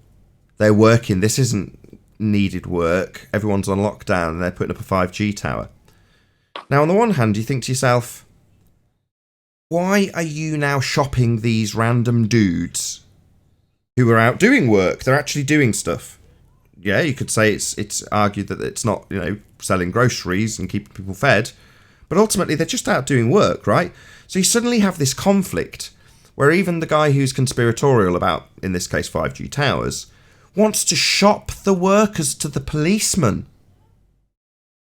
They're working. This isn't needed work. Everyone's on lockdown and they're putting up a 5G tower. Now, on the one hand, you think to yourself, why are you now shopping these random dudes who are out doing work? They're actually doing stuff. Yeah, you could say it's argued that it's not, you know, selling groceries and keeping people fed, but ultimately they're just out doing work, right? So you suddenly have this conflict where even the guy who's conspiratorial about, in this case, 5G towers, wants to shop the workers to the policeman.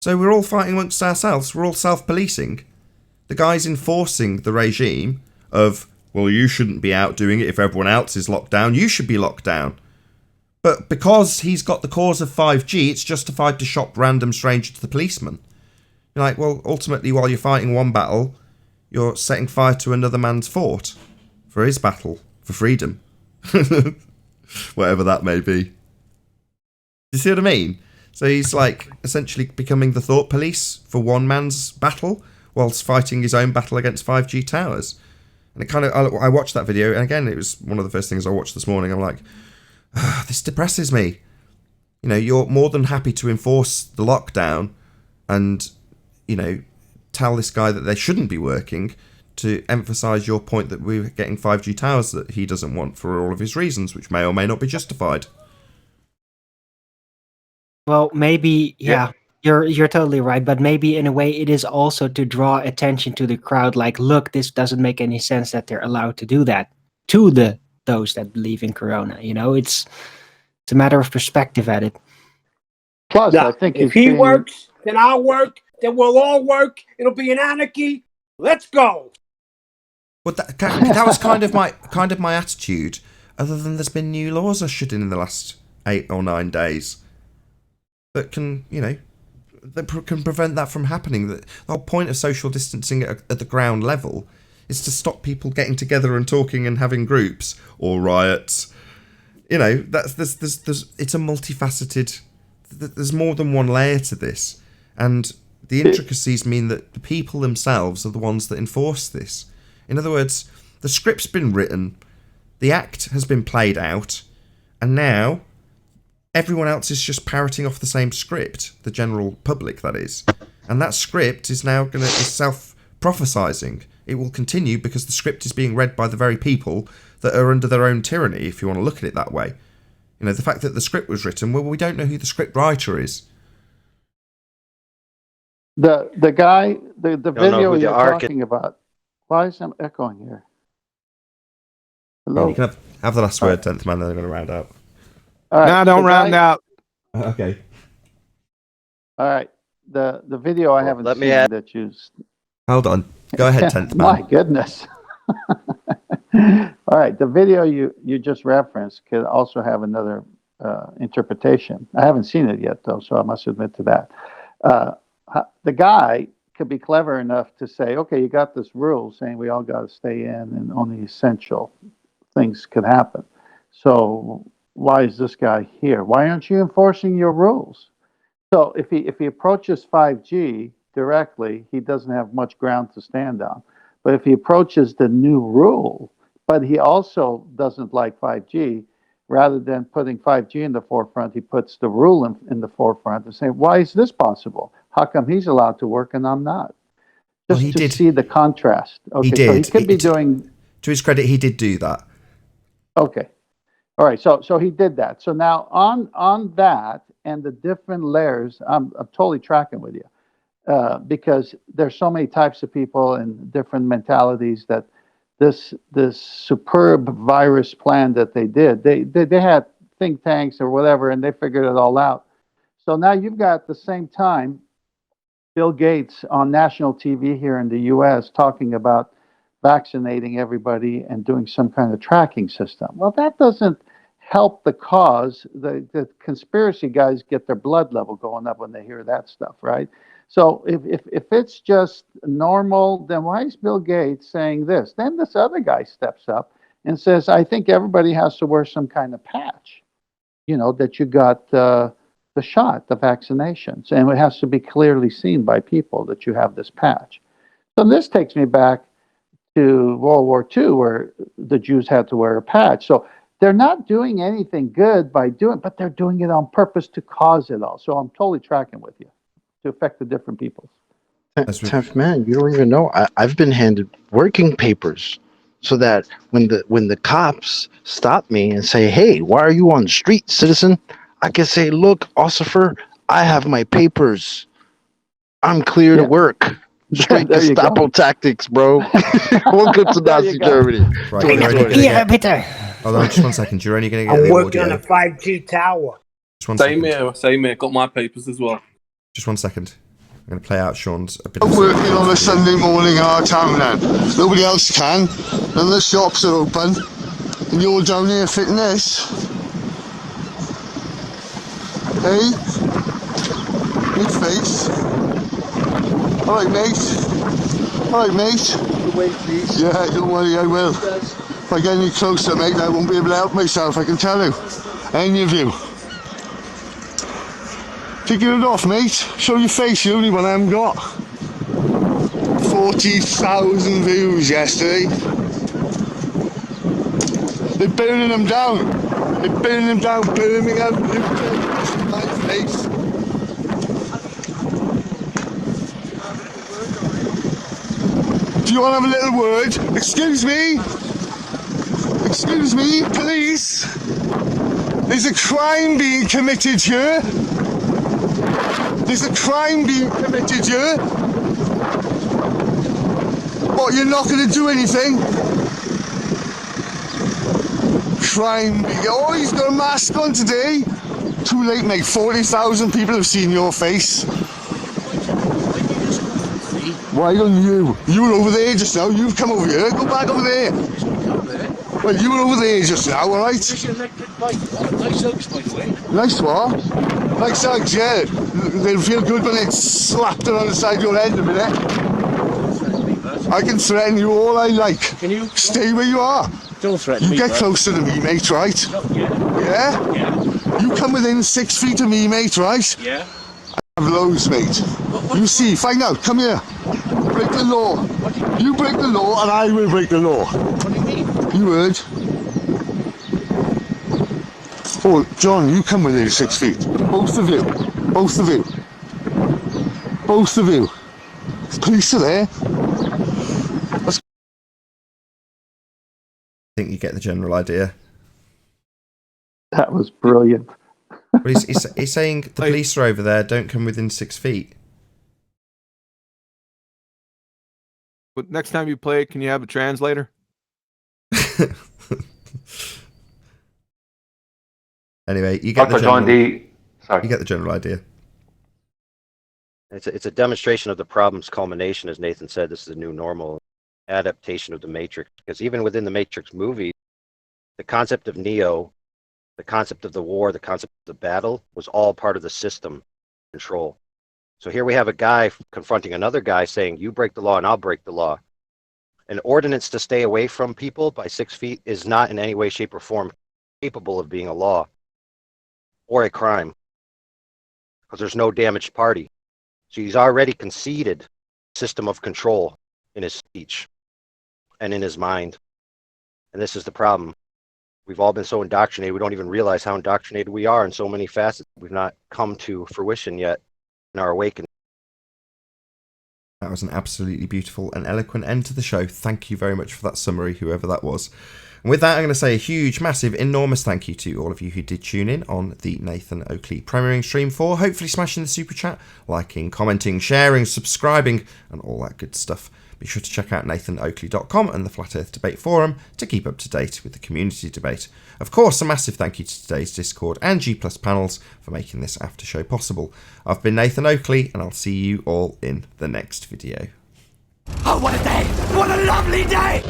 So we're all fighting amongst ourselves. We're all self-policing. The guy's enforcing the regime of, well, you shouldn't be out doing it if everyone else is locked down. You should be locked down. But because he's got the cause of 5G, it's justified to shop random stranger to the policeman. You're like, well, ultimately, while you're fighting one battle, you're setting fire to another man's fort for his battle for freedom. Whatever that may be. You see what I mean? So he's like essentially becoming the thought police for one man's battle whilst fighting his own battle against 5G towers. And it kind of, I watched that video, and again, it was one of the first things I watched this morning. I'm like, this depresses me. You know, you're more than happy to enforce the lockdown and, you know, tell this guy that they shouldn't be working to emphasise your point that we're getting 5G towers that he doesn't want for all of his reasons, which may or may not be justified. Well, maybe, yeah. You're totally right, but maybe in a way it is also to draw attention to the crowd. Like, look, this doesn't make any sense that they're allowed to do that to those that believe in Corona. You know, it's a matter of perspective at it. Plus, I think if he works, then I'll work. Then we'll all work. It'll be an anarchy. Let's go. But that was kind of my attitude. Other than there's been new laws ushered in the last 8 or 9 days that can, you know, that can prevent that from happening. The whole point of social distancing at the ground level is to stop people getting together and talking and having groups or riots. You know, there's it's a multifaceted. There's more than one layer to this, and the intricacies mean that the people themselves are the ones that enforce this. In other words, the script's been written, the act has been played out, and now everyone else is just parroting off the same script, the general public, that is. And that script is now is self-prophesizing. It will continue because the script is being read by the very people that are under their own tyranny, if you want to look at it that way. You know, the fact that the script was written, well, we don't know who the script writer is. The guy, the video you're talking about. Why is I'm echoing here? Hello? Well, you can have the last word, 10th man, then I'm going to round out. All right, no, don't round out. Okay. All right. The video I haven't seen that you... Hold on. Go ahead, 10th man. My goodness. All right. The video you just referenced could also have another interpretation. I haven't seen it yet, though, so I must admit to that. The guy could be clever enough to say, okay, you got this rule saying we all got to stay in and only essential things could happen. So why is this guy here? Why aren't you enforcing your rules? So if he approaches 5G directly, he doesn't have much ground to stand on. But if he approaches the new rule, but he also doesn't like 5G, rather than putting 5G in the forefront, he puts the rule in the forefront and saying, why is this possible? How come he's allowed to work and I'm not? Just to see the contrast. Okay, he did. So he could be doing... To his credit, he did do that. Okay. All right, so he did that. So now on that and the different layers, I'm totally tracking with you because there's so many types of people and different mentalities that this superb virus plan that they did, they had think tanks or whatever, and they figured it all out. So now you've got at the same time Bill Gates on national TV here in the U.S. talking about vaccinating everybody and doing some kind of tracking system. Well, that doesn't help the cause. The conspiracy guys get their blood level going up when they hear that stuff, right? So if it's just normal, then why is Bill Gates saying this? Then this other guy steps up and says, I think everybody has to wear some kind of patch, you know, that you got the shot, the vaccinations. And it has to be clearly seen by people that you have this patch. So this takes me back to World War II, where the Jews had to wear a patch. So they're not doing anything good by doing, but they're doing it on purpose to cause it all. So I'm totally tracking with you to affect the different peoples. 10th man, you don't even know. I've been handed working papers so that when the cops stop me and say, hey, why are you on the street, citizen? I can say, look, Ossifer, I have my papers. I'm clear to work. Straight Gestapo tactics, bro. Welcome to Nazi Germany. Yeah, bitte. Hold on, just 1 second. You're only going to get I'm the working audio. on a 5G tower. Just 1 Same second. same here. Got my papers as well. Just 1 second. I'm going to play out Sean's a bit. I'm working on a Sunday morning in our town then. Nobody else can. And the shops are open. And you're down here fitting this. Hey? Good face. Alright, mate. Alright, mate. Wait, please. Yeah, don't worry, I will. If I get any closer, mate, I won't be able to help myself, I can tell you. Any of you. Take it off, mate. Show your face, the only one I haven't got. 40,000 views yesterday. They're burning them down. They're burning them down. Birmingham, UK. My face. Do you want to have a little word? Excuse me? Excuse me, police? There's a crime being committed here. There's a crime being committed here. What, you're not going to do anything? Crime being... Oh, he's got a mask on today. Too late, mate. 40,000 people have seen your face. Why don't you? You were over there just now. You've come over here. Go back over there. Well, you were over there just now, alright? Nice hugs, by the way. Nice what? Nice hugs, yeah. They'll feel good when it's slapped around the side of your head in a minute. I can threaten you all I like. Can you? Stay where you are. Don't threaten me. You get closer to me, mate, right? Yeah? Yeah? You come within 6 feet of me, mate, right? Yeah. I have loads, mate. You see, find out. Come here. Break the law. You break the law and I will break the law. What do you mean? You heard? Oh, John, you come within 6 feet. Both of you. Both of you. Both of you. Police are there. I think you get the general idea. That was brilliant. But he's saying the police are over there, don't come within 6 feet. But next time you play it, can you have a translator? Anyway, you get the general, sorry. You get the general idea. It's a demonstration of the problem's culmination, as Nathan said. This is a new normal adaptation of the Matrix, because even within the Matrix movie, the concept of Neo, the concept of the war, the concept of the battle was all part of the system control. So here we have a guy confronting another guy saying, you break the law and I'll break the law. An ordinance to stay away from people by 6 feet is not in any way, shape, or form capable of being a law or a crime, because there's no damaged party. So he's already conceded system of control in his speech and in his mind. And this is the problem. We've all been so indoctrinated, we don't even realize how indoctrinated we are in so many facets. We've not come to fruition yet in our awakening. That was an absolutely beautiful and eloquent end to the show. Thank you very much for that summary, whoever that was. And with that, I'm going to say a huge, massive, enormous thank you to all of you who did tune in on the Nathan Oakley premiering stream 4. Hopefully smashing the super chat, liking, commenting, sharing, subscribing, and all that good stuff. Be sure to check out nathanoakley.com and the Flat Earth Debate Forum to keep up to date with the community debate. Of course, a massive thank you to today's Discord and G+ panels for making this after show possible. I've been Nathan Oakley, and I'll see you all in the next video. Oh, what a day! What a lovely day!